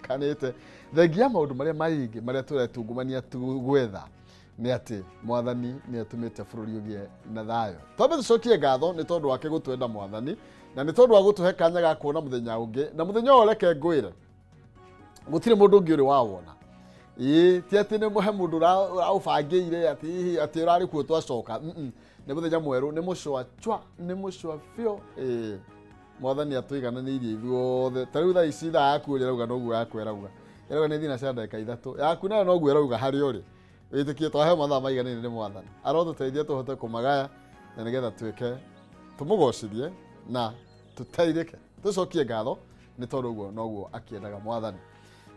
kanite thengia maundu maria maingi maria turetungumania gwetha ni ati mwathani ni atumite bururi ugie na thayo. Twambe tucokie ngatho ni tondu wake gutwenda mwathani na ni tondu wa gutuhe kanya ga kuona muthenya ungi na muthenya oreke ngwire gutire mundu ungi uri wawona ti ati ni muhe mundu raubangire ati urari kuo twacoka ni muthenya mweru ni mucwa chwa ni mucwa fio mwathani atuigananirie ithuothe tariu tha ici tha yaku uri rauga noguo yaku erauga erauga ni thina cia ndagika ithatu yaku nayo noguo erauga hari uri witikie twahe mathaa maiganine ni mwathani arotuteithia tuhote kumagaya na nigetha twike tumugocirie na tutairike tucokie ngatho ni tondu guo noguo akiendaga mwathani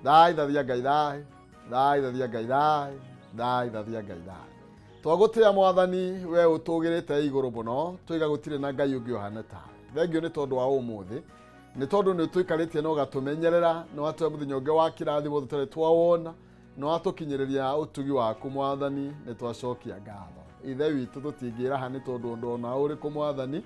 thai thathia ngai thai thai thathia ngai thai thai thathia ngai thai twagutia mwathani we utugirite iguru muno twiga gutire na ngai ungi ohana ta thengio ni tondu wa umuthi ni tondu ni tuikaritie no gatumenyerera no atwe muthenya ungi wa kirathimo tutare twawona no atukinyiriria utugi waku mwathani ni twacokia ngatho ithe witu tutingira ha ni tondu ndona uri ku mwathani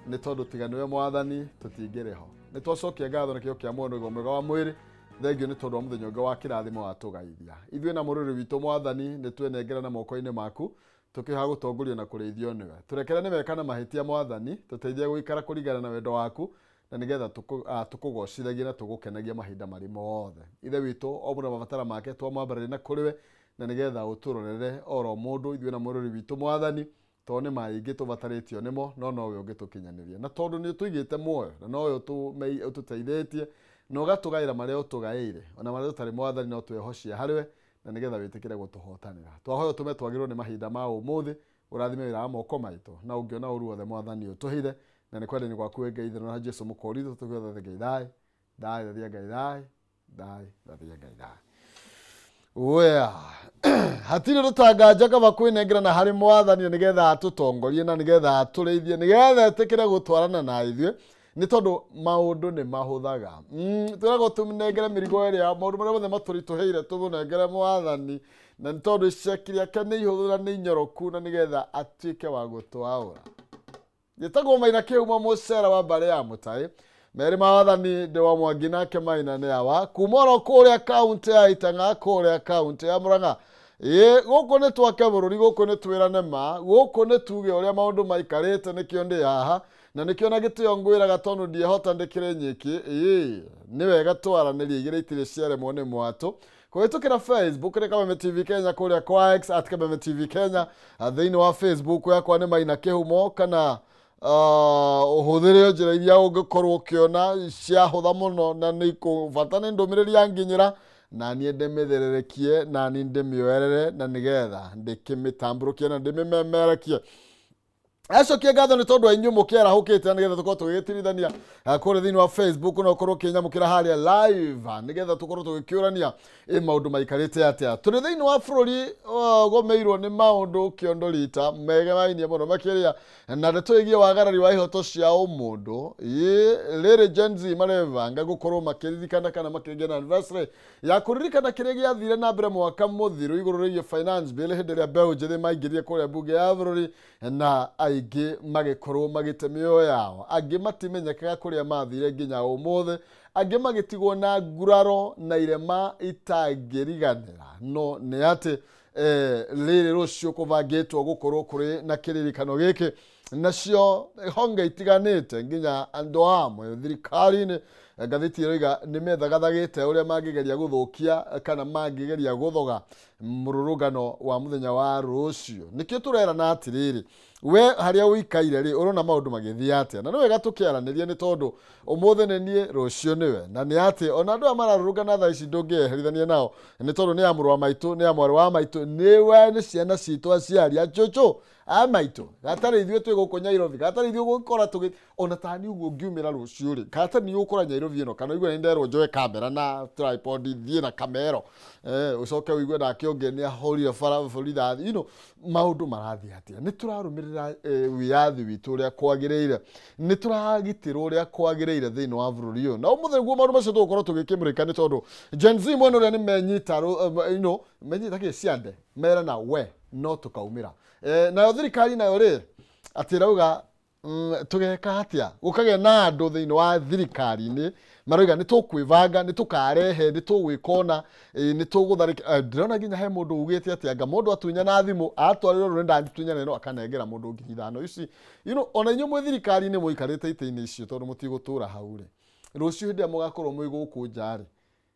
ni tondu tiganiwe mwathani tutingiriho ni twacokia ngatho nikio kia mundu gomega wa mwiri thengio ni tondu wa muthenya ungi wa kirathimo watugaithia ithwe na mururi witu mwathani ni twenengera na moko-ini maku tukiha gutongoria na kureithio niwe turekere ni mekana mahitia mwathani tuteithie guikara kurigana na wendo waku na nigetha tukugociragia na tugukenagia mahinda mari mothe ithe witu o mundu mabatara make twamwambarire na kuriwe na nigetha uturorere oro mundu ithwe na mururi witu mwathani tone maingi tubataritio nimo no we ungitukinyaniria na tondu ni tuigite muoyo na no we ututeithĩtie no ugatugaira maria utugaire ona maria tutari mwathani no twehocia hariwe na nigetha witikire gutuhotanira twahoyo tume twagirwo ni mahinda ma umuthi urathime wira wa moko maitu na ungiona uru othe mwathani utuhithe na ni kwenda ni kwaku ngeithano na Jesu mukoritho tugiothe ngai thai thai thathia ngai thai thai thathia ngai thai Wea hatire rutanganja kaba kwinengera na hari mwathani nigetha atutongorie na nigetha atureithie nigetha etikire gutwarana na ithue ni tondu maundu ni mahuthaga turago tumnengere mirigo ria maundu maria mothe maturituheire tubunengere mwathani na ni tondu icekiri ake ni ihuthura ni nyoroku na nigetha atuike wa gutwaura gitagwo maina kiuma mucera wa mbare ya mutai meri mwathani de wa Mwangi nake maina ni awa kumoro kuria county ya Itanga kuria county ya Murang'a guku ni twake bururi guku ni twirane ma guku ni tuge uria maundu maikarite nikio ndi haha na nikio na gitio ngwiraga tondu ndiehota ndikire nyiki ni wega twaranirie igire itire ciare mone mwatu kuhitukira Facebook ni Kameme TV Kenya kuria kwa X @Kameme TV Kenya thiini wa Facebook yakwa ni maina kihumo kana uhuthire njira iria ungikorwo ukiona cia hutha muno na ni kubatana ndumiriri yanginyira na ni ndemethererekie na ni ndemioerere na nigetha ndikimitamburukie na ndimimemerekie acokie ngatho ni tondu ainyu mukiara hukite nigetha tukorwo tugitirithania kuri thiini wa Facebook no korwo kinyamukira haria live nigetha tukorwo tugikiurania maundu maikarite atia turi thiini wa bururi gomeirwo ni maundu kiondo rita mega mainie muno makiria na ndetuigie wagarari wa ihoto cia umundu riri Gen Z marevanga gukorwo makiririkana kana makigena anniversary ya kuririkana kiria giathire na mbere mwaka muthiru iguru rie finance bill hindi ria mbeu njithi maingirie kuria bunge ya bururi na aingi magikorwo magitemio yao angi matimenyekaga kuria mathire nginya umuthi angi magitigwo na nguraro na irema itangiriganira no ni ati riri rucio kuvangitwo gukorwo kuri na kiririkano giki nacio honge itiganite nginya andu amwe thirikari-ini ngathiti iroiga ni methagathagite uria mangigeria guthukia kana mangigeria guthoga mururungano wa muthenya wa rucio nikio turerana atiriri we haria uikaire ri urona maundu magithia atia na niwe gatukiaranirie ni tondu umuthi ni nie rucio niwe na ni ati ona andu amararurungana tha ici ndungieherithania nao ni tondu ni amuru wa maitu ni amwari wa maitu niwe ni ciana citu aciari acucu amaitu gatari ithue twi guku Nyairobi gatari ithue gukora tugi ona tani uguo ngiumira rucio ri gatari ni ukora Nyairobi ino kana igwe nderwo njoe kamera na tripod thie na kamero ucoke uigwe nake ungi ni ahorire faritha maundu marathi atia ni turarumirira wiathi witu uria kwagiriire ni turagitirwo uria kwagiriire thiini wa bururi uyu na umuthe guo maundu macio tugukorwo tugikimurika ni tondu Gen Z mwena uria ni menyita menyita kiciande mera na we no tukaumira nayo thirikari nayo ri atirauga tugeka atia gukage na andu thiini wa thirikari-ini maroiga nä tå kwä banga nä tå karehe nä tå gwä kona nä tå gå tharä ndärona nginya he må ndå ugä te atä anga må ndå atunya na thimå atwarä rwo rå renda atunya neno akanengera må ndå ngiri ithano ici ona inyuä mwä thirikari-inä må ikarä te itä-inä icio tondå må tigå tå ra hau rä rå cio hä ndä ä a må gakorwo mwä gå kå njarä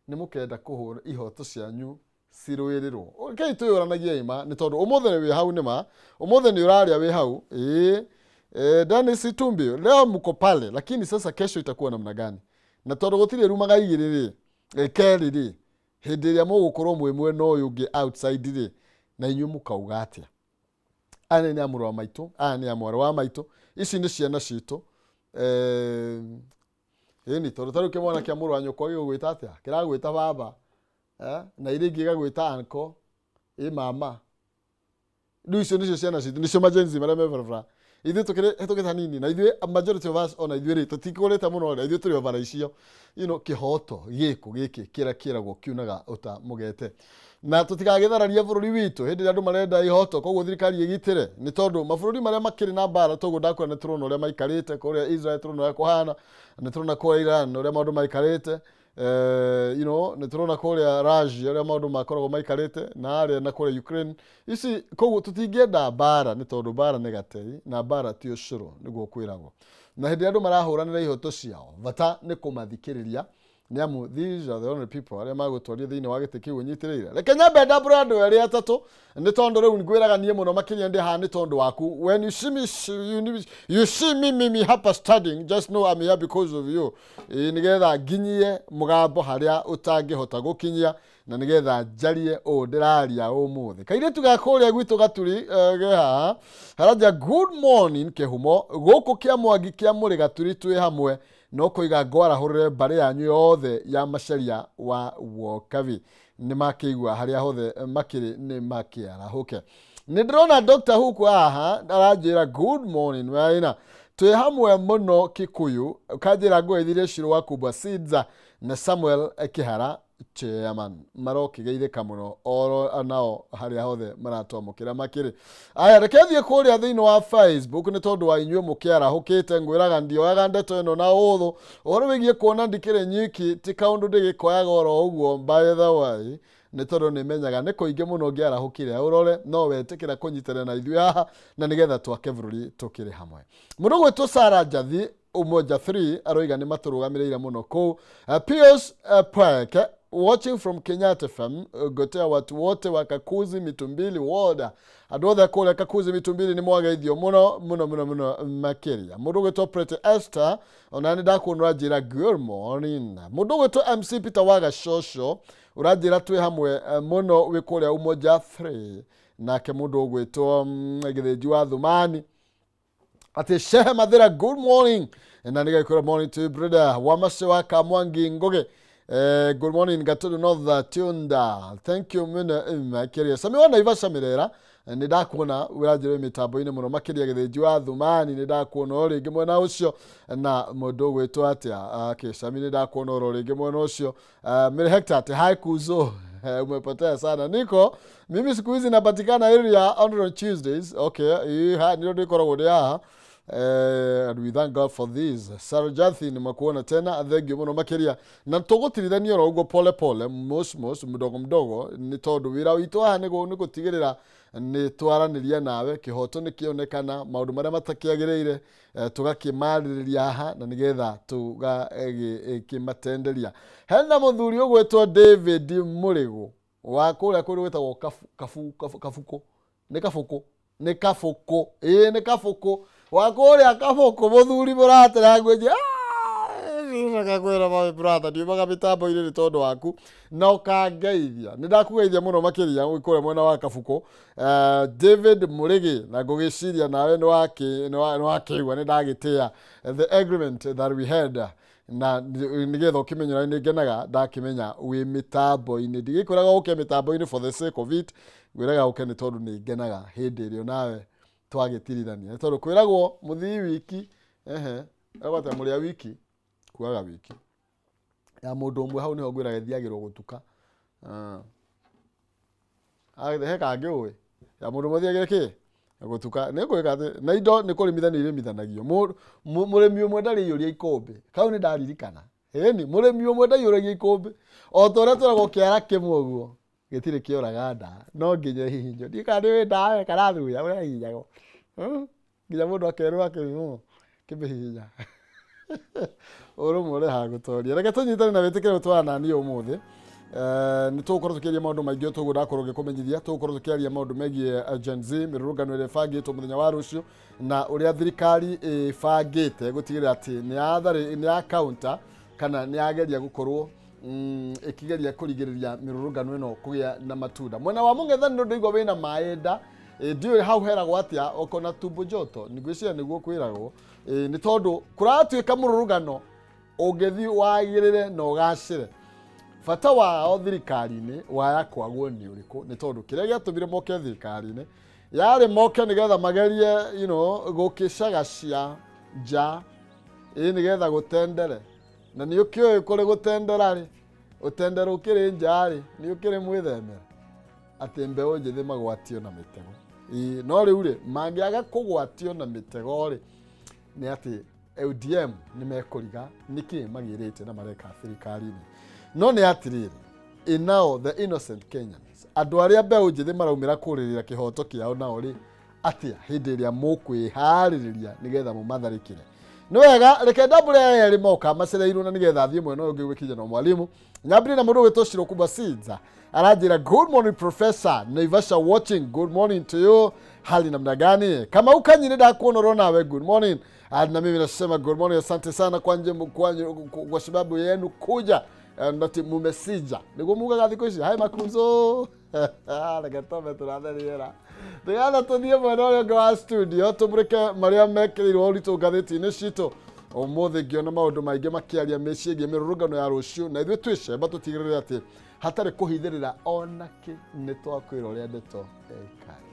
nä må kenda kå hå ra ihoto cianyu cirå ä rä rwo kei twä å ranagia ima nä tondå å må thä wä hau nä ma å må thä nä å rarä a wä hau Dennis Tumbi leo mko pale lakini sasa kesho itakuwa namna gani na tondå gå tirä rumaga igä rä rä kerä rä hä ndä ä rä a må gå korwo mwä mwena å yå å ngä outside rä na inyuä må kauga atä a aya nä amå rå wa maitå aya nä amwarä wa maitå ici nä ciana citå ni tondå tarä u kä mwana kä a må rå wa nyåkwa gä gå gwä ta atä a kä ragwä ta baba na irä ingä gagwä ta anko mama rä u icio nä cio ciana citå nä cio majenzi marä a me barabara ithuä tå kä hanini na ithuä majority of us ona ithuä rä tå tikå rä te må no ithuä tå rä o bara icio kä hoto gä kå gä kä kä rä a kä ragwo kiunaga å ta må gete na tå tikagä thararia bå rå ri witå hä ndä ä rä a andå marenda ihoto koguo thirikari ä gitä re nä tondå mabå rå ri marä a makä rä na mbara toguo ndakwä nä tå rona å rä a maikarä te kå rä a Israel tå rona å rä a kå hana nä tå rona kå rä a Iran å rä a maå ndå maikarä te nä tå rona kå rä a Russia å rä a maå ndå makoragwo maikarä te na arä na kå rä a Ukraine ici koguo tå tingä enda mbara nä tondå mbara nä gatei na mbara ti å cå nä guo kwä ragwo na hä ndä ä rä a andå marahå ranä ra ihoto ciao bata nä kå mathikä rä ria nä amu these are the only people arä a magå twaria thä inä wa gä tä kä u nyitä rä ire reke nyambe ndambå ra andå erä atatå nä tondå rä u ngwä raga niä må no makä ria ndä haha nä tondå waku when you see me hapa studying just know I'm here because of you nä getha nginyie må gambo harä a å tangä hota gå kinyia na nä getha njarie å ndä raria å må thä kairä tu gakå rä a gwitå gaturi ge haha haranja good morning kä humo gå kå kä a mwangi kä a må rä gaturi twä hamwe no kå iga ngwarahå rä re mbarä yanyu yothe ya macaria wa wokavi nä makä igua harä a hothe makä rä nä makä arahå ke nä ndä rona Dr. Huku haha aranjä ra good morning waina twä hamwe må no kä kå yå kanjä ra ngå ethire cirå wa kumbwa Sidza na Samuel Kihara chairman marokä geithä ka må no oro nao harä a hothe maratwamå kä ra makä rä aya reke thiä kå rä a thä inä wa Facebook nä tondå wa inyuä må kä arahå kä te ngwä raga ndioyaga ndeto ä no na å thå å horo wä giä kuona ndikä rä nyiki ti kaå ndå ndä gä koyaga oro å guo by the way nä tondå nä menyaga nä kå ingä må no ngä arahå kä re å rore no wetä kä ra kå nyitana na ithuä haha na nä getha twake bå rå ri tå kä rä hamwe må ndå gwä two Sara Njathi Umoja 3 aroiga nä matå rå gamä rä ire må no kå Pius Pweke watching from Kenyatta FM gotea watu wote wa Kakuzi Mitumbili woda andå othe kå rä a Kakuzi Mitumbili nä mwageithio muno makiria må ndå gwä two Pretty Esther ona nä ndakuona å ranjä ra good morning må ndå gwä two MC Peter Wagacocco å ranjä ra twä hamwe må no wä kå rä a Umoja 3 nake må ndå gwä two gä thä nji wa Thumani atä Shehe Mathira good morning na nä gaikå morning to you brother Wamase wa Kamwangi Ngoge good morning Gatudu North Tiunda thank you muna makiria sami wana Ivasha Mirera nä ndakuona wĩranjĩre mĩtambo-inĩ mũno makĩria gĩthĩnji wa Thumani nĩ ndakuona o rĩngĩ mwena ũcio na mũndũ gwĩtwo atĩa Sami nĩ ndakuona o rĩngĩ mwena ũcio Mary Hector ati hi Kuzo umepotea sana niko mimi siku hizi napatikana area on Tuesdays okay ndio ndikoragwo ndĩ haha and we thank God for this Sarah Jathi ni makuona tena thank you muno makiria na tũgũtirithania oro ũguo pole pole mos mdogo ni tondu wira witũ haha nĩ gũtigĩrĩra nĩ twaranĩria nawe kĩhoto nĩ kĩonekana maũndũ marĩa matakĩagĩrĩire tũgakĩmarĩrĩria haha na nĩgetha tũgakĩmatenderia hena mũthuri ũgwĩtwo David Mũrĩgũ wa kũrĩa gwĩtagwo Kabuko nĩ Kabuko nĩ Kabuko wa kũrĩa Kabuko mũthuri mũratera ngwĩje kwĩra brother ndiumaga mĩtambo-inĩ nĩ tondũ waku na ũkangeithia nĩ ndakũgeithia mũno makĩria kũrĩa mwena wa Kabuko David Mũrĩgĩ na ngũgĩciria nawe nĩ wakĩigua nĩ ndagĩtĩa the agreement that we had na nĩgetha ũkĩmenyera nĩ ngenaga ndakĩmenya wĩ mĩtambo-inĩ ndigĩkwĩraga ũke mĩtambo-inĩ for the sake of it ngwĩraga ũke nĩ tondũ nĩ ngenaga hĩndĩ ĩrĩa nawe twagĩtirithania nĩ tondũ kwĩragwo mũthii wiki agwata mũrĩa wiki kuaga wiki ya mũndũ ũmwe hau nĩho ngwĩraga thiagĩrwo gũtuka he kangĩ ũĩ ya mũndũ ũmwe thiagĩre kĩ gũtuka nĩ kwĩka atĩ na indo nĩ kũrĩmithanio irĩmithanagio mũrĩmi ũmwe ndarĩ iyũria ikũmbĩ kau nĩ ndaririkana eni murimi umwe ndaiyũragia ikũmbĩ o ta ũrĩa tũragwo kĩara kĩmwe ũguo gĩtirĩ kĩũraga nda no nginya hihinyo ndiĩ kana nĩ ndawe kana thuya ũrĩa hihinyagwo nginya mũndũ akerwo kĩmĩhihinya ũrũmwe ũrĩ hagũtoria reke tũnyitane na wĩtĩkĩre gũtwara naniĩ ũmũthĩ nĩ tũgũkorwo tũkĩaria maũndũ maingĩ tũguo ndakorwo ngĩkũmenyithia tũgũkorwo tũkĩaria maũndũ megiĩ Gen Z mĩrũrũngano ĩrĩa ĩbangĩtwo mũthenya wa rũciũ na ũrĩa thirikari ĩbangĩte gũtigĩrĩra atĩ nĩ ya counter kana nĩ yageria gũkorwo ĩkĩgeria kũrigĩrĩria mĩrũrũngano ĩno kũgĩa na matunda mwena wa mũng'ethanĩro ndĩigua wĩna maĩ nda ndiũĩ hau heragwo atĩa okona tumbo joto ngwĩciria nĩguo kwĩragwo nĩ tondũ kũratuĩka mũrũrũngano ũngĩthiĩ wagĩrĩre na ũgacĩre bata wao thirikari-inĩ waya kwagwo nĩ ũrĩkũ nĩ tondũ kĩrĩa gĩatũmire moke thirikari-inĩ yarĩ moke nĩgetha magerie gũkĩcagacia nja nĩgetha gũtendere na nĩ ũkĩũĩ kũrĩ gũtendera rĩ ũtendera ũkĩrĩ nja rĩ nĩ ũkĩrĩ mwĩthemera atĩ mbeũ njĩthĩ magwatio na mĩtego no rĩu rĩ mangĩaga kũgwatio na mĩtego rĩ nĩ atĩ UDM nĩ mekũriga nĩkĩ magĩrĩte na mareka thirikari-inĩ no nĩ atĩrĩrĩ now the innocent Kenyans andũ arĩa mbeũ njĩthĩ maraumĩra kũrĩrĩra kĩhoto kĩao nao rĩ atĩa hĩndĩ ĩrĩa mũkwĩharĩrĩria nĩgetha mũmatharĩkĩre nĩ wega reke ndambũre erĩ moka macereirwo na nĩgetha thiĩ mwena ũngĩ gwĩkinya na mwarimũ nyambire na mũndũ ũgwĩtwo Shirũ Kumba Seeds aranjĩra good morning professor Naivasha watching good morning to you hali namna gani kama ukanyi ndakuona roho nawe good morning na mimi nasema good morning asante sana kwa sababu yenu kuja ndati mumesija niguo mugaga thikũ ici hai makunzo regatome tũratheriera nĩgetha tũthiĩ mwena ũrĩa ũngĩ wa studio tũmũrĩke marĩa mekĩrĩirwo ũritũ ngathĩti-inĩ citũ ũmũthĩ ngĩona maũndũ maingĩ makĩaria mĩciĩgiĩ mĩrũrũngano ya rũciũ na ithuĩ twĩcemba tũtigĩrĩre atĩ hatarĩ kũhithĩrĩra onakĩ nĩ twakwĩra ũrĩa ndeto ĩkaria.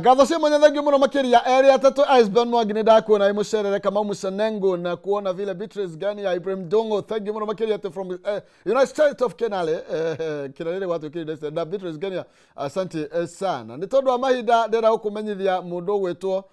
Gatho cia mwanya thangi muno makiria eri atatu Iceburn Mwangi ni ndakuona imucerere kama Musanengo na kuona vile Beatrice Gani ya Ibrahim Dongo thangi muno makiria from United States of Kenale kirarire watu kiri da Beatrice Gani asante sana ni tondu wa mahinda ndera ukumenyithia mundu gwitwo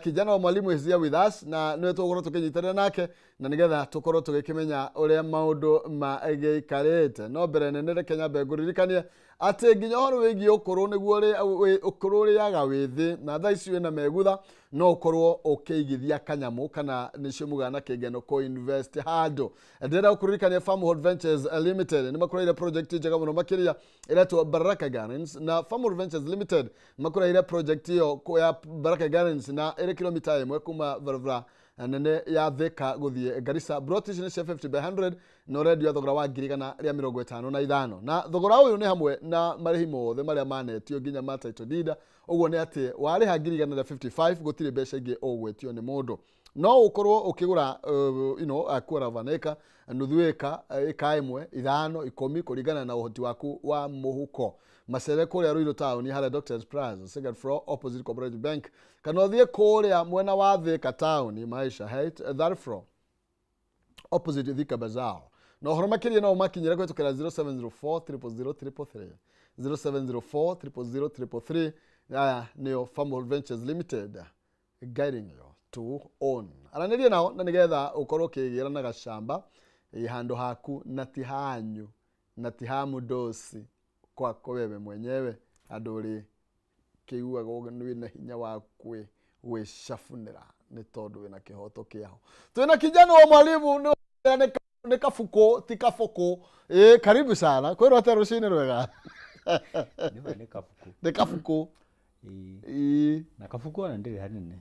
kijana wa mwalimu is here with us na nwe tukorwo tukinyitana nake na nigetha tukorwo tugikimenya uria maundu mageikarite no mbere nene Kenya benguririkanie ati nginya horo wigi ukuru niguo ri ukuru ri yaga withi na tha ici wina megutha no ukorwo ukiigithia kanyamu kana nicio mugana kigeno ko invest hando ndira ukuririkania Farmhold Ventures Limited ni makoreire project njega muno makiria iretwo Baraka Gardens na Farmhold Ventures Limited makoreire project yo ya Baraka Gardens na iri kilomita 1 kuma Varvara nene ya Thika guthie Garissa brotish ni 50 by 100 no radio thogora wa ngirigana ria 55 na thogora uyu ni hamwe na marihi mothe maria manetio nginya ma title deed uguo ni ati wari ha ngirigana 55 gutire mbeca ingi ogwetio ni mundu no ukorwo ukigura akura vaneka nuthu eka imwe ithano 10 kuringana na uhoti waku wa muhuko macere kuria Ruiru town hara Doctors Plaza second floor opposite Cooperative Bank kana uthie kuria mwena wa Thika town Maisha Heights third floor opposite Thika Bazaar no horo makiria no makinyira kwetukira 0704 0704 aya nio Farmhold Ventures Limited guiding you to own aranirie nao na nigetha ukorwo kigira na gacamba ihando haku na tihanyu na tihamu dosi kwako wewe mwenyewe anduri kiuaga wina hinya wa gwishafunira ni tondu wina kihoto kiaho twina kijana wa mwalimu ni kafuko ti kafoko karibu sana kwero hata rushini rwega ni kafuko na kafuko na ndiri hanene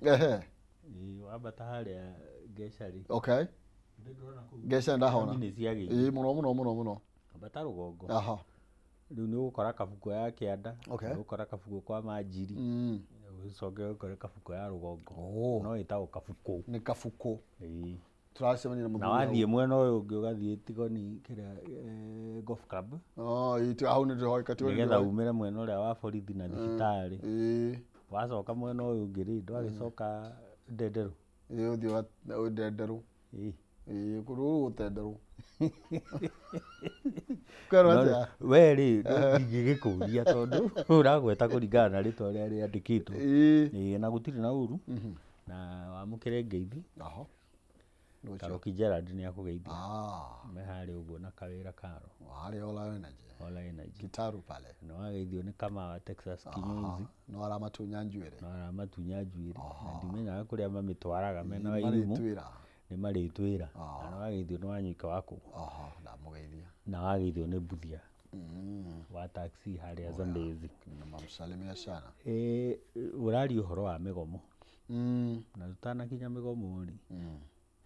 wabata haria geshari okay gesha ndahona muno abata rugongo aha riu ni gukora kafuko ya kianda okay gukora kafuko kwa majiri ucoke ukore kafuko ya rugongo no itago kafuko ni kafuko turacemania na muthuri na wathie mwena uyu ungi ugathie tigoni kiria golf club itu au ni hoika tu nigetha umire mwena uria wa borithi na thibitari wacoka mwena uyu ungi ri ndwagicoka ndenderu uthie wa ndenderu kuru utenderu kwero weri ngigikuria tondu uragweta kuringana na ritwa ria riandikitwo na gutiri na uru na wamukire ngeithi Karoki Gerard ni akugeithia me hari uguo na kawira karo hari Ola Energy Gitaru pale no ageithio ni kama wa Texas Kinyozi no aramatunya njuire na ndimenya kuria mamitwaraga mena wa irimu ni maritwira na wageithio ni wanyika wako na mugeithia na wageithio ni Buthia wa taxi hari Zambezi na mamsalimia sana urari uhoro wa migomo na tutana kinya migomo ri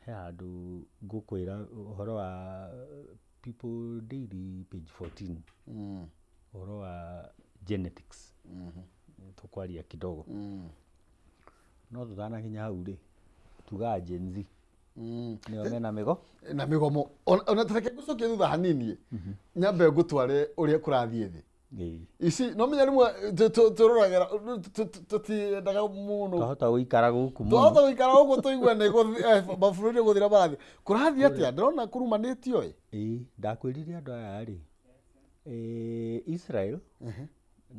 he handu ngukwira uhoro wa People Daily page 14 uhoro wa genetics tukwaria kidogo no tutana kinya hau ri tuga Gen Z ni omena na migomo ona tareke gucokia thutha hanini nyambe ngutware uria kurathie thi ici no menya rimwe turoragera tutiendaga muno tuhota guikara guku tuigwe nego mabũrũri guthira barathi kurathie atia ndĩrona kurumanĩtio ndakwĩrire andũ aya rĩ Israel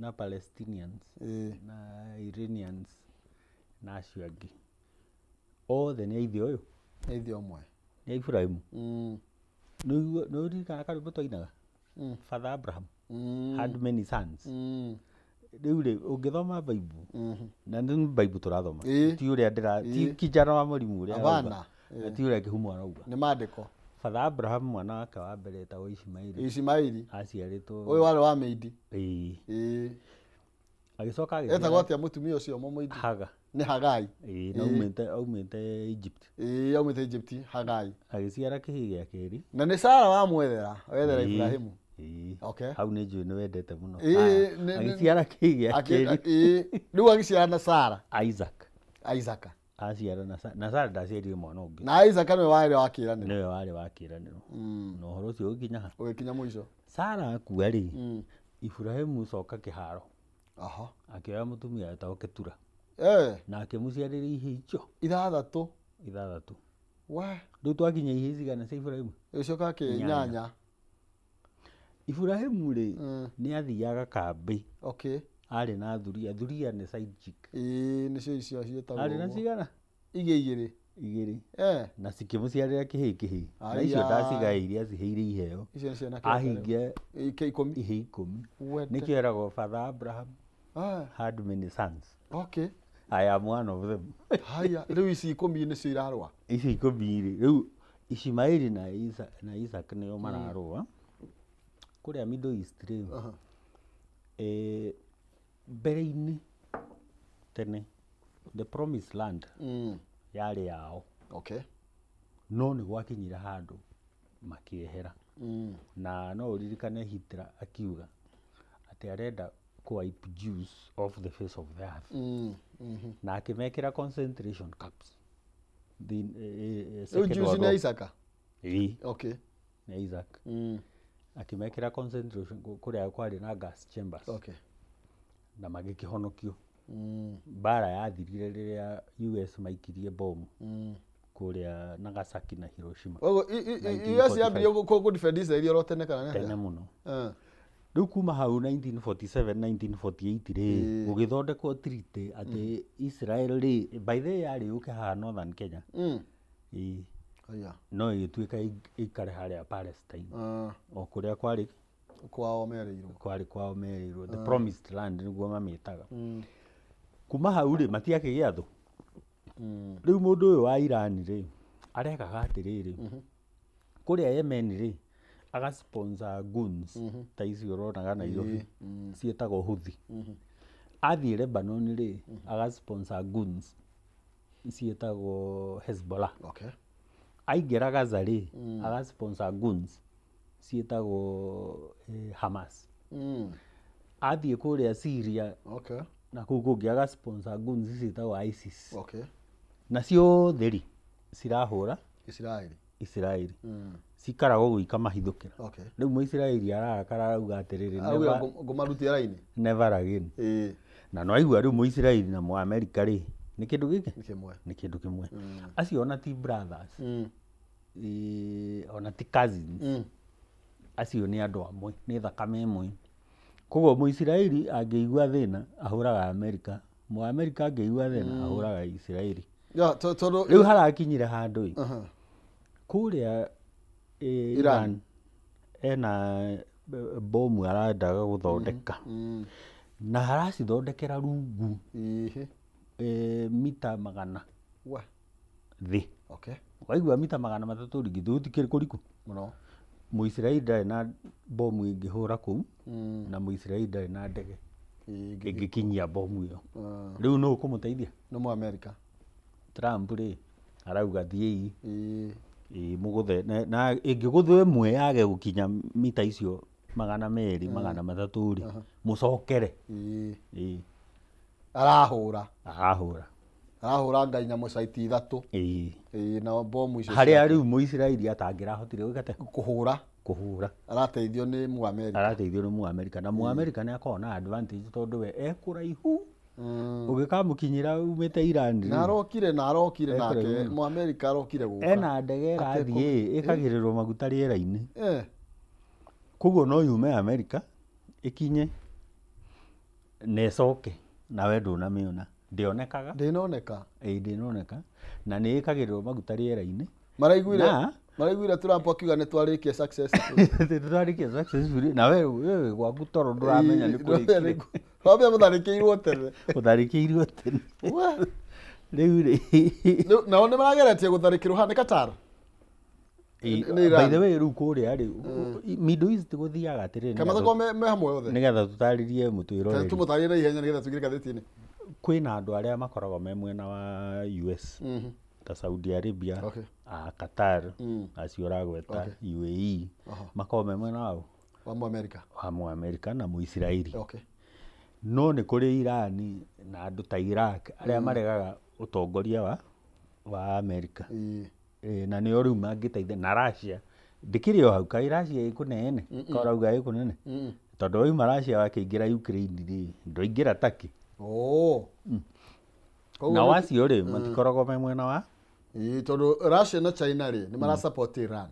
na Palestinians na Iranians na acio angĩ othe nĩ aithĩ ũyũ ũmwe nĩ Ibrahimu no ririkana karĩmbo twainaga Father Abraham had many sons riu ri ungithoma Bible na ni Bible turathoma ti uria ndira ti kijana wa murimu uria abana ti uria kihumo arauga ni maandiko Father Abraham mwana wake wa mbere ta Ishmaeli aciaritwo uyu wale wa Meidi agicoka etagwo atia mutumia ucio Momoidi Haga ni Hagai na umite Egypt aumite Egypt Hagai agiciara kihi gia keri na ni Sara wa mwethera Ibrahimu okay hau ni njui ni wendete muno agiciara kihi gia keri riu agiciara na Sara Isaac aciara na Sara ndaciarire mwana ungi na Isaac niwe wari wakiraniro no horo ucio ugikinya ugikinya mwico Sara akua ri Ibrahimu coka kiharo aha akĩoya mũtumia etagwo Ketura na akĩmũciarĩra ihĩ icio 6 6. we Rĩu twakinya ihĩ cigana cia Ibrahimu? ũcoka nyanya Ibrahimu rĩ nĩ athiaga kambĩ okay arĩ na thuria nĩ side chick nĩcio icio ciĩtagwo arĩ na cigana 2 na cikĩmũciarĩra kĩhĩ na icio ndacigaĩire acihĩire iheo icio ciana ahingia 10 ihĩ 10 nĩkĩo eragwo Father Abraham had many sons. Okay, I am one of them. haya rĩu ici 10 nĩcio irarũa Ici 10 rĩu Ishimaeli na Isaac nĩo mararũa kũrĩa Middle East rĩu mbere-inĩ tene the promised land yarĩ yao, okay, no nĩ gwakinyire handũ makĩehera na no ũririkane Hitler akiuga atĩ arenda wipe Jews off the face of the earth na akĩmekĩra concentration camps. Jews ni Isaac? Okay, ni Isaac. Akĩmekĩra concentration kũrĩa kwarĩ na gas chambers. Okay, na magĩkĩhonokio. Bara yathirire rĩrĩa US maikirie bomu kũrĩa Nagasaki na Hiroshima. US yambirie ku defend Israel rotene kana tene mũno. Rĩu kuma hau 1947 1948 rĩ gũgĩthondekwo treaty atĩ Israel rĩ by the way yarĩ yũke haha Northern Kenya. No ĩgĩtuĩka ĩikare harĩa Palestine o kũrĩa kwarĩ kwao merĩirwo, kwarĩ kwao merĩirwo, the promised land nĩguo mamĩtaga. Kuma hau rĩ matiakĩgĩa thũ. Rĩu mũndũ ũyũ wa Iran rĩ arekaga atĩrĩrĩ kũrĩa Yemen rĩ agasponsor guns ta icio ũronaga Nairobi ciĩtagwo Houthi. Athiĩ Lebanon rĩ agasponsor guns ciĩtagwo Hezbollah. Okay, aingĩra Gaza rĩ agasponsor guns ciĩtagwo Hamas. Athiĩ kũrĩa Syria, okay, na kũu kũngĩ agasponsor guns ciĩtagwo ISIS. Okay, na ciothe rĩ cirahũra Israeli. Cikaragwo gwĩka mahithũkĩra. Okay, rĩu Mũisiraeli arakara arauga atĩrĩrĩ ngũmarutia raini never again. Na no aigua rĩu Mũisiraeli na Mũamerika rĩ nĩ kĩndũ gĩkĩ nĩ kĩndũ kĩmwe. Acio ona ti brothers, ona ti cousins, acio nĩ andũ amwe, nĩ thakame ĩmwe. Koguo Mũisiraeli angĩigua thĩna ahũraga Amerika, Mũamerika angĩigua thĩna ahũraga Israeli. Rĩu harakinyire handũ kũrĩa Iran ena bomu arendaga gũthondeka na haracithondekera rungu mita 100 thĩ. Okay, waigua mita 300 rigithu tikĩrĩ kũriku mũno. Mũisiraeli ndarĩ na bomu ĩngĩhũra kũu na Mũisiraeli ndarĩ na ndege ĩngĩkinyia bomu ĩyo. Rĩu no ũkũmũteithia? No Mũamerika. Trump rĩ arauga thiĩi mũgũthe na ĩngĩgũthwo ĩmwe yage gũkinya mita icio 200 300 rĩ mũcokere. Arahũra Ngai nyamũ caiti 3 na bomu icio harĩa rĩu Mũisiraeli atangĩrahotire gũkate kũhũra. Arateithio nĩ Mũamerika na Mũamerika nĩ akoragwo na advantage tondũ we ekũraihu. Ũgĩkamũkinyĩra umĩte Iran na arokire nake Mũamerika arokire gũka ena ndege rathiĩ ĩkagĩrĩrwo maguta rĩera-inĩ. Koguo no yume Amerika ĩkinye na ĩcoke na we ndũnamĩona. Ndĩonekaga na nĩ ĩkagĩrĩrwo maguta rĩera-inĩ. Maraiguire Trump akiuga nĩ twarĩkia successfully na we gwaku toro ndũramenya nĩ kũrĩkire. Wambe mũtharĩkĩirwo tene. Rĩu rĩ nao nĩ marageretie gũtharĩkĩrwo ha nĩ Qatar. By the way rĩu kũrĩa rĩ Middle East gũthiaga atĩrĩrĩ kamathoko me hamwe othe nĩgetha tũtarĩrie mũtwĩroreri. Tũmũtarĩrie ihenya nĩgetha tũgire gathĩti-inĩ. Kwĩna andũ arĩa makoragwo me mwena wa US ta Saudi Arabia, Qatar, acio ũragweta UAE, makoragwo me mwena wao wa Mũamerika na Mũisiraeli. No nĩ kũrĩ Irani na andũ ta Iraq arĩa maregaga ũtongoria wa Amerika. Na nĩo rĩu mangĩteithia na Russia. Ndĩkĩrĩ o hau kaĩ Russia ĩkũnene korauga ĩkũnene tondũ wauma Russia wakĩingĩra Ukraine rĩ ndũingĩra Turkey na wacio rĩ matikoragwo me mwena wa tondũ Russia na China rĩ nĩ mara support Iran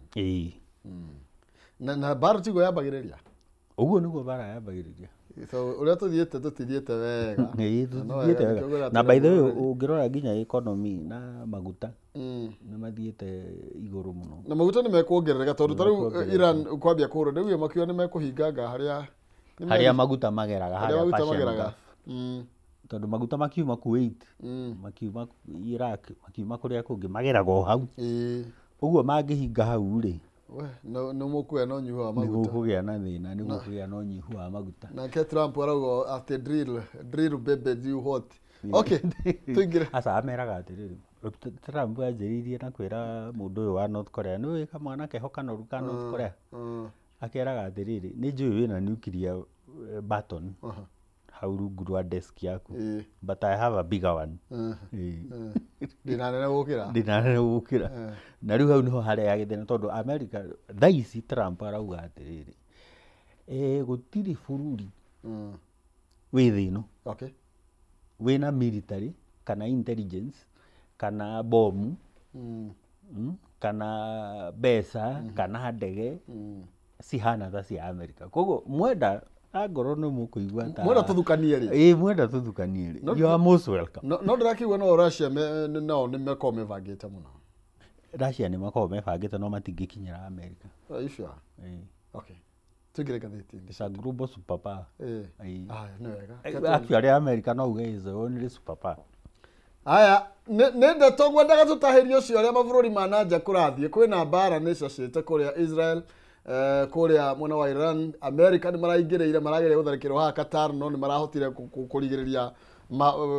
na bara tigo yambagĩrĩria ũguo nĩguo bara yambagĩrĩria so ũrĩa tũthiĩte wega tũthiĩte wega na by the way ũngĩrora nginya economy na maguta nĩ mathiĩte igũrũ mũno na maguta nĩ mekuongerereka tondũ tarĩu Iran kwambia kũrwo rĩu makiuga nĩ mekũhinganga harĩa maguta mageraga harĩa Persian tondũ maguta makiuma Kuwait makiuma Iraq makiuma kũrĩa kũngĩ mageraga o hau ũguo mangĩhinga hau rĩ nĩ mũkũgĩa na ũnyihu wa maguta nĩgũkũgĩa na thĩna nĩgũkũgĩa na ũnyihu wa maguta nake Trump arauga atĩ drill baby you hot okay tuingĩre aca ameraga atĩrĩrĩ Trump anjĩrĩirie na kwĩra mũndũ ũyũ wa North Korea nĩũĩ kamwana keho kanoru ka North Korea akeraga atĩrĩrĩ nĩ njũĩ wĩna nuclear button hau rungu rwa desk yaku but I have a bigger one ndinanene gũkĩra na rĩu hau nĩho harĩa gĩthĩna tondũ America thaa ici Trump arauga atĩrĩrĩ gũtirĩ bũrũri wĩ thĩ ĩno wĩna military kana intelligence kana bomu kana mbeca kana ndege cihana ta cia America koguo mwenda angorwo nĩ mũkũigua ta mwenda tũthukanie rĩ mwenda tũthukanie rĩ you are most welcome no ndĩrakiuga no Russia nao nĩ meko mebangĩte mũno Russia nĩ makoragwo mebangĩte no matingĩkinyĩra America okay tũingĩre ngathĩti-inĩ it's a global superpower nĩ wega actually America no uge is the only superpower aya nĩ ndeto ngwendaga tũtahĩrie ũcio arĩa mabũrũri ma nanja kũrathiĩ kwĩna mbara nĩ cacĩte kũrĩa Israel kũrĩa mwena wa Iran America nĩ maraingĩrĩire marageria gũtharĩkĩrwo haha Qatar no nĩ marahotire kũrigĩrĩria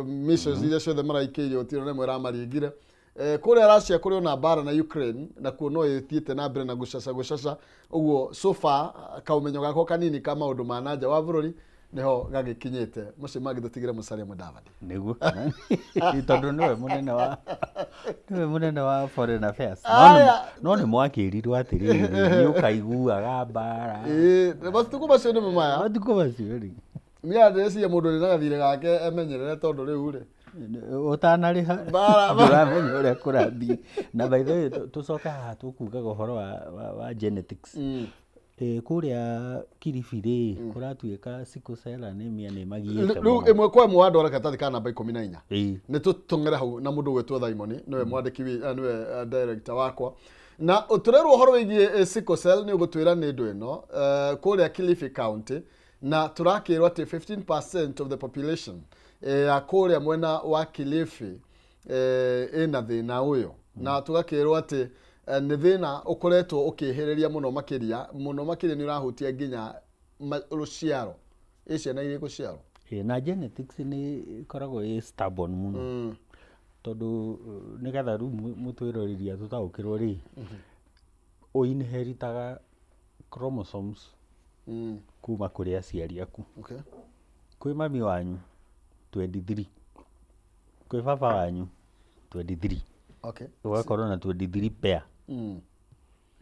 missions iria ciothe maraikĩirie ũtiro nĩ mwera maringire kũrĩa Russia kũrĩ ona mbara na Ukraine na kuo no ĩthiĩte na mbere na gũcaca ũguo so far kaumenyo gako kanini ka maũndũ ma nanja wa bũrũri niho gagĩkinyĩte mũciĩ magĩtũtigĩre Musalia Mudavadi nĩguo tondũ nĩwe mũnene wa foreign affairs no nĩ mwakĩrirwo atĩrĩrĩ nĩ ũkaiguaga mbara matukũ macio nĩ mamaya matukũ macio rĩ niĩ ndĩreciria mũndũ nĩ na gathirĩ gake emenyerere tondũ rĩu rĩ ũtanarĩha ndũramenya ũrĩa kũrathiĩ na by the way tũcoke haha tũkugaga ũhoro wa genetics kũrĩa Kilifi rĩ kũratuĩka sickle cell anemia nĩ magiĩte rĩu ĩmwe kwa ĩmwe wa ndwara karatathi ka namba 14 nĩ tũtũng'ere hau na mũndũ gwĩtwo Thaimoni nĩwe mwandĩki nĩwe director wakwa na ũtũrerwo ũhoro wĩgiĩ sickle cell nĩ ũgũtwĩra nĩ ndũ ĩno kũrĩa Kilifi County na tũrakĩrwo atĩ 15% of the population ya kũrĩa mwena wa Kilifi ĩna thĩna ũyũ na tũgakĩrwo atĩ nĩ thĩna ũkoretwo ũkĩhĩrĩria mũno makĩria nĩ ũrahutia nginya rũciaro ciana iria gũciarwo na genetics nĩ ikoragwo ĩ stubborn mũno tondũ nĩgetha rĩu mũtwĩrorĩria tũtaũkĩrwo rĩ ũinheritaga chromosomes kuma kũrĩ aciari aku kwĩ mami wanyu 23 kwĩ baba wanyu 23 ũgakorwo na 23 pair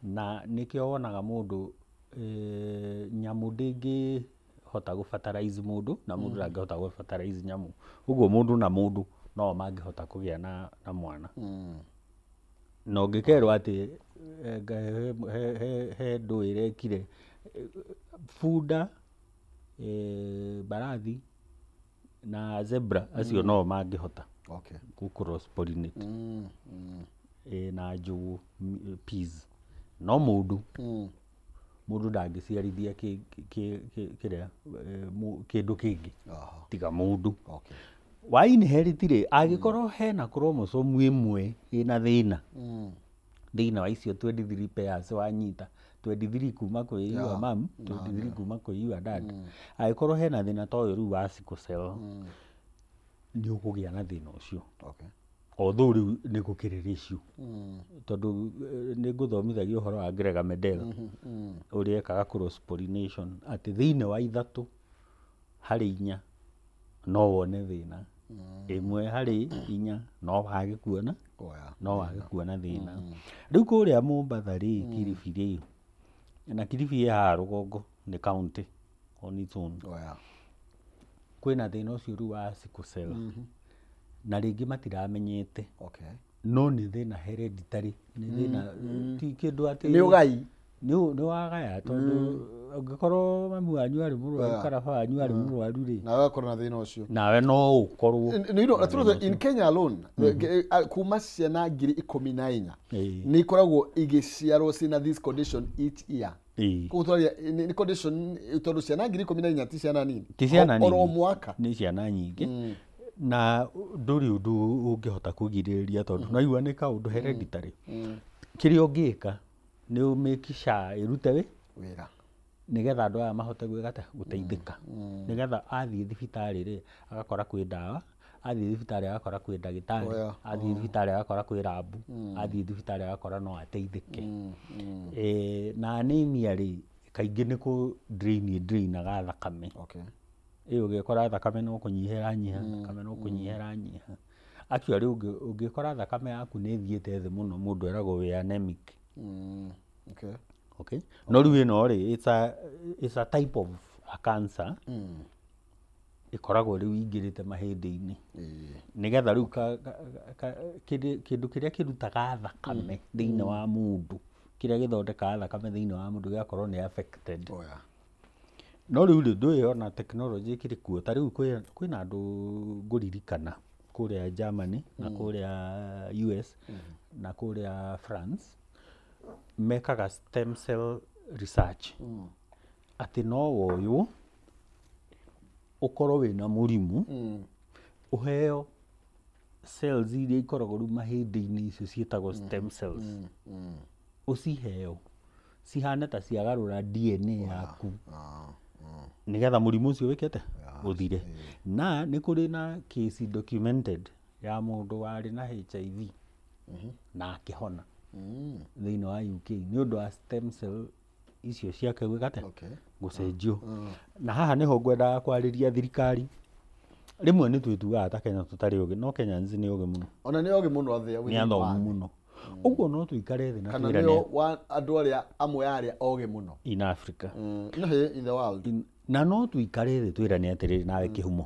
na nĩkĩo wonaga mũndũ nyamũ ndĩngĩhota gũbatarize mũndũ na mũndũ ndangĩhota gũbatarize nyamũ ũguo mũndũ na mũndũ no mangĩhota kũgĩa na mwana na ũngĩkerwo atĩ he ndũ ĩrekire bunda mbarathi na zebra acio no mangĩhota cross pollinate na njũgũ peas no mũndũ ndangĩciarithia kĩndũ kĩngĩ tiga mũndũ wa inherit rĩ angĩkorwo hena chromosome ĩmwe ĩna thĩna wa icio 23 pairs wanyita 23 kuma kwĩ your mom 23 kuma kwĩ your dad angĩkorwo hena thĩna ta ũyũ rĩu wa sickle cell nĩ ũkũgĩa na thĩna ũcio although rĩu nĩ gũkĩrĩ ratio tondũ nĩ ngũthomithagio ũhoro wa Gregor Mendel ũrĩa ekaga cross pollination atĩ thĩinĩ wa 3 harĩ 4 no wone thĩna 1 harĩ 4 no wage kuona thĩna rĩu kũrĩa Mombatha rĩ Kilifi rĩ na Kilifi haha rũgongo nĩ county on its own. Oya. Kwĩna thĩna ũcio rĩu wa sickle cell. Na rĩngĩ matiramenyete. Okay. No nĩ thĩna hereditary. Nĩ thĩna ti kĩndũ atĩ Nĩ ũgai. Nĩ wagaya tondũ ũngĩkorwo mamu wanyu arĩ mũrwaru kana baba wanyu arĩ mũrwaru rĩ. Nawe ũkorwo na thĩna ũcio. Nawe no ũkorwo. In Kenya alone, kuma ciana 14,000 nĩ ikoragwo igĩciarwo ciĩna this condition each year. Kũgũtwaria nĩ condition tondũ ciana 14,000 ti ciana nini. Ti ciana nini. Oro mwaka. Nĩ ciana nyingĩ. Na ndũrĩ ũndũ ũngĩhota kũgirĩrĩria tondũ naigua nĩ kaũndũ hereditary. Kĩrĩa ũngĩka nĩ make sure ĩrute wĩra nĩgetha andũ aya mahote gũteithĩka. Nĩgetha athiĩ thibitarĩ rĩ agakora kwĩ ndawa, athiĩ thibitarĩ agakora kwĩ ndagĩtarĩ, athiĩ thibitarĩ agakora kwĩ rabu, athiĩ thibitarĩ agakora no ateithĩke. Na anemia rĩ kaingĩ nĩ kũ drainaga thakame. Ũgĩkora thakame no kũnyihĩra nyiha, thakame no kũnyihĩra nyiha. Actually ũngĩkora thakame yaku nĩ ĩthiĩte thĩ mũno mũndũ eragwo wĩ anemic. Okay. No rĩu ĩno rĩ it's a type of a cancer. Ĩkoragwo rĩu ingĩrĩte mahĩndĩ-inĩ. Nĩgetha rĩu kĩndũ kĩrĩa kĩrutaga thakame thĩinĩ wa mũndũ, kĩrĩa gĩthondekaga thakame thĩinĩ wa mũndũ gĩgakorwo nĩ affected. No rĩu ndũĩ ona technology ĩkĩrĩ kuo. Ta rĩu kwĩna andũ ngũririkana kũrĩa Germany na kũrĩa US na kũrĩa France mekaga stem cell research. Atĩ no woywo ũkorwo wĩna mũrimũ ũheo cells iria ikoragwo rĩu mahĩndĩ-inĩ icio ciĩtagwo stem cells. Ũciheo cihane ta ciagarũra DNA yaku nĩgetha mũrimũ ũcio wĩkĩte ũthire. Na nĩ kũrĩ na case documented ya mũndũ warĩ na HIV na akĩhona thĩinĩ wa UK nĩ ũndũ wa stem cell icio ciake gwĩkate gũcenjio. Na haha nĩho ngwendaga kwarĩria thirikari. Rĩmwe nĩ twĩtuaga ta Kenya tũtarĩ ũgĩ, no Kenyans nĩ ũgĩ mũno. Ona nĩ ũgĩ mũno thĩ nĩ athomu mũno. Ũguo no tũikare thĩ na twĩrane. Kana nĩo andũ arĩa amwe arĩa ũgĩ mũno in Africa. In the world. Na no tũikare thĩ twĩrane atĩrĩrĩ nawe kĩhumo.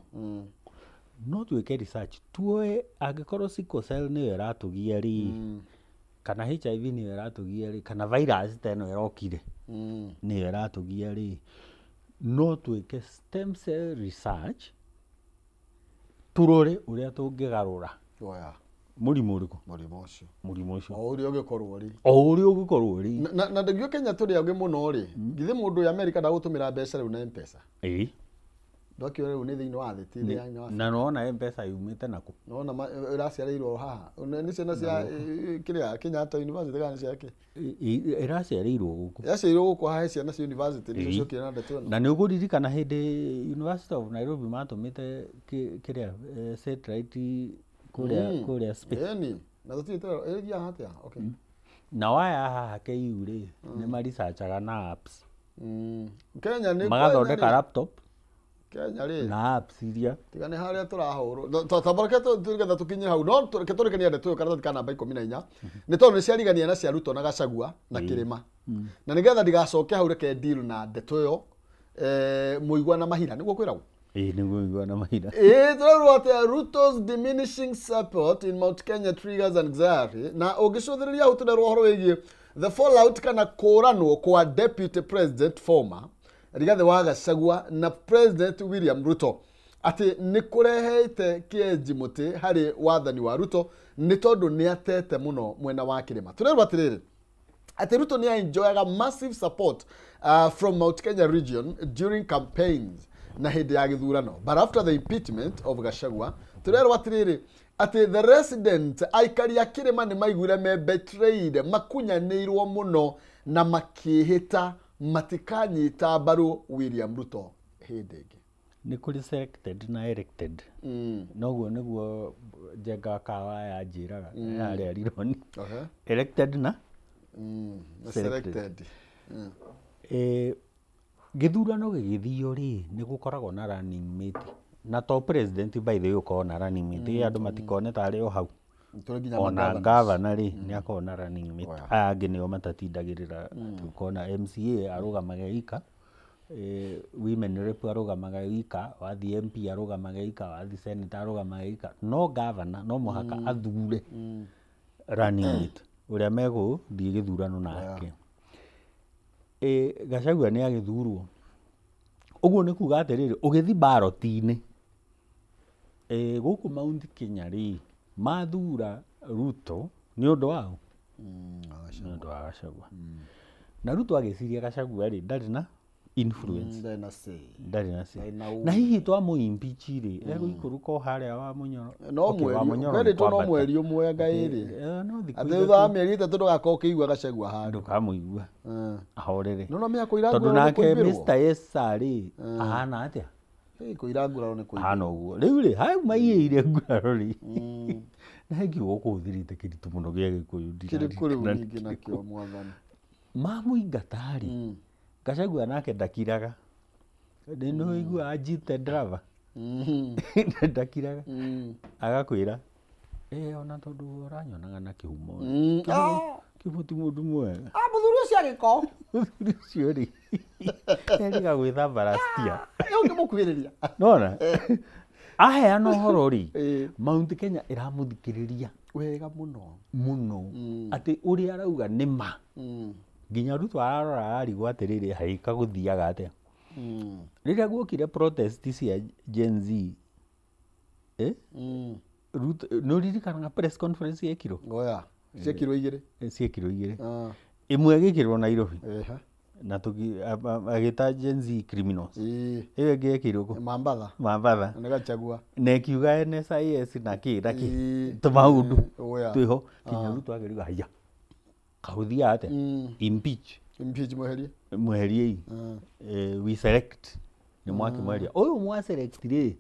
No twĩke research tuoe angĩkorwo sickle cell nĩyo ĩratũgia rĩ kana HIV nĩyo ĩratũgia rĩ kana virus ta ĩno ĩrokire nĩyo ĩratũgia rĩ, no twĩke stem cell research tũrore ũrĩa tũngĩgarũra mũrimũ ũrĩkũ. Mũrimũ ũcio o ũrĩa ũngĩkorwo rĩ. O ũrĩa ũngĩkorwo rĩ. Na ndĩgĩo Kenya tũrĩ ũgĩ mũno rĩ. Githĩ mũndũ wa America ndagũtũmĩra mbeca rĩu na M-Pesa. Ndokĩo rĩu nĩ thĩinĩ wa thĩ ti thĩ ya. Na nona M-Pesa yumĩte nakũ. Nona ĩraciarĩirwo haha. Nĩ ciana cia kĩrĩa Kenyatta University kana ciake. Ĩraciarĩirwo gũkũ. Yaciarĩirwo gũkũ haha ciana cia university nĩ cio ciokire na ndeto ĩno. Na nĩ ũgũririkana hĩndĩ University of Nairobi matũmĩte kĩrĩa satellite kũrĩa space. Na tũtĩte ĩrĩa hatia. Okay. Na waya haha KU rĩ nĩ marisearchaga na apps. Kenya nĩ magathondeka laptop Kenya rĩ na apps iria tigane harĩa tũrahũrwo tutabareke tũgetha tũkinye hau no tũrĩkania ndeto ĩyo karatathi ka namba 14 nĩ tondũ nĩ ciarigania na cia Ruto na Gachagua na Kĩrĩma na nĩgetha ndigacoke hau reke deal na ndeto ĩyo mũigua na mahira nĩguo kwĩragwo nĩguo mũigua na mahira tũrarwo atĩ Ruto's diminishing support in Mount Kenya triggers anxiety na ũngĩcũthĩrĩria hau tũrarwo ũhoro wĩgiĩ the fallout kana kũranwo kwa deputy president former Rigathi wa Gachagua na President William Ruto ati nĩ kũrehete kĩenji mũtĩ harĩ wathani wa Ruto nĩ tondũ nĩ atete mũno mwena wa Kĩrĩma. Tũrerwo atĩrĩrĩ ati Ruto nĩ enjoyaga massive support from Mount Kenya region during campaigns na hĩndĩ ya gĩthurano, but after the impeachment of Gachagua tũrerwo atĩrĩrĩ ati the resident aikari a Kĩrĩma nĩ maiguire me betrayed, makunyanĩirwo mũno na makĩhĩta matikanyita mbaru William Ruto hĩndĩ ĩngĩ. Nĩ kũrĩ selected na elected. Noguo nĩguo Njenga Kawa yanjĩraga yarĩa rironi. Elected na selected. Gĩthurano gĩgĩthio rĩ nĩ gũkoragwo na running mate. Na to president by the way ũkoragwo na running mate. Andũ matikone tarĩ o hau. Ona governor rĩ nĩ akoragwo na running mate. Aya angĩ nĩo matatindagĩrĩra tukona MCA arũgamaga ika women rep arugamaga wika, wathi MP arugamaga wika, wathi senator arugamaga wika, no governor no muhaka athure running mate uria meguthiĩ gĩthurano nake. Gachagua nĩ agĩthurwo, ũguo nĩ kuga atĩrĩrĩ, ũgĩthi ballot-inĩ gũkũ Mount Kenya rĩ, mathura Ruto nĩ ũndũ wao, nĩ ũndũ wa Gachagua. Na Ruto agĩciria Gachagua rĩ, ndarĩ na influence, ndarĩ na say. Na hihi twamũ impeach rĩ, egũikũrũka harĩa wa Mũnyoro, no mweri ũmwe ngaĩrĩ, atĩ thutha wa mĩeri ĩtatũ ndũgakorwo ũkĩigua Gachagua handũ, ndũkamũigua ahorere, tondũ nake Mr. Yesa rĩ ahana atĩa, kũira nguraro nĩ kũigua ahana ũguo. Rĩu rĩ hau maiyĩire nguraro rĩ, na ngiuga kũhũthĩrĩte kĩritũ mũno gĩa Gĩkũyũ, kĩrĩ kũrĩ ningĩ nakĩo mwathani mamũingata rĩ, Gachagua nake ndakiraga, nĩ igua ajite driver ndakiraga, agakwĩra ona tondũ ũranyonaga na kĩhumo kĩbũti mũndũ mwega, mũthuri ũcio agĩko, mũthuri ũcio rĩ eriga gwĩthamba rastia ũngĩmũkuhĩrĩria, nona aheana ũhoro rĩ, Mount Kenya ĩramũthikĩrĩria wega mũno mũno, atĩ ũrĩa arauga nĩ ma, nginya Ruto ararora arigwo atĩrĩrĩ haika gũthiaga atĩa. Rĩrĩa guokire protest cia Gen Z, Ruto nĩ ũririkanaga press conference yekirwo? Oya, ciekirwo igĩrĩ, ĩmwe ĩgĩkĩrwo Nairobi na agĩta Gen Z criminals, ĩyo ĩngĩ yekirwo Mambatha, nĩ Gachagua, na ĩkiuga NSIS na kĩ tũmaũndũ twĩho, nginya Ruto agĩriga haiya kahũthia atĩa, impeach mweherie we select, nĩ mwakĩmweheria ũyũ mwaselect rĩ,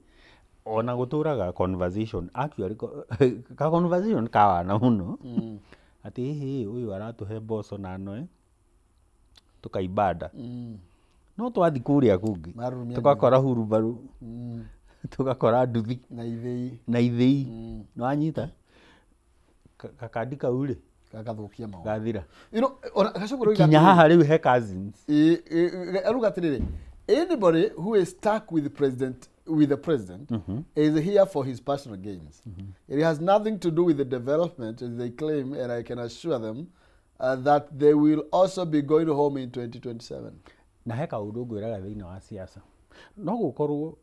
ona gũtũraga conversation actually ka conversation kawana mũno atĩ hihi ũyũ aratũhe mboco na noe tũkaibanda, no twathi kũrĩa kũngĩ tũgakora hurubaru, tũgakora nduthi na ithĩi, nĩ wanyita kakandi kau rĩ gagathukia maũndũ gathira, kinya haha rĩu he cousins, aruga atĩrĩrĩ, anybody who is stuck with the president is here for his personal gains. It has nothing to do with the development, as they claim, and I can assure them that they will also be going home in 2027. Na he kaũndũ ngwĩraga thĩinĩ wa siasa, no gũkorwo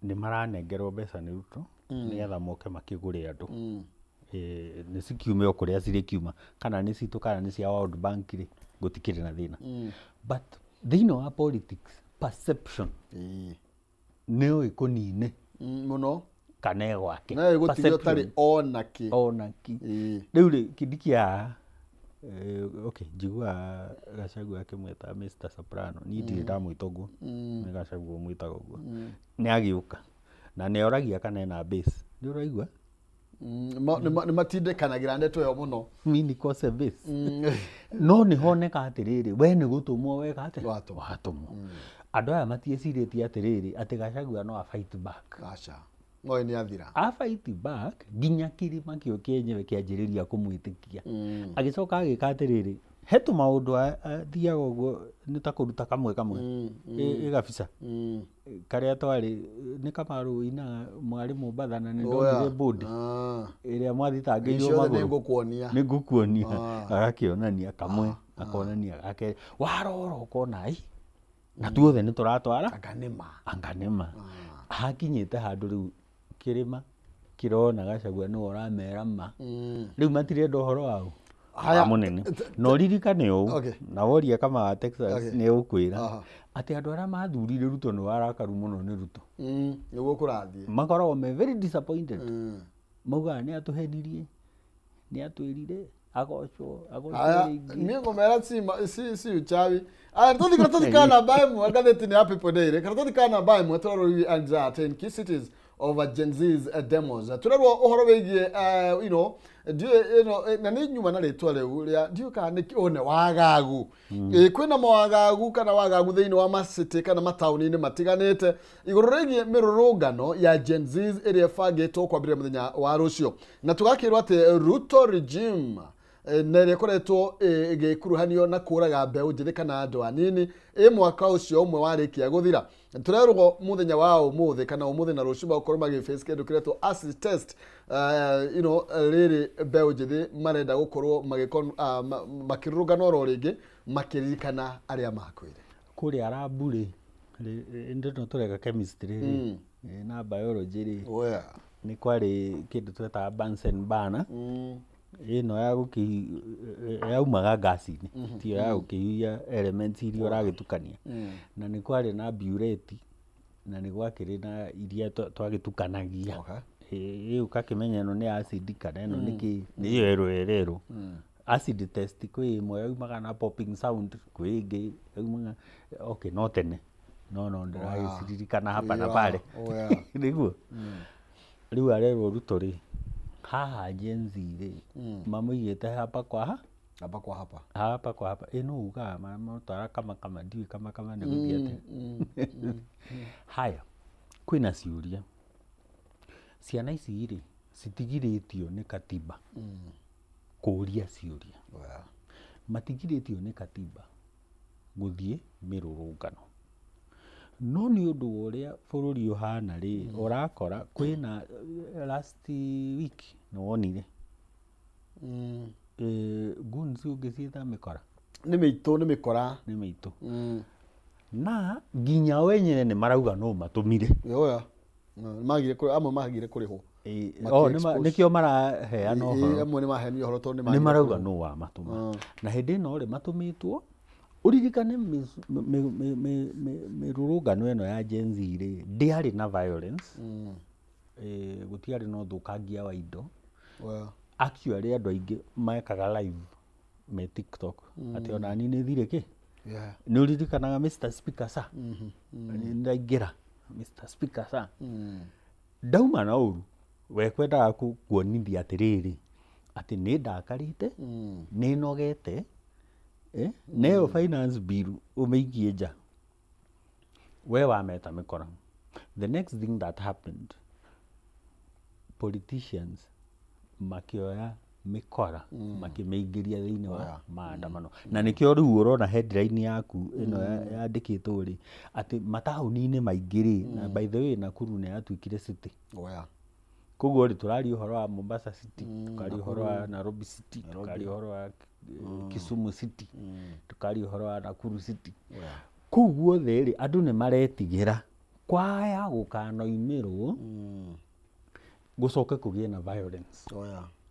nĩ maranengerwo mbeca nĩ Ruto nĩgetha moke makĩgũre andũ, nĩ cikiume o kũrĩa cirĩ kiuma, kana nĩ citũ kana nĩ cia World Bank rĩ, gũtikĩrĩ na thĩna, but thĩinĩ wa politics perception nĩyo ĩkũnine mũno kana ĩgwake, na ĩgũtigwo tarĩ onaki rĩu rĩ kĩndĩ kĩa okay, njiguaga Gachagua akĩmwĩta Mr. Soprano, niĩ ndirĩ ndamwĩta ũguo, nĩ Gachagua mwĩtaga ũguo, nĩ agĩũka na nĩ oragia kana ena base, nĩ ũraigua nĩ matindĩkanagĩra ndeto ĩyo mũno, mini cause base, no nĩ honeka atĩrĩrĩ, we nĩ gũtũmwo wega atĩ watũmwo, andũ aya matiecirĩtie atĩrĩrĩ atĩ Gachagua no a fight back, ngoe nĩ athira a fight back, nginya kĩrĩma kĩo kĩenyewe kĩanjĩrĩria kũmwĩtĩkia, agĩcoka agĩka atĩrĩrĩ, he tũmaũndũ athiaga ũguo nĩ ta kũruta kamwe ĩgabica karĩa twarĩ nĩ Kamaru ina mwarĩ Mombatha na nĩ ndonire bodi ĩrĩa mwathitangĩirwo magũrũ, nĩ ngũkuonia, agakĩonania kamwe, akonania gake, warora ũkona na tuothe nĩ tũratwara anganema, hakinyĩte handũ rĩu kĩrĩma kĩrona Gachagua nĩwe ũramera ma, rĩu matirenda ũhoro wao mũnene, no ririkane ũũ, na woria kama wa Texas nĩ ũkwĩra atĩ andũ arĩa mathurire Ruto nĩ warakaru mũno nĩ Ruto, nĩguo kũrathiĩ, makoragwo me very disappointed, maugaga nĩ atũhenirie, nĩ atwĩrire agocwo niĩ ngũmera si uchawi. Karatathi ka namba ĩmwe ngathĩti-inĩ ya People Daily, karatathi ka namba ĩmwe tũrarwo anja 10 key cities of Gen Z's demos, tũrarwo ũhoro wĩgiĩ na nĩ nyuma na rĩtwa rĩu rĩa ndiũka nĩ wagagu, kwĩna mawagagu kana wagagu thĩinĩ wa macity kana mataũni-inĩ matiganĩte igũrũ rĩgiĩ mĩrũrũngano ya Gen Z's ĩrĩa ĩbangĩtwo kwambĩrĩria mũthenya wa rũciũ, na tũgakĩrwo atĩ Ruto regime na ĩrĩa ĩkoretwo ĩgĩkuruhanio na kũraga mbeũ njĩthĩ kana andũ anini mwaka ũcio ũmwe warĩkia gũthira. Tũrerwo mũthenya wa ũmũthĩ kana ũmũthĩ na rũciũ magũkorwo magĩface kĩndũ kĩretwo acid test rĩrĩ mbeũ njĩthĩ marenda gũkorwo makĩrũrũngana oro rĩngĩ makĩririkana arĩa makuire. Kũrĩa Aramburu ndino tũreka chemistry na biology nĩ kwarĩ kĩndũ twetaga Bunsen burner ĩno yaumaga ngaci-inĩ tiyo ya gũkĩhiũhia elements iria ũragĩtukania, na nĩ kwarĩ na burette na nĩ gwakĩrĩ na iria twagĩtukanagia. Rĩu kakĩmenya ĩno nĩ acid kana ĩno nĩyo erũ. Acid test kwĩ ĩmwe yaumaga na popping sound, kwĩ ĩngĩ yaumaga no tene no ndĩragĩciririkana hapa na pale nĩguo. Rĩu arerwo rutore haha Gen Z rĩ mamũigĩte hapa kwa hapa ĩno ugaga mamũtwara kama ndiũĩ kama nĩ gũthiĩte. Haya, kwĩna ciũria ciana ici rĩ citigirĩtio nĩ katiba kũria ciũria, matigirĩtio nĩ katiba gũthiĩ mĩrũrũngano. No nĩ ũndũ wa ũrĩa bũrũri ũhana rĩ ũrakora kwĩna last week nĩ wonire guns ũngĩciĩta mĩkora nĩ mĩitũ na nginya wenyewe nĩ marauga no matũmire amwe magire kũrĩhwo nĩkĩo maraheana ũhoro nĩ marauga no wamatũma. Na hĩndĩ ĩno rĩ matũmĩtwo uririkane mĩrũrũngano ĩno ya Gen Z rĩ ndĩarĩ na violence, gũtiarĩ na ũthũkangia wa indo. Actually andũ aingĩ mekaga live me TikTok atĩ ona ni nĩ thire kĩ nĩ uririkanaga Mr. Speaker sir nĩ ndaingĩra Mr. Speaker sir ndauma na ũru we kwendaga kuonithia atĩrĩrĩ atĩ nĩ ndakarĩte nĩ nogete neo finance bill umeikie nja we wameta mĩkora. The next thing that happened, politicians makĩoya mĩkora makĩmĩingĩria thĩinĩ wa maandamano. Na nĩkĩo rĩu ũrona headline yaku ĩno yandĩkĩtwo rĩ atĩ mataũni-inĩ maingĩ rĩ na by the way Nakuru nĩ yatuĩkire city. Koguo rĩ tũraria ũhoro wa Mombasa city, tũkaria ũhoro wa Nairobi city, tũkaria ũhoro wa Kisumu city, tũkaria ũhoro wa Nakuru city. Kũu guothe rĩ andũ nĩ maretigĩra kwaya gũkanoimĩrwo gũcoke kũgĩe na violence.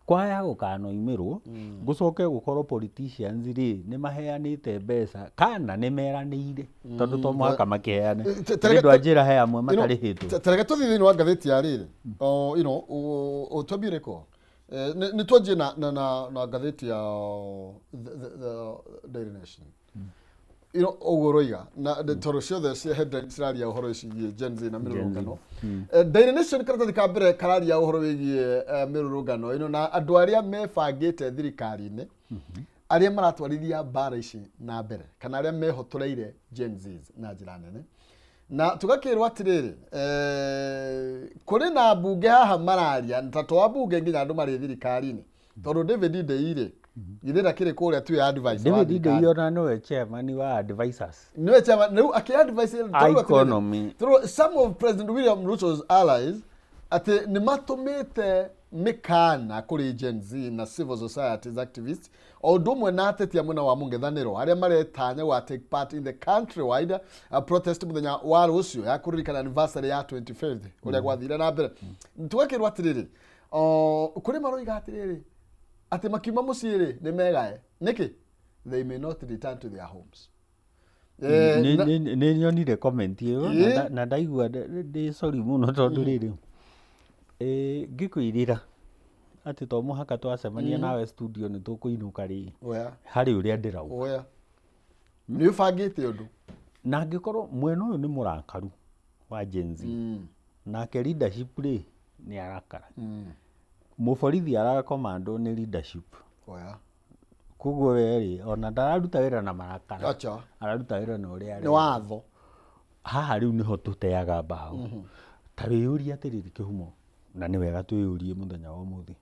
Kwaya gũkanoimĩrwo gũcoke gũkorwo politicians rĩ nĩ maheanĩte mbeca kana nĩ meranĩire tondũ to mũhaka makĩheane nĩndũ anjĩra he amwe matarĩhĩtwo. Tareke tũthiĩ thĩinĩ wa ngathĩti ya rĩrĩ twambie rĩko nĩ twanjie na ngathĩti ya Daily Nation ũguo roiga na toro ciothe cia headlines ciraria ũhoro wĩgiĩ Gen Z na mĩrũrũngano. Daily Nation karatathi ka mbere kararia ũhoro wĩgiĩ mĩrũrũngano ĩno na andũ arĩa mebangĩte thirikari-inĩ arĩa maratwarithia mbara ici na mbere kana arĩa mehotoreire Gen Z na njĩra nene. Na tũgakĩrwo atĩrĩrĩ kũrĩ na mbunge haha mararia ta to mbunge nginya andũ marĩ thirikari-inĩ tondũ David Ndĩire githira kire kũrĩa tu ya advice David Ndĩire ona nowe chairman wa advisors nowe chairman no aki-advise economy through some of President William Ruto's allies atĩ nĩ matũmĩte mĩkana kũrĩ Gen Z na civil society activists o ũndũ ũmwe na atetia mwena wa mũng'ethanĩro arĩa maretanya wa take part in the countrywide protest mũthenya wa rũciũ ya kũririkana anniversary ya 25th ũrĩa gwathire na mbere. Tũgakĩrwo atĩrĩrĩ kũrĩ maroiga atĩrĩrĩ atĩ makiuma mũciĩ rĩ nĩ megae nĩkĩ they may not return to their homes. Nĩ nyonire comment ĩyo na ndaigua ndĩ sorry mũno tondũ rĩrĩ ngĩkwĩrĩra atĩ to mũhaka twacemania nawe studio nĩ tũkũinũka rĩ harĩ ũrĩa ndĩrauga nĩ ũbangĩte ũndũ na angĩkorwo mwena ũyũ nĩ mũrakaru wa Gen Z nake leadership rĩ nĩ arakara mũborithi arakomando nĩ leadership. Koguo we rĩ ona ndararuta wĩra na marakara araruta wĩra na ũrĩa nĩ watho. Haha rĩu nĩho tũteaga mbaũ ta wĩyũria atĩrĩrĩ kĩhumo na nĩ wega twĩyũrie mũthenya wa ũmũthĩ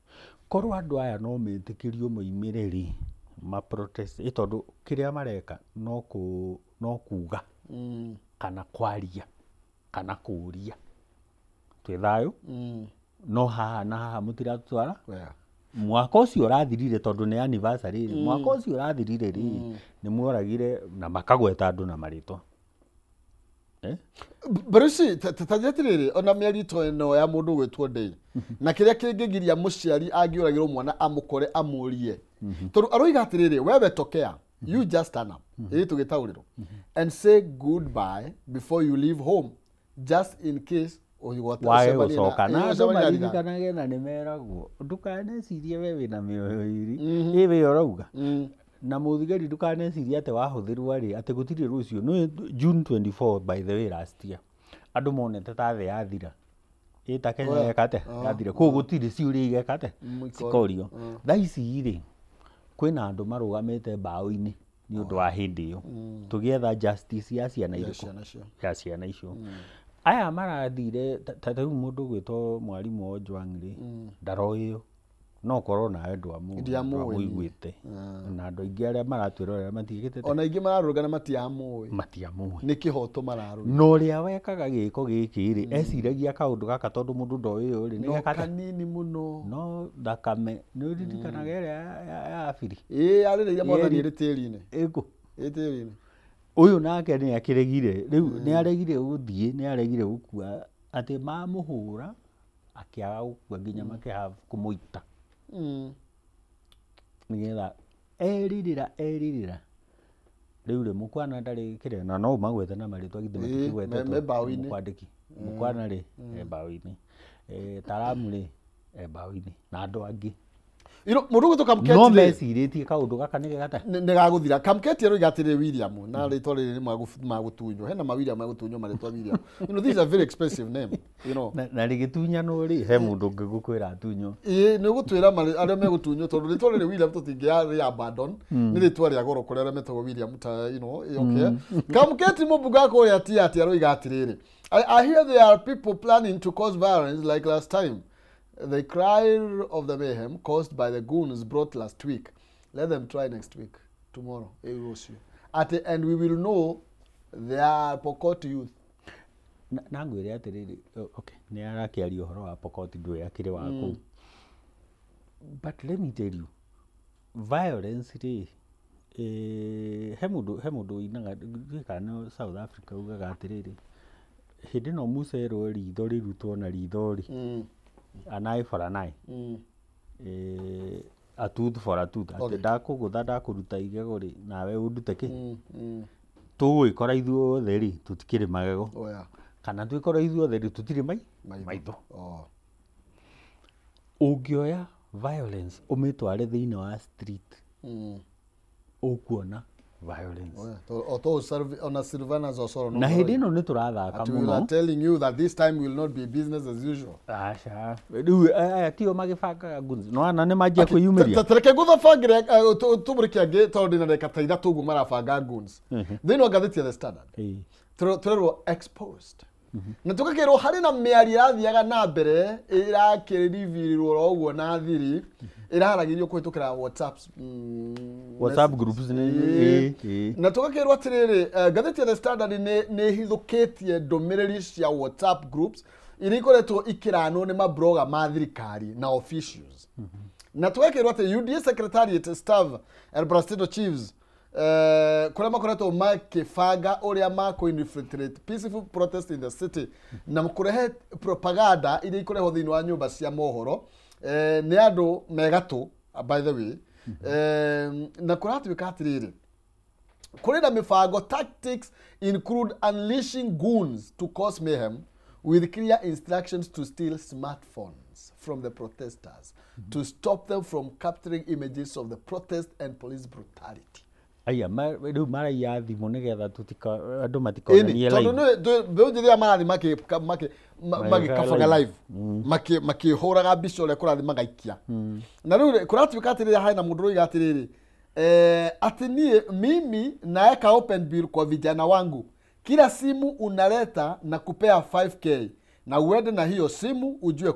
korwo andũ aya no metĩkĩrio moimĩre rĩ ma protest tondũ kĩrĩa mareka no kuga kana kwaria kana kũria twĩ thayũ no haha na haha mũtiratwara mwaka ũcio ũrathirire tondũ nĩ anniversary rĩ mwaka ũcio ũrathirire rĩ nĩ muoragire na makagweta andũ na marĩtwa Barusi tajatirire ona mĩarito ĩno ya mũndũ gwĩtwo Ndei na kĩrĩa kĩngĩgiria mũciari angĩũragĩrwo mwana amũkore amũrie tondũ aroiga atiriri wewe tokea you just turn up tũgĩtaũrĩrwo and say goodbye before you leave home just in case wae gũcoka na andũ maririkanage na nĩmeragwo ndũkanecirie we wĩna mĩoyo ĩrĩ ĩwe ũrauga na mũthigari ndũkanecirie atĩ wahũthĩrwo rĩ atĩ gũtirĩ rũciũ no June 24 by the way last year andũ monete ta thĩ yathira ĩta Kenya yekate yathira kũu gũtirĩ ciũria igekate cikorio thaa ici rĩ kwĩna andũ marũgamĩte mbaũ-inĩ nĩ ũndũ wa hĩndĩ ĩyo tũgĩetha justice ya ciana irĩkũ ya ciana icio aya marathire ta rĩu mũndũ gwĩtwo mwarimũ Ojwang rĩ ndaroĩyo no korwo nawe ndwamũiguĩte na andũ aingĩ arĩa maratwĩrorera matiĩkĩte ona aingĩ mararũgana matiamũĩ nĩ kĩhoto mararũgana no ũrĩa wekaga gĩko gĩkĩ rĩ eciragia kaũndũ gaka tondũ mũndũ ndoĩyo rĩ nĩ kanini mũno no thakame nĩ ũririkanaga ĩrĩa ya Abiri arĩrĩire mwathani ĩrĩ tĩri-inĩ tĩri-inĩ ũyũ nake nĩ akĩregire rĩu nĩ aregire gũthiĩ nĩ aregire gũkua atĩ mamũhũra akĩaga gũkua nginya makĩha kũmũita nĩgetha erirĩra rĩu rĩ mũkwana ndarĩ kĩrĩa na no magwete na marĩtwa githĩ matikĩgwete mũkwandĩki mũkwana rĩ mbaũ-inĩ Taramu rĩ mbaũ-inĩ na andũ angĩ mũndũ gwĩtwo Kamketi no mecirĩtie kaũndũ gaka nĩ gata nĩ gagũthira Kamketi aroiga atĩrĩ William na rĩtwa rĩrĩ nĩ magũtunywo hena ma William magũtunywo marĩtwa William this is a very expensive name na rĩgĩtunyanwo rĩ he mũndũ ũngĩ gũkwĩra atunywo nĩ ũgũtwĩra arĩa megũtunywo tondũ rĩtwa rĩrĩ William tũtingĩarĩ abandon nĩ rĩtwa rĩa goro kũrĩa arĩa metagwo William ta Kamketi mũmbunge kũrĩa ati aroiga atĩrĩrĩ I hear there are people planning to cause violence like last time. The cry of the mayhem caused by the goons brought last week. Let them try next week, tomorrow. And we will know they are Pokot youth. Na ngwĩre atĩrĩrĩ okay nĩ arakĩaria ũhoro wa Pokot ndũĩ akĩrĩ wa kũu but let me tell you violence rĩ he mũndũ ũinaga kana South Africa ugaga atĩrĩrĩ hĩndĩ no mũcerwo ritho rĩrutwo na ritho rĩ an eye for an eye a tooth for a tooth atĩ ndakũgũtha ndakũruta igego rĩ nawe ũndute kĩ tũgwĩkora ithuothe rĩ tũtikĩrĩ magego kana twĩkora ithuothe rĩ tũtirĩ maitho ũngĩoya violence ũmĩtware thĩinĩ wa street ũkuona violence on Sylvanus Osoro na hĩndĩ ĩno nĩ tũrathaka mũno we are telling you that this time will not be business as usual aca rĩu aya tio magĩbangaga guns no ana nĩ manjia kwĩyumĩria tareke gũthobangĩre tũmũrĩkia ngĩ tondũ ndĩna ndagĩka ta ithatũ ũguo marabanga guns thĩinĩ wa ngathĩti ya The Standard tũrerwo exposed na tũgakĩrwo harĩ na mĩario ĩrathiaga na mbere ĩrakĩrivirirwo ro ũguo na thiri ĩraharagĩrio kũhĩtũkĩra WhatsApp groups na tũgakĩrwo atĩrĩrĩ ngathĩti ya The Standard nĩ hithũkĩtie ndũmĩrĩri cia WhatsApp groups iria ikoretwo ikĩranwo nĩ mabloga ma thirikari na officials na tũgakĩrwo atĩ UDA Secretariat staff and Brastedo Chiefs kũrĩa makoretwo makĩbanga ũrĩa makũ-infiltrate peaceful protest in the city na kũrehe propaganda iria ikũrehwo thĩinĩ wa nyũmba cia mohoro nĩ andũ megatũ by the way na kũratuĩka atĩrĩrĩ kũrĩ na mĩbango tactics include unleashing goons to cause mayhem with clear instructions to steal smartphones from the protesters to stop them from capturing images of the protest and police brutality. Aya rĩu maraiya thimũ nĩgetha andũ matikonanie live tondũ njĩrĩa marathi magĩkabaga live makĩhũraga mbica ũrĩa kũrathi magaikia na rĩu kũratuĩka atĩrĩrĩ hena mũndũ ũroiga atĩrĩrĩ atĩ niĩ mimi naeka open bill kwa vijana wangu kila simu unaleta na kupea 5k na uende na hiyo simu ujue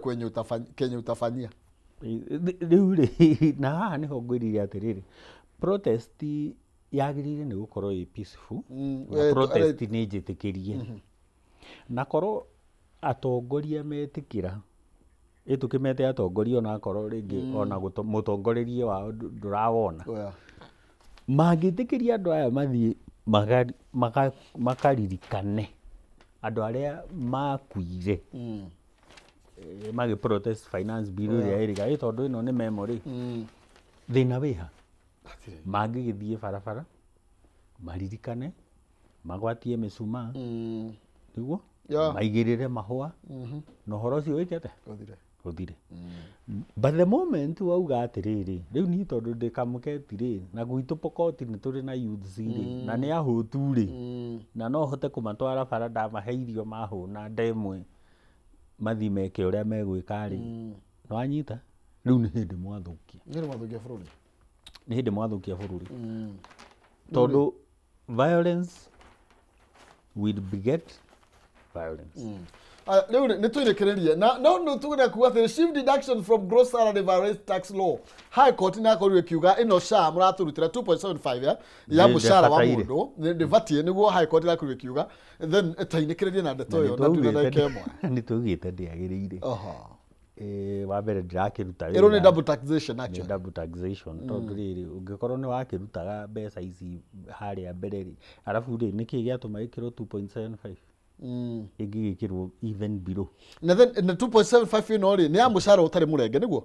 kenye utafanyia Rĩu rĩ na haha nĩho ngwĩrire atĩrĩrĩ protest yagĩrĩire nĩ gũkorwo ĩ peaceful na protest nĩ njĩtĩkĩrie na korwo atongoria metĩkĩra ĩtũkĩmete atongoria onakorwo rĩngĩ ona mũtongorerie wao ndũrawona mangĩtĩkĩria andũ aya mathiĩ makaririkane andũ arĩa makuire magi protest finance bill ĩrĩa ĩrĩga tondũ ĩno nĩ memory thĩna wĩha mangĩgĩthiĩ barabara maririkane magwatie mĩcumaa nĩguo maigĩrĩre mahũa na ũhoro ũcio wĩkĩte ũthire but the moment wauga atĩrĩrĩ rĩu niĩ tondũ ndĩ kamũketi rĩ na gwitũ Pokot nĩ tũrĩ na youths rĩ na nĩ ahũtu rĩ na no hote kũmatwara bara ndamahe irio mahũna ndemwe mathi meke ũrĩa megwĩka rĩ nĩwanyita rĩu nĩ hĩndĩ mwathũkia bũrũri nĩ hĩndĩ mwathũkia bũrũri tondũ violence will beget violence rĩu nĩ twĩrĩkĩrĩrie na no tũgũra kuga atĩ shift deduction from gross salary varies tax law high court na korirwo kiuga ĩno SHA mũratũrutĩra 2.75 ya mũcara wa mũndũ ndĩbatie nĩguo high court ĩrakorirwo kiuga then ĩtainĩkĩrĩrie na ndeto ĩyo na tuna ndagĩka ĩmwe nĩ tũgĩte ndĩagĩrĩire wa mbere ndirakĩruta ĩro nĩ double taxation actually double taxation tondũ rĩrĩ ũngĩkorwo nĩ wakĩrutaga mbeca ici harĩa mbere rĩ arabu rĩ nĩkĩ gĩatũma ĩkĩrwo 2.75 ĩngĩgĩkĩrwo even below na then na 2.75 ĩno rĩ nĩ ya mũcara ũtarĩ mũrenge nĩguo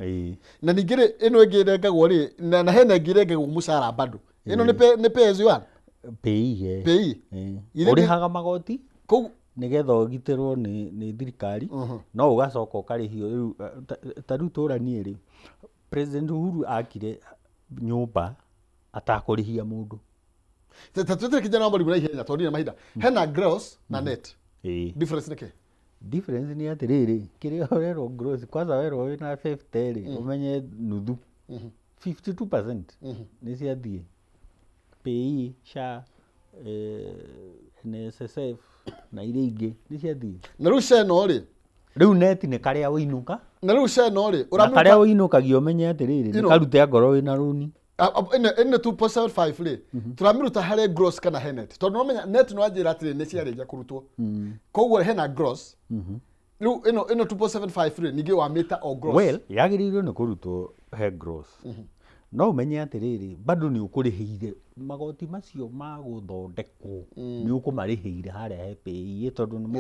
na ningĩ rĩ ĩno ĩngĩ ĩrengagwo rĩ na hena ĩngĩ ĩrengagwo mũcara bado ĩno nĩ pay as you earn pay ũrĩhaga magoti kũu nĩgetha ũgitĩrwo nĩ thirikari no ũgacoka ũkarĩhio rĩu ta rĩu tũranie rĩ President Uhuru akire nyũmba atakũrĩhia mũndũ ta twĩtĩre kijana wa mũrimũ na ihenya tondũ nĩ mahinda hena gross na net difference nĩkĩ difference nĩ atĩrĩrĩ kĩrĩa ũrerwo gross kwanza werwo wĩna 50 rĩ ũmenye nuthu 52% nĩ ciathiĩ PE SHA NSSF na iria ingĩ nĩ ciathiĩ na rĩu SHA ĩno rĩ rĩu neti nĩ karĩa wĩinuka na rĩu SHA ĩno rĩ ũramenya karĩa wĩinukagia ũmenye atĩrĩrĩ nĩ karute ngoro wĩna rũni ĩno 2.75 rĩ tũramĩruta harĩ gross kana he net tondũ ũmenya net no anjĩra atĩrĩ nĩ ciarĩkia kũrutwo koguo hena gross rĩu ĩno 2.75 rĩ ningĩ wamĩta o gross well yagĩrĩirwo nĩ kũrutwo he gross no ũmenye atĩrĩrĩ bado nĩ ũkũrĩhĩire magoti macio ma gũthondekwo nĩ ũkũmarĩhĩire harĩa he PE tondũ nĩ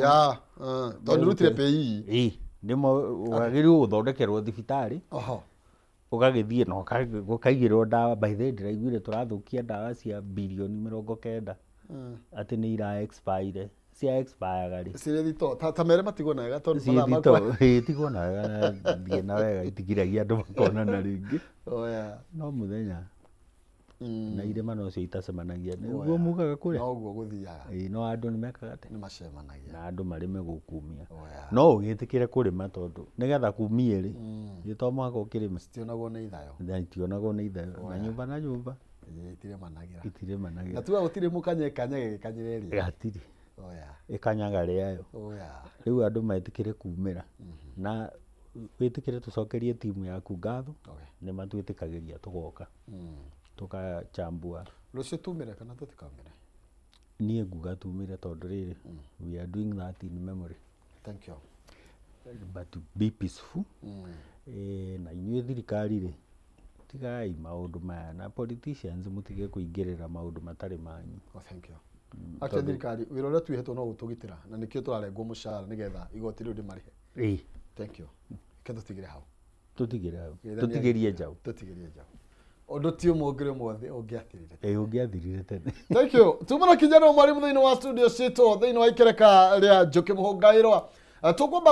tondũ rutire PE nĩmo wagĩrĩirwo gũthondekerwo thibitarĩ ũgagĩthiĩ na ũkaigĩrwo ndawa by the way ndĩraiguire tũrathũkia ndawa cia birioni 90 atĩ nĩ ira expire cia expire rĩ cirĩ thito ta mere matigwo na wega tondũ tigwo na wega thiĩ na wega itigiragia andũ makonana rĩngĩ no mũthenya na irĩma no cio itacemanagia nĩguo mugaga kũrĩa noguo gũthiaga no andũ nĩ mekaga atĩ nĩ macemanagia na andũ marĩme gũkumia no ũgĩtĩkĩre kũrĩma tondũ nĩgetha kumie rĩ nĩ to mwaka ũkĩrĩma citionagwo nĩ ithayo itionagwo nĩ ithayo na nyũmba itirĩmanagĩra na tuga gũtirĩ mũkanyekanyage gĩkanyĩre rĩo gatirĩ ĩkanyaga rĩayo rĩu andũ metĩkĩre kumĩra na wĩtĩkĩre tũcokerie timu yaku ngatho nĩ matwĩtĩkagĩria tũgoka tukachambua rũciũ tumĩre kana tũtikamĩre niĩ nguga tumĩre tondũ rĩrĩ we are doing that in memory thank you but be peaceful na inyuĩ thirikari rĩ tigai maũndũ maya na politicians mũtige kũingĩrĩra maũndũ matarĩ manyu thank you actually thirikari wĩra ũrĩa tuĩhetwo no gũtũgitĩra na nĩkĩo tũrarengwo mũcara nĩgetha igoti rĩu rĩmarĩhe thank you ke tũtigĩre hau tũtigĩrie njaũ ũndũ ti ũmwe mothe ũngĩathirire ũngĩathirire tene thank you tumana kijana wa mwalimu thĩinĩ wa studio citũ thĩinĩ wa ikereka rĩa Njũkĩ Mũhũngaĩrwa tũkwamba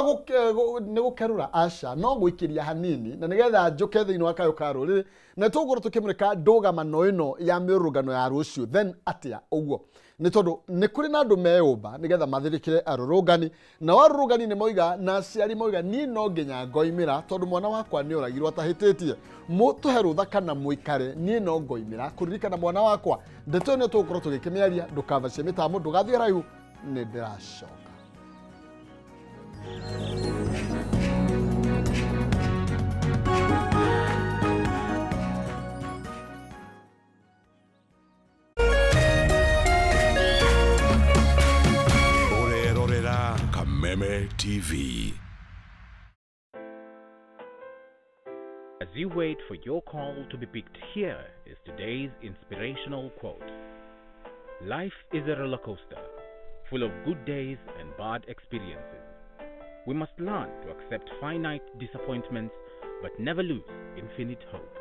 nĩ gũkerũra aca no gwĩkĩria hanini na nĩgetha njoke thĩinĩ wa kayũ ka rũrĩrĩ na tũgũrũ tũkĩmũrĩka ndũgamano ĩno ya mĩrũrũngano ya rũciũ then atĩa ũguo nĩ tondũ nĩ kũrĩ na andũ meũmba nĩgetha mathirĩkĩre arũrũngani na warũrũngani nĩ moiga na aciari moiga niĩ no nginya ngoimĩra tondũ mwana wakwa nĩ oragirwo atahĩtĩtie mũtũhe rũtha kana mũikare niĩ no ngoimĩra kũririkana mwana wakwa ndeto ĩno tũgũkorwo tũgĩkĩmĩaria ndũkavacie mĩtambo ndũgathiĩ raihu nĩ ndĩracoka. TV. As you wait for your call to be picked, here is today's inspirational quote. Life is a roller coaster, full of good days and bad experiences. We must learn to accept finite disappointments, but never lose infinite hope.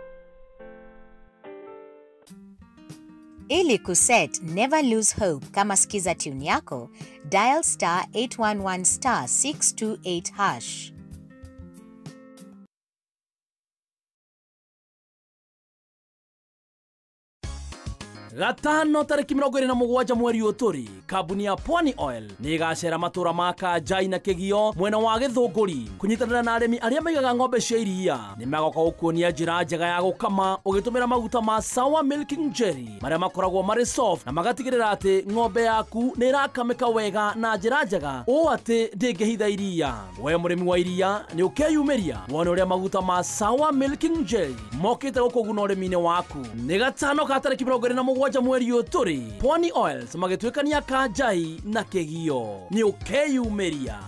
Ili kuset never lose hope kama skiza tune yako, dial *811*628#. Gatano tariki 27 mweri uturi, kambuni ya Pwani Oil ni igacera matura ma Kanjai na Kigio mwena wa Githunguri kunyitanira na arimi aria maigaga ng'ombe cia iria ni magoka gukuonia njira njega ya gukama ugitumira maguta ma Sawa Milking Jelly maria makoragwo mari soft na magatigirira ati ng'ombe yaku ni irakamika wega na njira njega o ati ndingihitha iria. We murimi wa iria ni ukeyumiria wone uria maguta ma Sawa Milking Jelly mokite gukuguna urimi-ini waku. Ni gatano ka tariki 27 mweri uturi, Pwani Oils magitwikania Kanjai na Kigio. Ni ukeyumiria.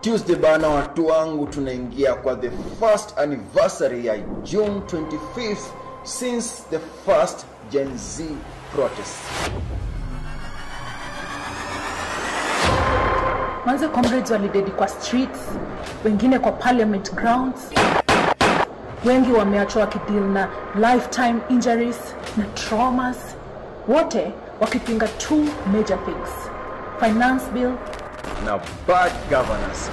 Tuesday bana, watu wangu, tunaingia kwa the first anniversary ya June 25th since the first Gen Z protest. Manze comrades walidedi kwa streets, wengine kwa parliament grounds, wengi wameachwa wakideal na lifetime injuries na traumas, wote wakipinga two major things: finance bill na bad governance.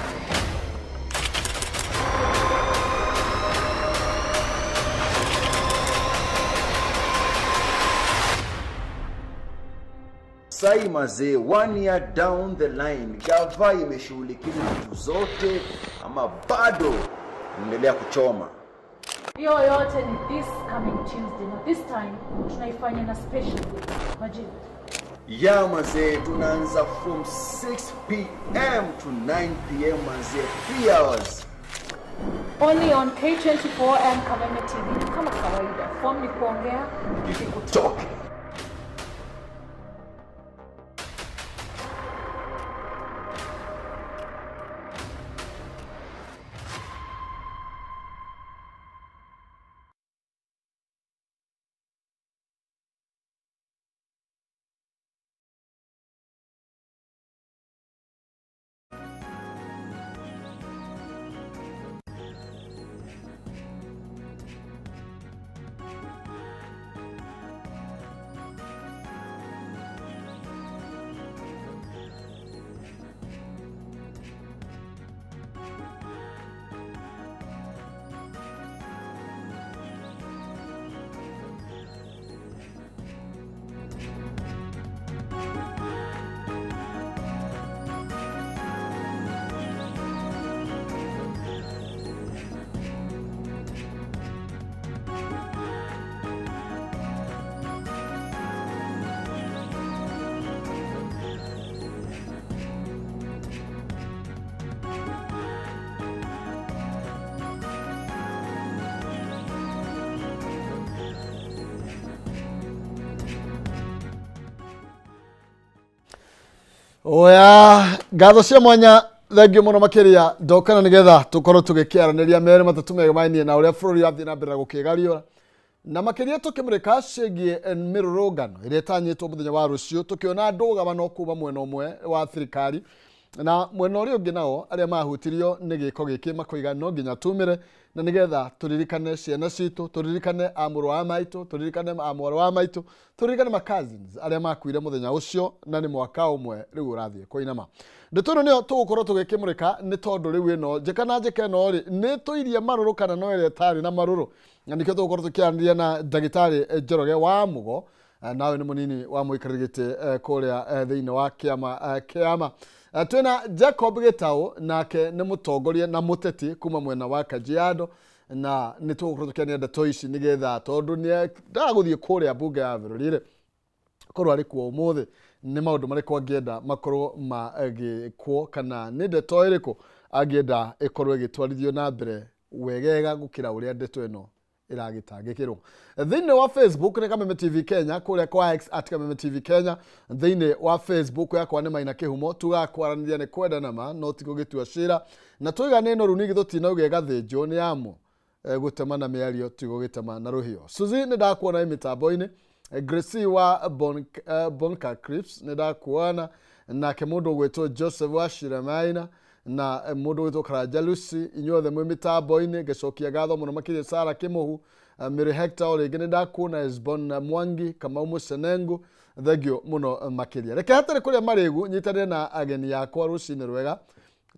Sai mazee, 1 year down the line, gava imeshughulikia vitu zote ama bado endelea kuchoma? Hiyo yote ni this coming Tuesday, na this time tunaifanya na special day. Imagine. Ya mazee, tunaanza from 6 PM to 9 PM mazee, 3 hours. Only on K24 and Kameme TV. Kama kawaida, form ni kuongea, Toke. Oya, ngatho cia mwanya thengio muno makiria ndokana nigetha tukorwo tugikiaraniria mere matatu mega mainie na uria bururi wathi na mbere gukigario na makiria tukimurika cigie mirurungano iria tanyitwo muthenya wa rucio tukiona nduga no kuma mwena umwe wa thirikari na mwena uria ungi nao aria mahutirio ni giko giki makoiga no nginya tumire na nigetha turirikane ciana citu, turirikane amuru wa maitu, turirikane amuru wa maitu, turirikane ma cousins aria makuire muthenya ucio na ni mwaka umwe riu urathie kuinama. Ndeto nio tugukorwo tugikimurika ni tondu riu ino njekana njeke no ri ni tuirie maruru kana no ere tari na maruru na nikio tugukorwo tukiandia na ndagitari Njoroge wa Mugo, nawe ni munini wa muikarigite kuria thiini wa kiama twina Jacob Gitau, nake ni mutongoria na muteti kuma mwena wa Kajiado, na ni tugukorwo tukiania ndeto ici nigetha tondu ni ndaguthie kuria bunge ya Bururi korwo ari kuo umuthi ni maundu marikwo ngienda makorwo magikwo kana ni ndeto iriku angĩenda ĩkorwo ĩgĩtwarithio na mbere wegega gũkĩra ũrĩa ndeto ĩno ĩragĩtangĩkĩrwo. Thĩinĩ wa Facebook nĩ Kameme TV Kenya, kũrĩa kwa X @Kameme TV Kenya, thĩinĩ wa Facebook yakwa nĩ Maina Kĩhumo. Tugakwaranĩria nĩ kwendana ma no ti gũgĩtua cira, na tũigane no rĩu ningĩ tũtinauge gathĩnjwo nĩ amu gũtema na mĩario ti gũgĩtema na rũhiũ. Suzi nĩ ndakuona mĩtambo-inĩ, Gracie wa Bonka Crips nĩ ndakuona, nake mũndũ gwĩtwo Joseph wa Shiramaina na mũndũ gwĩtwo Karanja Lucy, inyuothe mwĩ mĩtambo-inĩ, ngĩcokia ngatho mũno makĩria Sara Kĩmũhu, Mary Hector o rĩngĩ nĩ ndakuona, Esbon Mwangi, Kamau Mũcenengu, thengio mũno makĩria. Reke hatarĩ kũrĩa marĩgu nyitanĩre na ageni yakwa rũcinĩ rwega,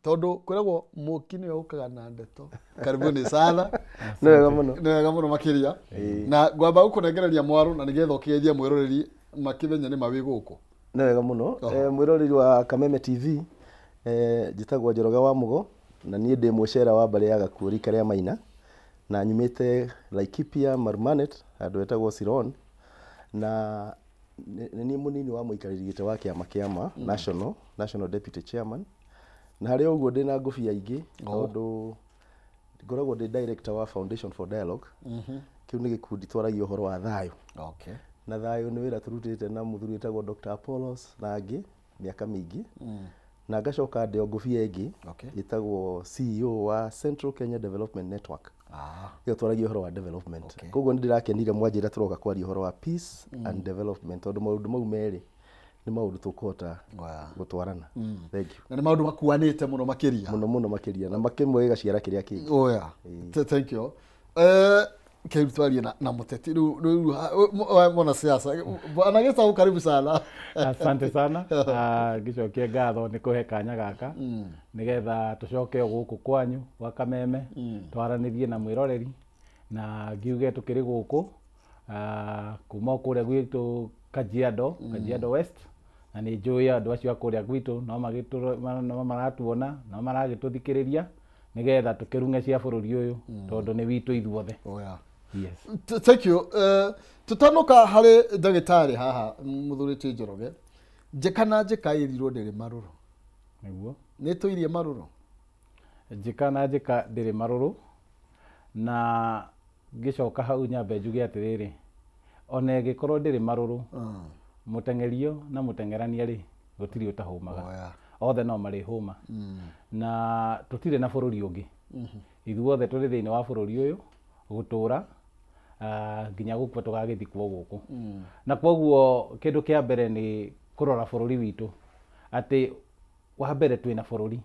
tondũ kwĩragwo mũki nĩwe ũkaga na ndeto. Karibuni sana. Nĩ wega mũno. Nĩ wega mũno makĩria. Na ngwamba gũkũnengereria mwaru na nĩgetha ũkĩgeithie mwĩroreri makĩmenya nĩ mawĩ gũkũ. Nĩ wega mũno. Mwĩroreri wa Kameme TV, njĩtagwo Njoroge wa Mũgo, na niĩ ndĩ mũcera wa mbarĩ ya Gakuo karĩa Maina, na nyumĩte Laikipia Marumanet, handũ hetagwo Siron, na nĩ mũnini wa mũikarĩri gĩtĩ wa kĩama kĩa National Deputy Chairman, na harĩ ũguo ndĩna ngũbia ingĩ, tondũ ngoragwo ndĩ director wa Foundation for Dialogue. Kĩu nĩ gĩkundi twaragia ũhoro wa thayũ. Na thayũ nĩ wĩra tũrutĩte na mũthuri wĩtagwo Dr. Apollos na angĩ mĩaka mĩingĩ, na ngacoka ndĩ ngũbia ĩngĩ ĩtagwo CEO wa Central Kenya Development Network. Ĩyo twaragia ũhoro wa development. Koguo nĩ ndĩrakenire mwanjĩra tũroka kwaria ũhoro wa peace and development, tondũ maũndũ mau merĩ nĩ maũndũ tũkũhota gũtwarana. Thank you. Na nĩ maũndũ makuanĩte mũno makĩria. Mũno makĩria, na makĩmwe gaciara kĩrĩa kĩngĩ. Thank you. Kĩu twarie na mũteti rĩu mwana siasa. Bwana Gĩcaũ, karibu sana. Asante sana. Ngĩcokia ngatho nĩ kũhe kanya gaka nĩgetha tũcoke gũkũ kwanyu gwa Kameme twaranĩrie na mwĩroreri, na ngiuge tũkĩrĩ gũkũ kuma kũrĩa gwitũ Kajiado West, na nĩ njũĩ andũ acio a kũrĩa gwitũ no maratuona no maragĩtũthikĩrĩria nĩgetha tũkĩrung'e cia bũrũri ũyũ tondũ nĩ witũ ithuothe. Yes. Thank you. Tutanuka harĩ ndagĩtarĩ haha mũthuri Njoroge, njĩkana njĩkaĩrirwo ndĩrĩ marũrũ. Nĩguo. Nĩ tũirie marũrũ. Njĩkana njĩka ndĩrĩ marũrũ, na ngĩcoka hau nyambe njuge atĩrĩrĩ, ona ĩngĩkorwo ndĩrĩ marũrũ, mũtengerio na mũtengerania rĩ gũtirĩ ũtahũmaga. Othe no marĩ hũma. Na tũtirĩ na bũrũri ũngĩ. Ithuothe tũrĩ thĩinĩ wa bũrũri ũyũ gũtũra nginya gũkua tũgagĩthikwo gũkũ. Na kwoguo kĩndũ kĩa mbere nĩ kũrora bũrũri witũ atĩ wa mbere twĩna bũrũri.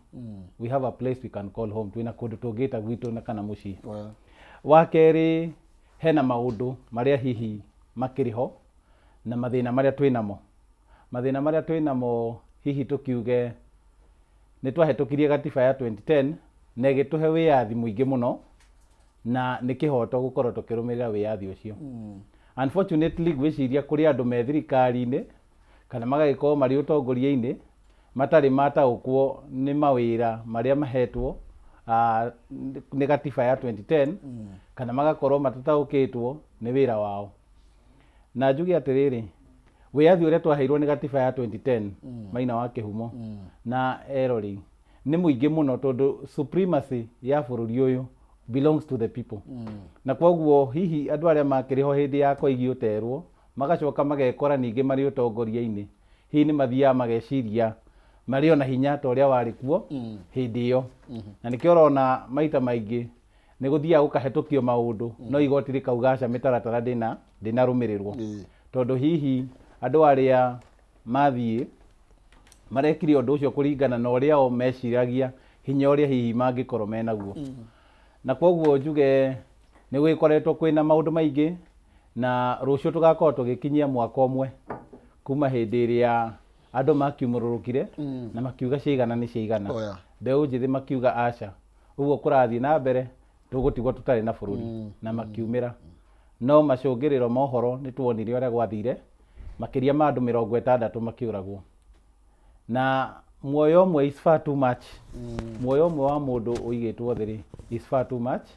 We have a place we can call home. Twĩna kũndũ tũngĩta gwitũ na kana mũciĩ. Wa kerĩ, hena maũndũ marĩa hihi makĩrĩ ho na mathĩna marĩa twĩnamo. Mathĩna marĩa twĩnamo hihi tũkiuge nĩ twahĩtũkirie gatiba ya 2010 na ĩgĩtũhe wĩyathi mũingĩ mũno, na nĩ kĩhoto gũkorwo tũkĩrũmĩrĩra wĩyathi ũcio. Unfortunately, gwĩciria kũrĩ andũ me thirikari-inĩ kana magagĩkorwo marĩ ũtongoria-inĩ matarĩ mataũkwo nĩ mawĩra marĩa mahetwo nĩ gatiba ya 2010 kana magakorwo matataũkĩtwo nĩ wĩra wao. Na njuge atĩrĩrĩ, wĩyathi ũrĩa twaheirwo nĩ gatiba ya 2010 Maina wa Kĩhumo na erori nĩ mũingĩ mũno, tondũ supremacy ya bũrũri ũyũ belongs to the people. Na kwoguo hihi andũ arĩa makĩrĩ ho hĩndĩ ya Koigi ũterwo magacoka magekora ningĩ marĩ ũtongoria-inĩ, hihi nĩ mathiaga mageciria marĩ ona hinya ta ũrĩa warĩ kuo hĩndĩ ĩyo. Na nĩkĩo ũrona maita maingĩ nĩ gũthiaga gũkahĩtũkio maũndũ no igoti rĩkauga aca mĩtaratara ndĩnarũmĩrĩrwo, tondũ hihi andũ arĩa mathiĩ marekire ũndũ ũcio kũringana na ũrĩa o meciragia hinya ũrĩa hihi mangĩkorwo menaguo. Na kwoguo njuge nĩ gwĩkoretwo kwĩna maũndũ maingĩ, na rũciũ tũgakorwo tũgĩkinyia mwaka ũmwe kuma hĩndĩ ĩrĩa andũ makiumũrũrũkire na makiuga ciigana nĩ ciigana. Mbeũ njĩthĩ makiuga aca, ũguo kũrathiĩ na mbere tũgũtigwo tũtarĩ na bũrũri, na makiumĩra. No macũngĩrĩro ma ũhoro nĩ tuonire ũrĩa gwathire, makĩria ma andũ 60 makĩũragwo. Na muoyo ũmwe is far too much. Muoyo ũmwe wa mũndũ ũigĩtwo thĩ rĩ is far too much.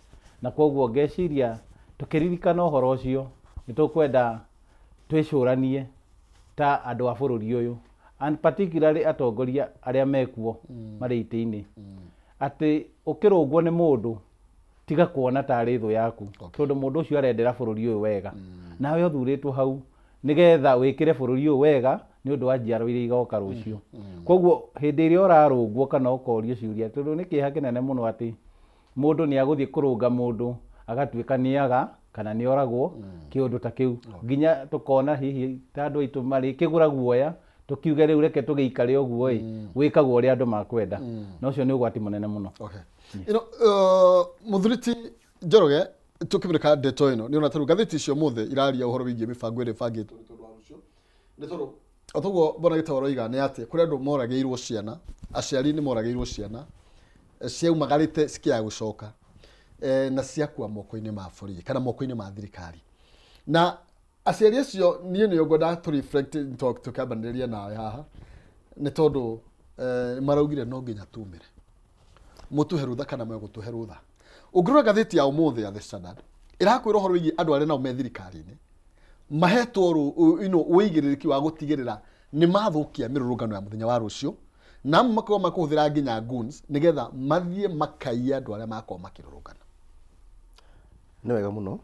Na kwoguo ngeciria tũkĩririkana ũhoro ũcio nĩ tũkwenda twĩcũranie ta andũ a bũrũri ũyũ, and particularly atongoria arĩa mekuo marĩ itĩ-inĩ. atĩ ũkĩrũngwo nĩ mũndũ tiga kuona tarĩ thũ yaku tondũ mũndũ ũcio arendera bũrũri ũyũ wega nawe ũthurĩtwo hau nĩgetha wĩkĩre bũrũri ũyũ wega nĩ ũndũ wa njiarwa iria igoka rũciũ koguo hĩndĩ ĩrĩa ũrarũngwo kana ũkorio ciũria tondũ nĩ kĩeha kĩnene mũno atĩ mũndũ nĩ agũthiĩ kũrũnga mũndũ agatuĩka nĩaga kana nĩ oragwo kĩũndũ ta kĩu nginya tũkona hihi ta andũ aitũ marĩ kĩgũra guoya tukiuge rĩu reke tũgĩikare ũguo wĩkagwo ũrĩa andũ makwenda na ũcio nĩ ũgwati mũnene mũno. Mũthuriti Njoroge tukĩmĩrĩka ndeto ĩno nĩ ona tarũ gatheti icio mothe iraria ũhoro wĩgiĩ mĩbango ĩrĩa ĩbangĩtwo nĩ tondũ wa rũciũ nĩ tondũ otoguo mbona gĩtawaro iga nĩ atĩ kũrĩ andũ moragĩirwo ciana aciari nĩ moragĩirwo ciana ciaumagarĩte cikĩaga gũcoka na ciakua moko-inĩ ma borithi kana moko-inĩ ma thirikari na aciari acio niĩ nĩ ngwenda tũ reflect tukĩambanĩrĩria nawe haha nĩ tondũ maraugire no nginya tumĩre mũtũhe rũtha kana mũgũtũhe rũtha ũngĩrora gatheti ya ũmũthĩ ya The Standard ĩrakwĩra ũhoro wĩgiĩ andũ arĩa nao me thirikari-inĩ mahetwo ũigĩrĩrĩki wa gũtigĩrĩra nĩ mathũkia mĩrũrũngano ya mũthenya wa rũciũ na makorwo makũhũthĩra nginya goons nĩgetha mathiĩ makaiya andũ arĩa makorwo makĩrũrũngana. Nĩ wega mũno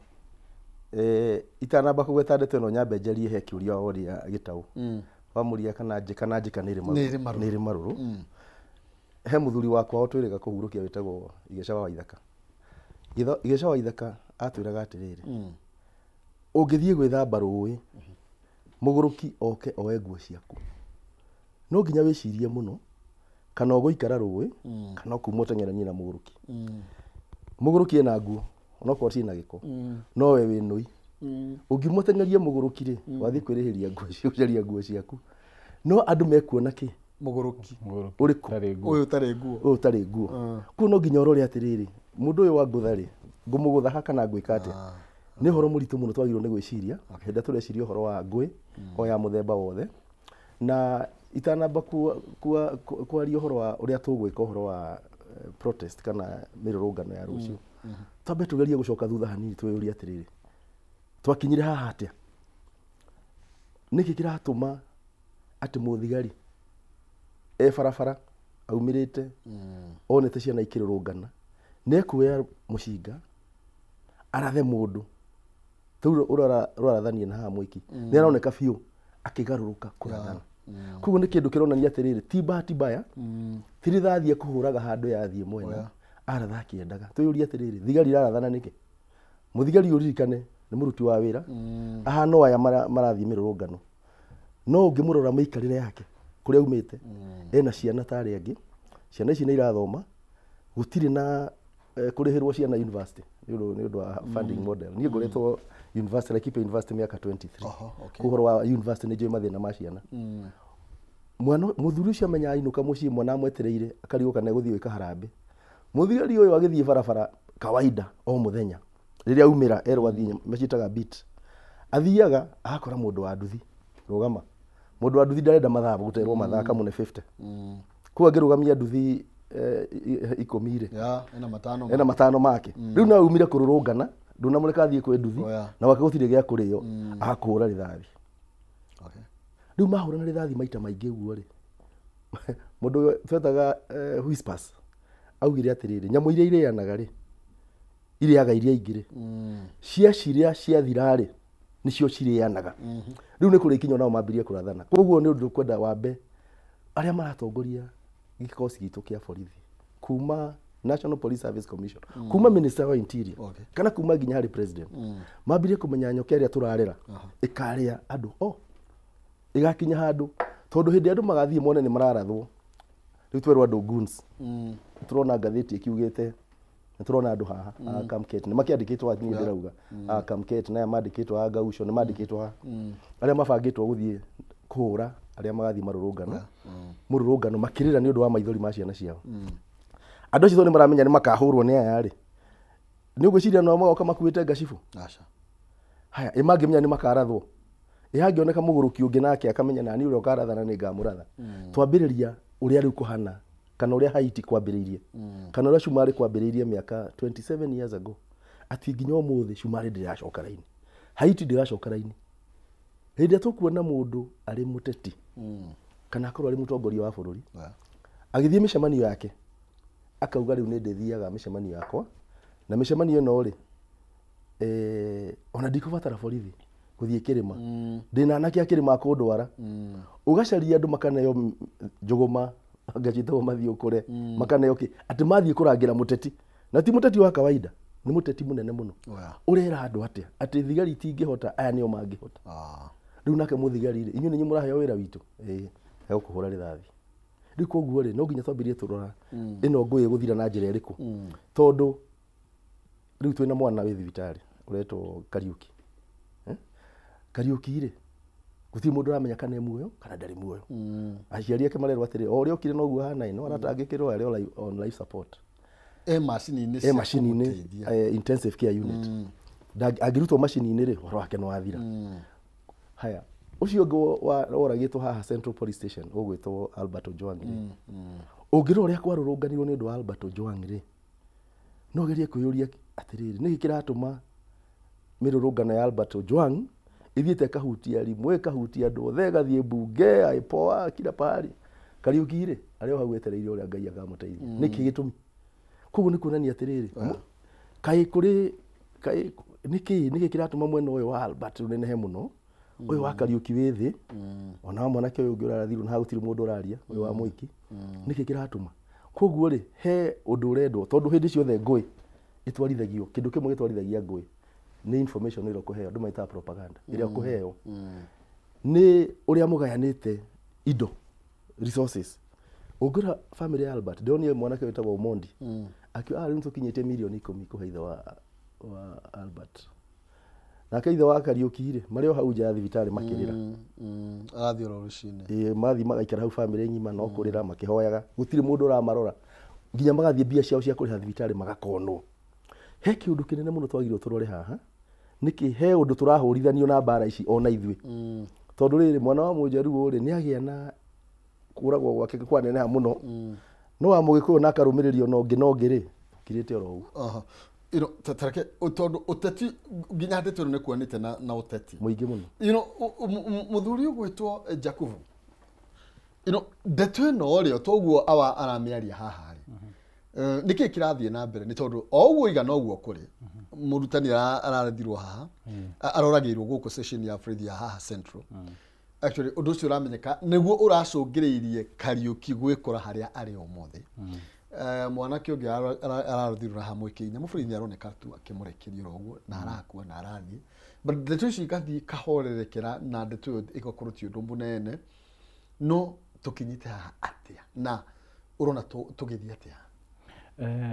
itanamba kũgweta ndeto ĩno nyambe njarie he kĩũria woria Gĩtaũ wamũria kana njĩka nĩ ĩrĩ marũrũ he mũthuri wakwa ũtwĩrĩga kũhurũkia wĩtagwo Igeca wa Waithaka. Igeca wa Waithaka atwĩraga atĩrĩrĩ ũngĩthiĩ gwĩthamba rũĩ mũgũrũki oke oe nguo ciaku no nginya wĩcirie mũno kana ũgũikara rũĩ kana kuma ũteng'eranie na mũgũrũki. Mũgũrũki ena nguo onokorwo ciĩna gĩko no we wĩ nũi ũngĩmũteng'eria mũgũrũki rĩ wathiĩ kwĩrĩhĩria nguo ciaku nguo ciaku no andũ mekuona kĩ mũgũrũki ũrĩkũ ũyũ ũtarĩ nguo kũu no nginya ũrore atĩrĩrĩ mũndũ ũyũ wa ngũtha rĩ ngũmũgũtha ha kana gwĩka atĩa. Nĩ ũhoro mũritũ mũno twagĩrĩirwo nĩ gwĩciria hĩndĩ tũreciria ũhoro wa ngũĩ o ya mũthemba wothe na itanamba kwaria ũhoro wa ũrĩa tũgwĩka ũhoro wa protest kana mĩrũrũngano ya rũciũ twambe tũgerie gũcoka thutha hanini twĩyũrie atĩrĩrĩ twakinyire haha atĩa nĩkĩ kĩratũma atĩ mũthigari barabara aumĩrĩte onete ciana ikĩrũrũngana nekuoya mũcinga arathe mũndũ tũu ũrarathanie na haha mwiki nĩ aroneka biũ akĩgarũrũka kũrathana. Koguo nĩ kĩndũ kĩronania atĩrĩrĩ ti bahati mbaya ti rithathi ekũhũraga handũ yathiĩ mwena aratha akĩendaga. Twĩyũrie atĩrĩrĩ thigari irathana nĩkĩ mũthigari ũririkane nĩ mũruti wa wĩra ahana aya marathiĩ mĩrũrũngano no ũngĩmũrora mĩikarĩre yake kũrĩa aumĩte ena ciana tarĩ angĩ ciana ici nĩ irathoma gũtirĩ na kũrĩhĩrwo ciana university nĩ ũndũ wa funding model. Niĩ ngoretwo university Laikipia University mĩaka 23 kũhoro wa university nĩ njũĩ mathĩna ma ciana mwana mũthuri ũcio amenya ainũka mũciĩ mwana amwetereire akarigwo kana egũthiĩ gwĩka harambĩ mũthigari ũyũ agĩthiĩ barabara kawaida o mũthenya rĩrĩa aumĩra erwo athiĩ macitaga beat athiaga akora mũndũ wa nduthi rũgama mũndũ wa nduthi ndarenda mathaa gũterwo mathaa kamũne 50 kuo angĩrũgamia nduthi 10 ena matano make rĩu no umire kũrũrũngana ndunamũreka athiĩ kwĩ nduthi na wake gũtirĩ gĩa kũrĩo akũhũra rithathi. Rĩu mahũrana rithathi maita maingĩ ũguo rĩ mũndũ twetaga whispers augire atĩrĩrĩ nyamũ iria irĩanaga rĩ irĩaga iria ingĩ rĩ ciaciria ciathira rĩ nicio cirĩanaga rĩu nĩ kũrĩ ikinya nao mambirie kũrathana. Koguo nĩ ũndũ kwenda wambe arĩa maratongoria gĩkosi gitũ kĩa borithi kuma National Police Service Commission kuma Minister wa Interior kana kuma nginya harĩ president mambirie kũmenya nyoka ĩrĩa tũrarera ĩkarĩa andũ ĩgakinya handũ tondũ hĩndĩ andũ magathiĩ mone nĩ mararathwo rĩu twerwo andũ goons tũrona ngathĩti ĩkiugĩte nĩ tũrona andũ haha Kamket nĩ makĩandĩkĩtwo niĩ ndĩrauga Kamket na mandĩkĩtwo ha Gausho nĩ mandĩkĩtwo ha arĩa mabangĩtwo gũthiĩ kũhũra arĩa magathiĩ mũrũrũngano makĩrĩra nĩ ũndũ wa maithori ma ciana ciao. Andũ acio nĩ maramenya nĩ makahũrwo nĩ aya rĩ nĩ ũgwĩciria no magoka makuĩte ngacibũ haya ĩmangĩmenya nĩ makarathwo ĩhangĩoneka mũgũrũki ũngĩ nake akamenya nani ũrĩa ũkarathana nĩ ngamũratha. Twambĩrĩria ũrĩa rĩu kũhana kana ũrĩa Haiti kwambĩrĩirie kana ũrĩa Cumarĩ kwambĩrĩirie mĩaka 27 years ago atĩ nginya ũmũthĩ Cumarĩ ndĩracoka raini Haiti ndĩracoka raini. Hĩndĩ tũkuona mũndũ arĩ mũteti kana akorwo arĩ mũtongoria wa bũrũri agĩthiĩ mĩcemanio yake akauga riu nä ndä thiaga mä cemanio yakwa na mä cemanio ä no rä ona ndikåbatara borithi gå thiä kä rä ma ndä na anake akä rä ma kå ndwara å gacaria andå makaneo njågåma ngacitagwo mathiä å kå re makaneo kä atä mathiä kå rangä ra må teti na ti må teti wa kawaida nä må teti må nene må no å rera andå atä atä thigari itingä hota aya nä o mangä hota rä u nake må thigari rä inyuä nä inyuä må raheo wä ra witå hegå kå hå ra rä thathi rä u koguo rä no nginya twambä rie tå rora ä no ngå ä gå thira na njä ra ä rä kå tondå rä u twä na mwana wä thibitarä å retwo Kariuki Kariuki rä gå tirä må ndå aramenya kana muoyo kana ndarä muoyo aciari ake marerwo atä rä o rä okire noguo hana no aratangä kä rwo arä on life support macini-inä intensive care unit angä rutwo macini-inä rä horo wake nä wathira haya å cio ngä woragä two haha Central Police Station å gwä two Albert Ojwang å ngä rwo å rä a kwarå rå nganirwo nä å ndå wa Albert Ojwang rä no gerie kwä yå ria atä rä rä nä gä kä ratå ma mä rå rå ngano ya Albert Ojwang ithiä kahutia rimwe kahutia andå othe gathiä mbunge aipoa kila pahali Kariuki rä arä o hau etereire å rä a Ngai akamå teithia nä kä gä tå mi koguo nä kuonania atä rä rä kaä kå rä nä kä kä ratå ma mwena å yå wa Albert å nenehe må no å yå wa Kariuki wä thä ona mwanake å yå å ngä å rarathirwo na hau gå tirä må ndå å raria å yå wa må iki nä kä kä ratå ma koguo rä he å ndå å rendwo tondå hä ndä ciothe ngå ä itwarithagio kä ndå kä mwe gä twarithagia ngå nä information ä rä a å kå heo andå maitaga propaganda ä rä a å kå heo nä å rä a må gayanä te indo resources å ngä ra family ya Albert ndonire mwanake wä tagwo Omondi akiuga rä u tå kinyä te mirioni 10 kå he ithe wa Albert nake ithe wa Kariuki rä marä o hau nja ya thibitarä makä rä ra agathiä oro rå mathi magaikara hau family ngima no kå rä ra makä hoyaga gå tirä må ndå å ramarora nginya magathiä mbia ciao cia kå rä ha thibitarä magakonwo he kä å ndå kä nene må no twagirwo tå rore haha nä kä he å ndå tå rahå rithanio na mbara ici ona ithuä tondå rä rä mwana wa må njaruo rä nä agä a na kå ragwo gwake kwa neneha må no no wa må gä kå yå na akarå mä rä rio no ngä rä kirä te oro u tareke tondå å teti nginya ndä nä kuonä te na å teti må ingä må no må thuri å gwä two Jakubu ndeto ä no rä o toguo aramä aria haha rä nä kä kä rathiä na mbere nä tondå o å guo igana å guo kå rä må rutani ararethirwo haha aroragä irwo gå kå session ya borithi ya haha Central actually å ndå å cio å ramenyeka nä guo å racå ngä rä irie Kariuki gwä kå ra harä a arä o mothe mwanake å ngä ararethirwo haha mwä kä inya må borithi nä aroneka tu akä må rekeria oro å guo na arakua na arathiä ndeto ici igathiä kahorerekera na ndeto ä yo ä gakorwo ti å ndå må nene no tå kinyä te haha atä na å rona tå gä thiä atä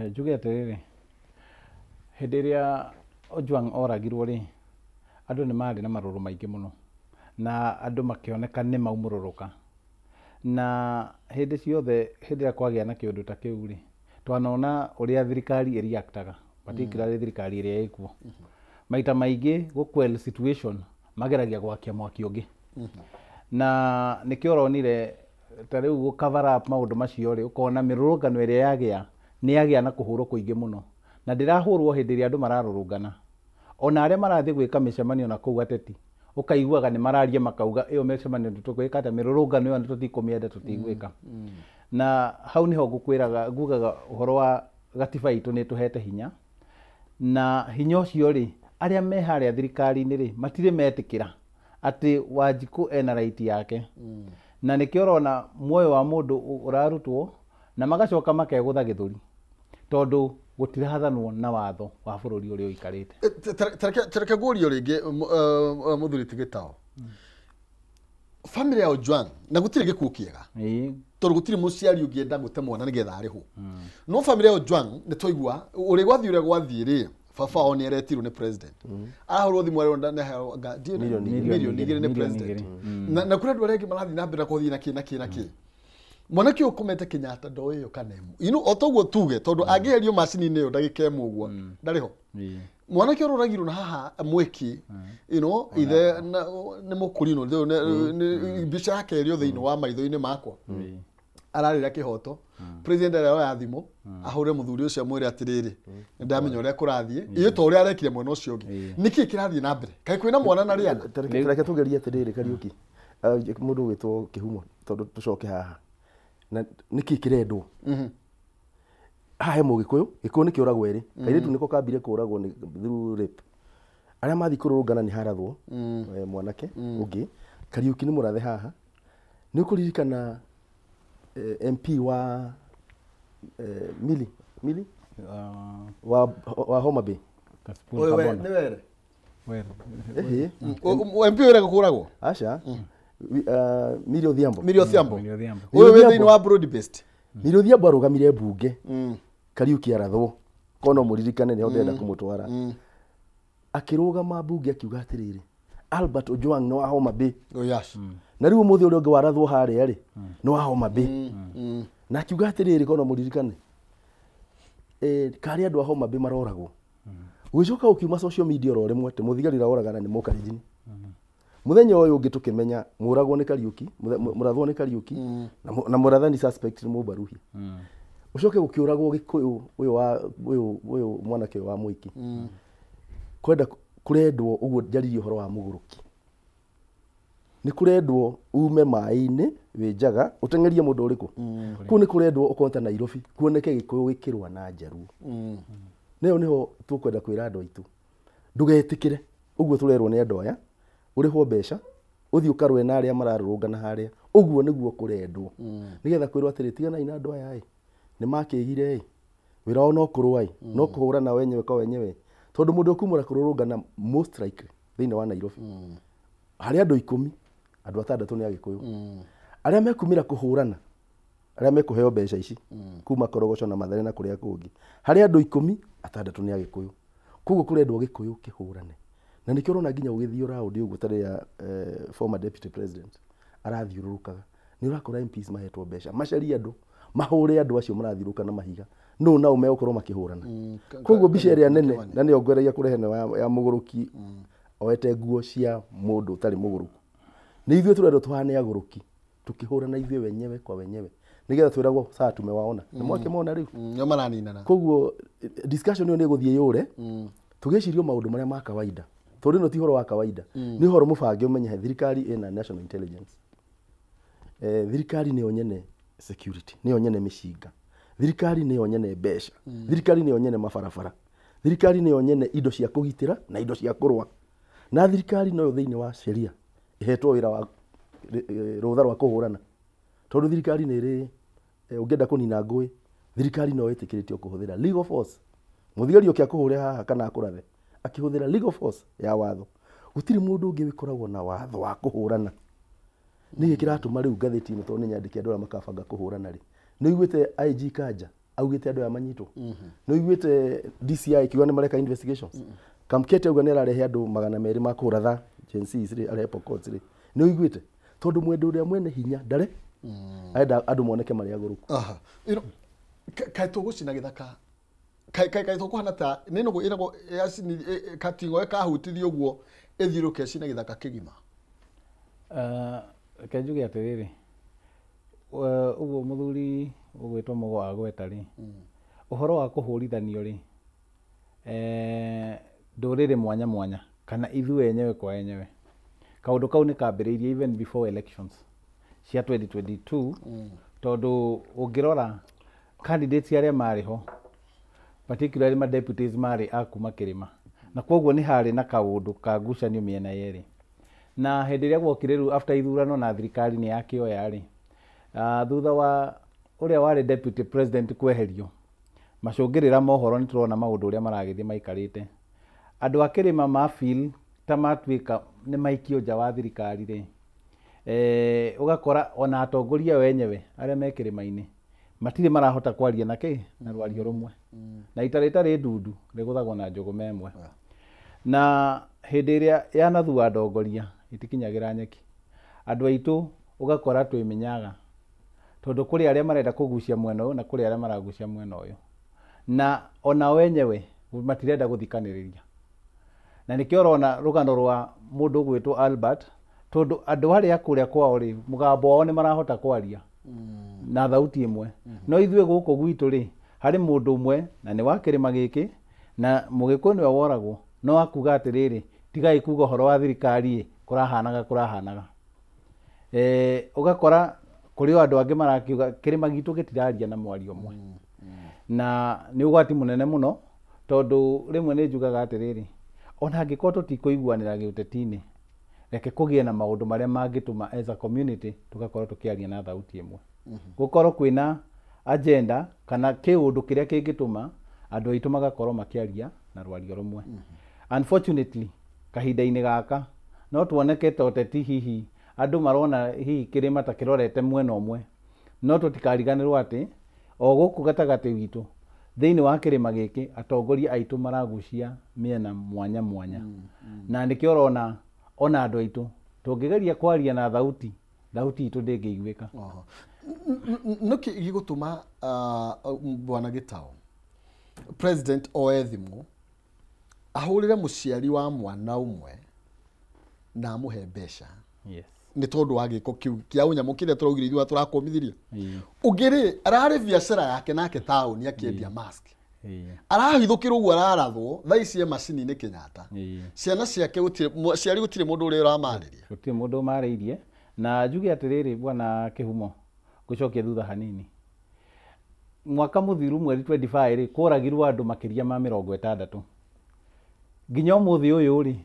njuge atä rä rä hä ndä ä rä a Ojwang oragirwo rä andå nä marä na marå rå maingä må no na andå makä oneka nä maumå rå rå ka na hä ndä ciothe hä ndä ä rä a kwagä a na kä å ndå ta kä u rä twanona å rä a thirikari ä riaktaga particularly thirikari ä rä a ä kuo maita maingä gå quell situation mageragia gwakia mwaki å ngä na nä kä oronire ta rä u gå cover up maå ndå macio rä å kona mä rå rå ngano ä rä a yagä a nä yagä a na kå hå rwo kå ingä må no na ndä rahå rwo hä ndä ä rä a andå mararå rå ngana ona arä a marathiä gwä ka mä cemanio na kå u ateti å kaiguaga nä mararia makauga ä yo mä cemanio tå gwä ka ta mä rå rå ngano ä yo nä tå tikå mä enda tå tigwä ka na hau nä ho ngå kwä raga ngugaga å horo wa gatiba itå nä tå hete hinya na hinya å cio rä arä a me harä a thirikari-inä rä matirä metä kä ra atä Wanjikå ena right yake na nä kä orona muoyo wa må ndå å rarutwo na magacoka makegå tha gä thå ri tondå gå tirathanwo na watho wa bå rå ri å rä a å ikarä te tareke gå rio rä ngä må thuri tigä tao family ya Ojwang na gå tirä gä kuo kä ega tondå gå tirä må ciari å ngä enda gå te mwana nä getha arä hå no family ya Ojwang nä twaigua å rä gwathiä å rä a gwathiä rä baba o nä aretirwo nä president ahorwo thimå arä milioni 2 nä president na kå rä andå arä angä marathiä na mbere kåthiä na kä mwanake å kå mete Kenyatta ndoä ä yo kanemu o toguo tuge tondå angä herio macini-inä ä yo ndagä ka ä mwe å guo ndarä ho mwanake å roragirwo na haha mwä kä ithe nä må kå rino mbica yake ä rä o thä inä wa maitho-inä makwa ararä ra kä hoto president arä ya thimå ahå re må thuri å cio mwä re atä rä rä nä ndamenya å rä a kå rathiä ä to å rä a arekire mwena å cio å ngä nä kä kä rathiä na mbere kaä kwä na mwana na rä ana reke tå gerie atä rä rä Kariuki må ndå å gwä two kä humo tondå tå coke haha na nä kä kä rendwo hahe Mũgĩkũyũ Gĩkũyũ nĩ kĩũragwo erĩ kairĩtu nĩko kambire kũragwo nĩ through rape arĩa mathi kũrũrũngana nĩ harathwo mwanake ũngĩ Kariuki nĩ mũrathe haha nĩ ũkũririkana MP wa Mili wa Homa Bay nĩ were MP wĩra gũkũragwo aca Miri Odhiambo ũyũ wĩ thĩinĩ wa broad based Miri Odhiambo arũgamire mbunge Kariuki arathwo kono mũririkane nĩ ndenda kũmũtwara akĩrũgama mbunge akiuga atĩrĩrĩ Albert Ojwang no wa Homa Bay na rĩu mũthĩ ũrĩa ũngĩ warathwo harĩa rĩ no wa Homa Bay na akiuga atĩrĩrĩ kono mũririkane karĩ andũ a Homa Bay maroragwo gũcoka ũkiuma social media oro rĩmwe te mũthigari raoragana nĩ Mũkalenjin muthenya ũyũ ũngĩ tũkĩmenya mũragwo nĩ Kariuki mũrathwo nĩ Kariuki na mũrathani suspect nĩ Mũbaruhi ucoke gũkĩũragwo Gĩkũyũ ũyũ mwanake wa Mũiki kwenda kũrendwo ũguo njaririe ũhoro wa mũgũrũki nĩ kũrendwo ume maĩ-inĩ wĩnjaga ũtengerie mũndũ ũrĩkũ kũu nĩ kũrendwo ũkonta Nairobi kuoneke Gĩkũyũ gĩkĩrwa na Njaruo nĩyo nĩho tũkwenda kwĩra andũ aitũ ndũgetĩkĩre ũguo tũrerwo nĩ andũ aya ũrĩhwo mbeca ũthiĩ ũkarũe na arĩa mararũrũngana harĩa ũguo nĩguo kũrendwo nĩgetha kwĩrwo atĩrĩ tiganai na andũ aya nĩ makĩgire wĩra wao no kũrũa no kũhũrana wenyewe kwa wenyewe tondũ mũndũ ũkumũra kũrũrũngana most likely thĩinĩ wa Nairobi harĩ andũ 10 andũ 6 nĩ Agĩkũyũ arĩa mekumĩra kũhũrana arĩa mekũheo mbeca ici kuma Korogoco na Mathare na kũrĩa kũngĩ harĩ andũ 10 6 nĩ Agĩkũyũ koguo kũrendwo Gĩkũyũ kĩhũrane na nĩkĩo ũrona nginya ũgĩthiĩ raũndi ũguo tarĩ ya former deputy president arathiũrũrũkaga nĩ ũrakora MPs mahetwo mbeca macaria andũ mahũre andũ acio marathiũrũrũka na mahiga no nao megũkorwo makĩhũrana koguo mbica ĩrĩa nene na nĩ ongereria kũrehe ya mũgũrũki oete nguo cia mũndũ ũtarĩ mũgũrũku nĩ ithuĩ tũrendwo tũhane agũrũki tukihurana ithuĩ wenyewe kwa wenyewe nigetha twiragwo saa tumewaona nĩ mwake mona riu nyo maraninana koguo discussion yo nĩ gũthiĩ yũre tugĩcirio maũndũ marĩa ma kawaida tondũ no ti horo wa kawaida nĩ horo mũbange ũmenye thirikari ina national intelligence thirikari nĩ onyene security nĩ onyene mĩcinga thirikari nĩ onyene mbeca thirikari nĩ onyene mabarabara thirikari nĩ onyene indo cia kũgitĩra na indo cia kũrũa na thirikari no thĩinĩ wa sheria ihetwo wĩra wa rũtha rwa kũhũrana tondũ thirikari nĩ ĩrĩ ũngĩenda kũnina ngũĩ thirikari no ĩtĩkĩrĩtio kũhũthĩra legal force mũthigari ũkĩa kũhũrĩa haha kana akũrathe akĩhũthĩra legal force ya watho gũtirĩ mũndũ ũngĩ wĩkoragwo na watho wa kũhũrana nĩ gĩkĩratũma rĩu ngathĩti-inĩ tondũ nĩ nyandĩki andũ arĩa makabanga kũhũrana rĩ nĩ uiguĩte IG Kanja augĩte andũ aya manyitwo nĩ uiguĩte DCI kiuga nĩ mareka investigations Kamkete auga nĩ ararehe andũ 200 ma kũratha Gen Z rĩ arehe Pokot rĩ nĩ uiguĩte tondũ mwendũ ũrĩa mwene hinya ndare aenda andũ moneke marĩa agũrũku kaĩ tũgũcina gĩthaka kaĩ tũkũhana ta nĩ nũgũ ĩragwo katingo kahutithio ũguo ĩthiũrũke cina gĩthaka kĩgima kenjuge atĩrĩrĩ ũguo mũthuri ũgwĩtwo Mũgo wa Gweta rĩ ũhoro wa kũhũrithanio rĩ ndũrĩrĩ mwanya mwanya kana ithuĩ enyewe kwa enyewe kaũndũ kau nĩ kambĩrĩirie even before elections cia 2022 tondũ ũngĩrora candidates arĩa marĩ ho particularly ma deputies marĩ akuma Kĩrĩma na kwoguo nĩ harĩ na kaũndũ ka ngucanio mĩena yerĩ na hĩndĩ ĩrĩa gwokire rĩu after ithurano na thirikari nĩ yakĩoya rĩ thutha wa ũrĩa warĩ deputy president kweherio macũngĩrĩra mohoro nĩ tũrona maũndũ ũrĩa maragĩthiĩ maikarĩte andũ a Kĩrĩma ma feel ta matuĩka nĩ maikio nja wa thirikari rĩ ũgakora ona atongoria wenyewe arĩa me Kĩrĩma-inĩ matirĩ marahota kwaria na rwario rũmwe na itarĩ ndundu rĩgũthagwo na njũgũ memwe na hĩndĩ ĩrĩa yanathua ndongoria itikinyagĩra nyeki andũ aitũ ũgakora twĩmenyaga tondũ kũrĩ arĩa marenda kũgucia mwena ũyũ na kũrĩ arĩa maragucia mwena ũyũ na ona wenyewe matirenda gũthikanĩrĩria na nĩkĩo ũrona rũgano rwa mũndũ ũgwĩtwo Albert tondũ andũ arĩa kũrĩa kwao rĩ mũgambo wao nĩ marahota kwaria na thauti ĩmwe no ithuĩ gũkũ gwitũ rĩ harĩ mũndũ ũmwe na nĩ wa Kĩrĩma gĩkĩ na Mũgĩkũyũ nĩwe woragwo no akuga atĩrĩrĩ tigai kuga ũhoro wa thirikari kũrahanaga ũgakora kũrĩ andũ angĩ marakiuga Kĩrĩma gitũ gĩtiraria na mwario ũmwe na nĩ ũgwati mũnene mũno tondũ rĩmwe nĩ njugaga atĩrĩrĩ, ona angĩkorwo tũtikũiguanĩra gĩũteti-inĩ, reke kũgĩe na maũndũ marĩa mangĩtũma as a community tũgakorwo tũkĩaria na thauti ĩmwe. Gũkorwo kwĩna agenda kana kĩũndũ kĩrĩa kĩngĩtũma andũ aitũ magakorwo makĩaria na rwario rũmwe. Unfortunately, kahinda-inĩ gaka no tuoneke ta ũteti hihi andũ marona hihi kĩrĩma ta kĩrorete mwena ũmwe, no tũtikariganĩrwo atĩ o gũkũ gatagatĩ witũ thĩinĩ wa kĩrĩma gĩkĩ atongoria aitũ maragucia mĩena mwanya mwanya. Na nĩkĩo ũrona ona andũ aitũ tũngĩgeria kwaria na thauti itũ ndĩngĩiguĩka. Nĩkĩ gĩgũtũma bwana Gĩtaũ president oe thimũ ahũrĩre mũciari wa mwana ũmwe na amũhe mbeca? Yes. Nĩ tondũ wa gĩko kĩu kĩa ũnyamũ kĩrĩa tũraugire ithuĩ tũrakũmithirie. Ũngĩrĩ ararĩ biacara yake nake taũni akĩendia mask, arahithũkĩrwo ũguo ararathwo thaa ici macini-inĩ Kenyatta. Ciana ciake ciari gũtirĩ mũndũ ũrĩa ũramarĩria, gũtirĩ mũndũ ũmarĩirie. Na njuge atĩrĩrĩ bwana Kĩhumo, ngũcokia thutha hanini, mwaka mũthiru mweri 25 rĩ kũragirwo andũ makĩria ma 60. Nginya ũmũthĩ ũyũ rĩ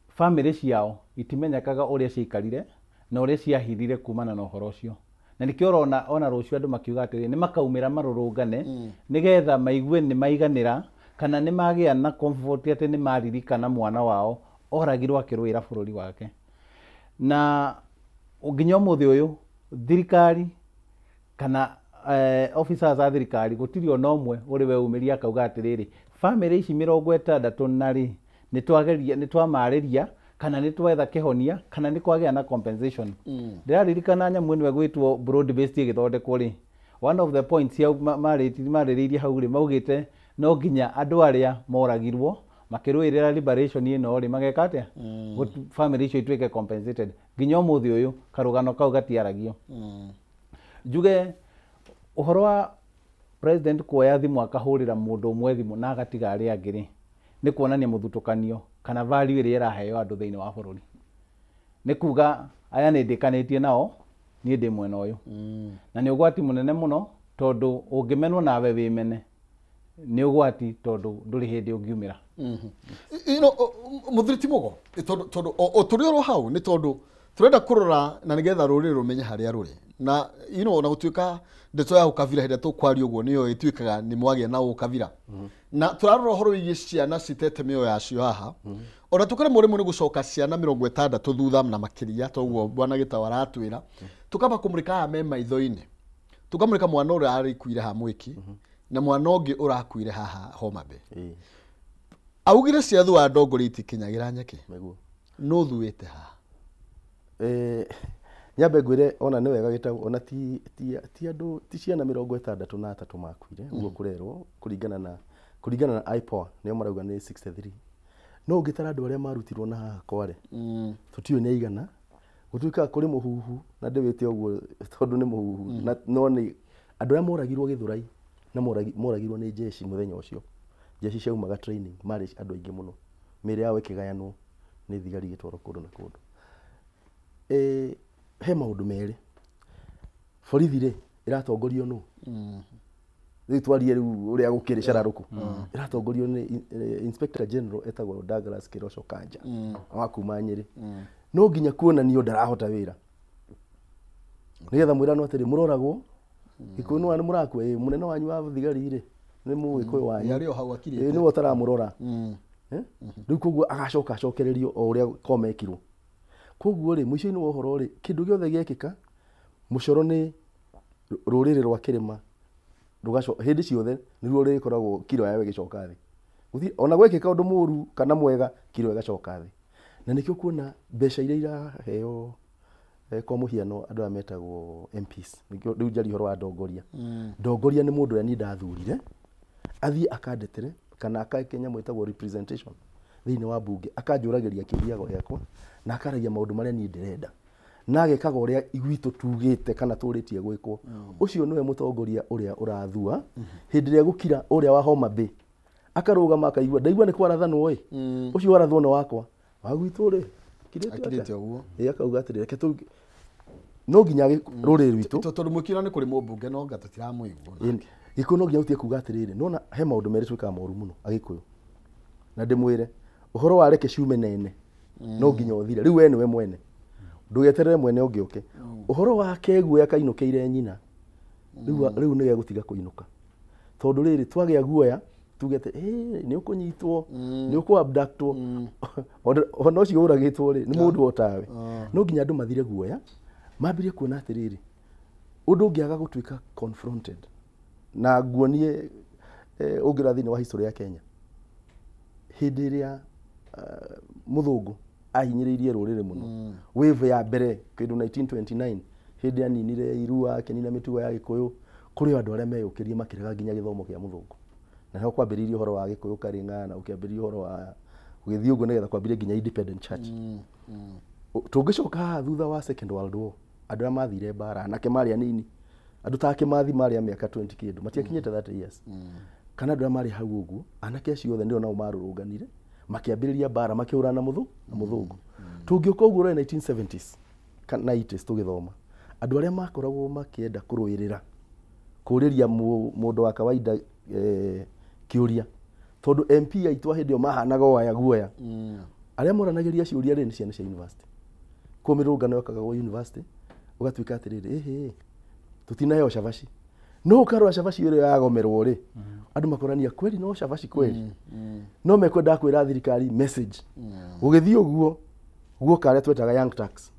family ciao itimenyekaga ũrĩa ciaikarire na ũrĩa ciahithire kumana na ũhoro ũcio. Na nĩkĩo ona rũciũ andũ makiuga atĩrĩ nĩ makaumĩra marũrũngane nĩgetha maigue nĩ maiganĩra kana nĩ magĩa na comfort atĩ nĩ maririkana mwana wao oragirwo akĩrũĩra bũrũri wake. Na nginya ũmũthĩ ũyũ thirikari kana officers a thirikari gũtirĩ ona ũmwe ũrĩ weumĩria akauga atĩrĩrĩ family ici 60 na rĩ nĩ twamarĩria kana nĩ twetha kĩhonia kana nĩ kwagĩa na compensation. Ndĩraririkana nyamũ ĩno ĩgwĩtwo broad based ĩgĩthondekwo rĩ, one of the points marĩrĩirie hau rĩ maugĩte no nginya andũ arĩa moragirwo makĩrũĩrĩra liberation ĩno rĩ mageka atĩa family icio ituĩke compensated. Nginya ũmũthĩ ũyũ karũgano kau gatiaragio. Njuge ũhoro wa president kuoya thimũ akahũrĩra mũndũ ũmwe thimũ na agatiga arĩa angĩ rĩ nĩ kuonania mũthutũkanio kana value ĩrĩa ĩraheo andũ thĩinĩ wa bũrũri. Nĩ kuga aya nĩ ndĩkanĩtie nao niĩ ndĩ mwena ũyũ. Na nĩ ũgwati mũnene mũno tondũ ũngĩmenwo nawe wĩmene nĩ ũgwati tondũ ndũrĩ hĩndĩ ũngiumĩra. Mũthuri ti Mũgo, tondũ tũrĩ oro hau nĩ tondũ tũrenda kũrora na nĩgetha rũrĩrĩ rũmenye harĩa rũrĩ. Na ona gũtuĩka ndeto ya ũkabira hĩndĩ tũkwaria ũguo nĩyo ĩtuĩkaga nĩ mwagĩa na ũkabira. Na tũrarora ũhoro wĩgiĩ ciana citete mĩoyo yacio haha. Ona tũkore mũrĩmo nĩ gũcoka ciana 60 thutha na makĩria toguo bwana Gĩtaũ aratwĩra. Tukamba kũmũrĩka aya me maitho-inĩ. Tukamũrĩka mwana ũrĩa arĩkuire ha Mwiki na mwana ũngĩ ũrakuire haha Homa Bay. Augire ciathu wa ndongori itikinyagĩra nyeki. No thuĩte haha. Nyambe ngwĩre ona nĩ wega Gĩtaũ ona ti andũ ti ciana 63 makuire ũguo kũrerwo kũringana na IPOA nĩo marauga nĩ 63. No ũngĩtara andũ arĩa marutirwo na haha kware tũtiũĩ nĩ aigana, gũtuĩka kũrĩ mũhuhu na ndĩwĩte ũguo tondũ nĩ mũhuhu no nĩ andũ arĩa moragirwo Gĩthũrai na moragirwo nĩ jeshi mũthenya ũcio. Jeshi ciaumaga training marĩ andũ aingĩ mũno, mĩĩrĩ yao ĩkĩgayanwo nĩ thigari gĩtwaro kũndũ na kũndũ. He maũndũ merĩ borithi rĩ ĩratongorio nũ? Rĩu twarie rĩu ũrĩa gũkĩrĩ cararũku. Ĩratongorio nĩ Inspector General etagwo Douglas Kĩroco Kanja wa kuma Nyĩrĩ. No nginya kuonanio ndarahota wĩra nĩgetha mwĩranwo atĩrĩ mũroragwo Gĩkũyũ nĩ mũrakua mũnene wanyu wa thigari rĩ nĩ Mũgĩkũyũ wanyu nĩwe ũtaramũrora. Rĩu koguo agacoka acokererio o ũrĩa komekirwo. Koguo rĩ mũico-inĩ wa ũhoro rĩ kĩndũ gĩothe gĩekĩka mũcoro nĩ rũrĩrĩ rwa kĩrĩma rũgacoka hĩndĩ ciothe nĩruo rĩkoragwo kiro yawe ĩgĩcoka thĩ. Ona gwekĩka ũndũ mũru kana mwega kiro ĩgacoka thĩ. Na nĩkĩo kuona mbeca iria iraheo kwa mũhiano andũ aya metagwo MPs. Rĩu njari ũhoro wa ndongoria. Ndongoria nĩ mũndũ ũrĩa niĩ ndathurire athiĩ akandetere kana akakenya mwĩtagwo representation thĩinĩ wa mbunge akanjũragĩria kĩũria gĩakwa na akaragia maũndũ marĩa niĩ ndĩrenda na agekaga ũrĩa gwitũ tugĩte kana tũrĩtie gwĩkwo. Ũcio nĩwe mũtongoria ũrĩa ũrathua hĩndĩ ĩrĩa gũkira ũrĩa wa Homa Bay akarũgama akaigua ndaigua nĩ kwarathanwo ũcio warathwo nĩ wakwa wa gwitũ rĩ kirĩte ũguo akauga atĩrĩ reke no nginya rũrĩrĩ rwitũ tondũ mũkira nĩ kũrĩ mũmbunge no ngata tiramuigua Gikuyu no nginya utie kuga atiriri nona he maundu meri twikaga moru muno Agikuyu na ndimwire uhoro wa reke ciume nene no nginya uthire riu we niwe mwene ndugeterere mwene ungioke uhoro wa keguoya kainukeire nyina riu nige gutiga kuinuka tondu riri twagia guoya tugete ni ukunyitwo ni uku abductwo ono cio uragitwo ri ni mundu otawe no nginya andu mathire guoya mambire kuona atiriri undu ungiaga gutwika confronted na nguonie ungira thini wa history ya Kenya hindi iria muthungu ahinyiriirie rurire muno wave ya mbere kindu 1929 hindi aninire irua akenina mitugo ya Gikuyu kuri andu aria meyukirie makirega nginya githomo kia muthungu na he kwambiriria uhoro wa Gikuyu Karing'ana ukiambiriria uhoro wa ugithii uguo nigetha kwambiria nginya independent church tungicoka thutha wa second world war andu aria mathire bara anake mari anini andu ta Kimathi mari a miaka 20 kindu matiakinyite 30 years kana andu aria mari hau uguo anake acio othe ndio nao marurunganire makiambiriria bara makiurana muthungu tungioka uguo ro 1970s kana 80s tugithoma andu aria makoragwo makienda kuruirira kuriria mundu wa kawaida kiuria tondu MP aitwa hindio mahanaga waya guoya aria moranagiria ciuria ri ni ciana cia university ko mirungano yokaga go university ugatwika atiriri tutinayo shabashi no karwa shabashi ile yagomerwo ri andu makorania kweli no shabashi kweli no mekwenda kwira thirikari message ugithii uguo kare twetaga young tax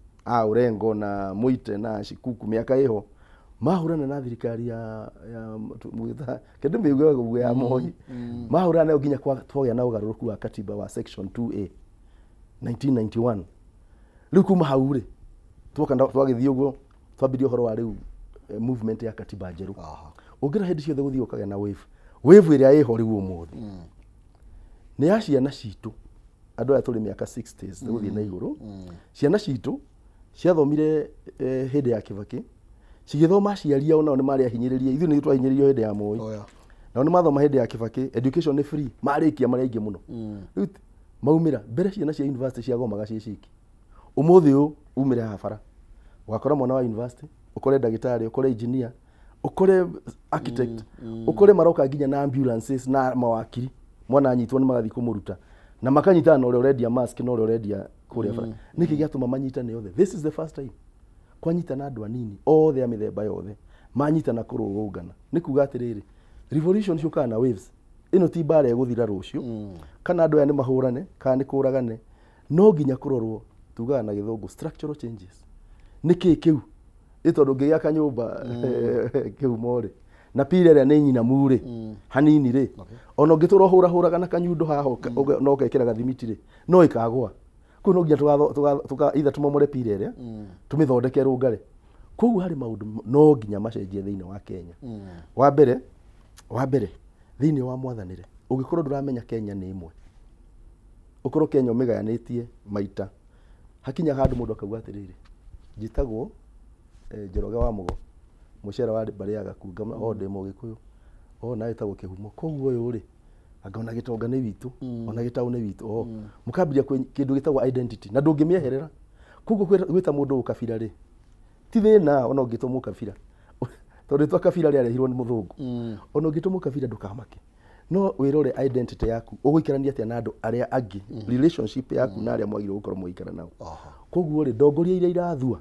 urengo na muite na shikuku miaka iho mahurana na thirikari ya muitha kende mbiuga guo ya Moi mahurana nginya kwa twoya na ugaruruku wa katiba wa section 2A 1991 riu kuma haure twagithii uguo twambirie uhoro wa riu movement ya katiba njeru ugira hindi ciothe guthii ukaga na wave iria iho riu umuthi ni ya ciana citu andu aya tuli miaka 60s guthii na iguru ciana citu ciathomire hindi ya Kibaki cigithoma ciaria ona ni mari ahinyiriria ithu ni twahinyiririo hindi ya Moi na ni mathoma hindi ya Kibaki education ni free marikia mari aingi muno maumira mbere ciana cia university cia gomaga ciciki umuthi u umire hafara ugakora mwana wa university ukore ndagitari ukore engineer ukore architect ukore maroka nginya na ambulances na mawakiri mwana anyitwo ni magathi kumuruta na makanyitana na ule already mask na ule already kuria fara niki giatuma manyitane othe this is the first time kwanyitana andu anini othe a mithemba yothe manyitana kurugana nikuga atiriri revolution ciukaga na waves ino ti bara eguthira rucio kana andu aya ni mahurane kana ni kuragane no nginya kurorwo tugaga na githungu structural changes niki kiu itondu ngiya kanyumba kiu more na pire ria ni nyina mure hanini ri ona ngituro huraga na kanyundo haho no gekera gathimiti ri no ikagwa kuno nginya tuga itha tumomore pire ria tumithondeke rungare kogu hari maundu no nginya macenjie thiini wa Kenya wa mbere thiini wa mwathanire ugikorwo nduramenya Kenya ni imwe ukorwo Kenya umiganitie maita hakinya handu mundu akauga atiriri njitagwo Njoroge wa Mugo mucera wa bari ya Gakunga o ndemo Gikuyu na etagwo Kihumo koguo uyu ri agona gitonga ni witu ona gitau ni witu mukambiria kindu gitagwo identity na ndungimieherera koguo gwita mundu ukabira ri ti thina ona ungitumwo kabira tondu twa kabira ri arehirwo ni muthungu ona ungitumwo kabira ndukamake no wirore identity yaku uguikarania atia na andu aria angi relationship yaku na aria mwagire gukorwo muikara nao koguo ri ndongoria iria irathua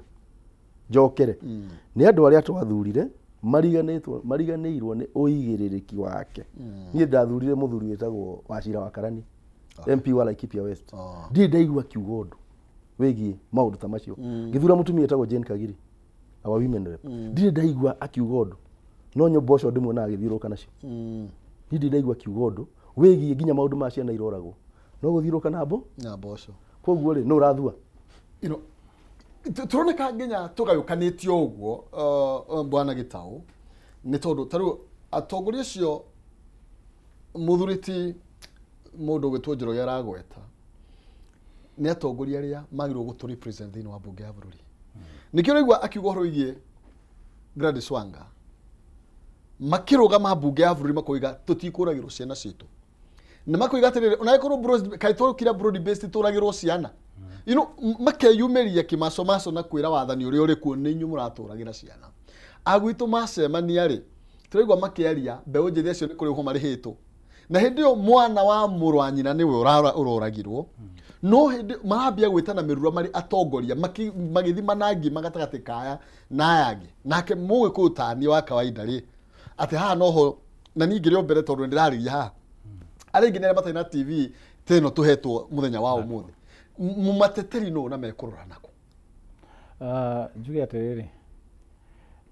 njokere ni andu aria twathurire mariganirwo ni uigiririki wake nie ndathurire muthuri wetagwo Wachira wa Karani MP wa Laikipia West ndi ndaigua kiugondo wegi maundu ta macio ngithura mutumia etagwo Jane Kagiri our women rep ndi ndaigua akiugondo no nyombo cio ndimwona agithiruka nacio ndi ndaigua kiugondo wegi nginya maundu ma ciana iroragwo no guthiruka na mboco koguo ri no urathua turoneka nginya tugayukanitio uguo bwana Gitau ni tondu taru atongoria cio muthuriti mundu gwitwo Njoroge aragweta ni atongoria aria magirwo gutu represent thini wa bunge ya bururi nikio rigwa akiuga horo igie Gladys Wanga makirugama bunge ya bururi makoiga tutikuragirwo ciana citu na makoiga atiriri unaikorwo kaitwo kira broad based turagirwo ciana makeyumeria kimasomaso na kwira wathani uri uri kuo ninyu muraturagira ciana agwitu macemania ri turaigwa makiaria mbeũ njĩthĩ acio nĩ kũrĩhwo marĩhĩtwo na hĩndĩ ĩyo mwana wa mũrũ wa nyina nĩwe ũroragirwo no hĩndĩ marambia gwĩtana mĩrura marĩ atongoria magĩthi manangi magatagatĩ kaya na aya angĩ nake mũgĩkũyũ tani wa kawaida rĩ atĩ haha noho na ningĩ rĩo mbere tondũ ndĩrarĩria haha arĩa ingĩ nĩarĩa matarĩ na TV teno tũhetwo mũthenya wa ũmũthĩ mũmateteri no na mekũrora nako njuge atĩrĩrĩ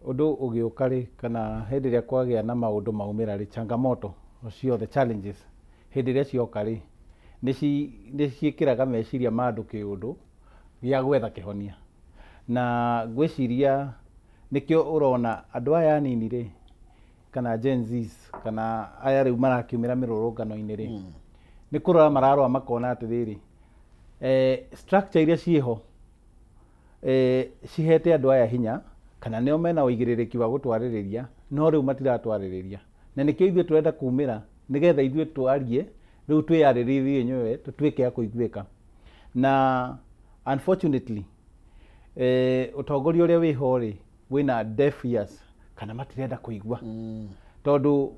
ũndũ ũgĩũka rĩ kana hĩndĩ ĩrĩa kwagĩa na maũndũ maumĩra rĩ changamoto ciothe challenges hĩndĩ ĩrĩa cioka rĩ nĩ ciĩkĩraga meciria ma andũ kĩũndũ gĩa gwetha kĩhonia na ngwĩciria nĩkĩo ũrona andũ aya anini rĩ kana Gen Zs kana aya rĩu marakiumĩra mĩrũrũngano-inĩ rĩ nĩ kũrora mararora makona atĩrĩrĩ structure iria ciĩho cihete andũ aya hinya kana nĩo mena ũigĩrĩrĩki wa gũtwarĩrĩria no rĩu matiratwarĩrĩria na nĩkĩo ithuĩ tũrenda kumĩra nĩgetha ithuĩ twarie rĩu twĩyarĩrĩrie inyuĩ tũtuĩke a kũiguĩka na unfortunately ũtongoria ũrĩa wĩho rĩ wĩna deaf ears kana matirenda kũigua tondũ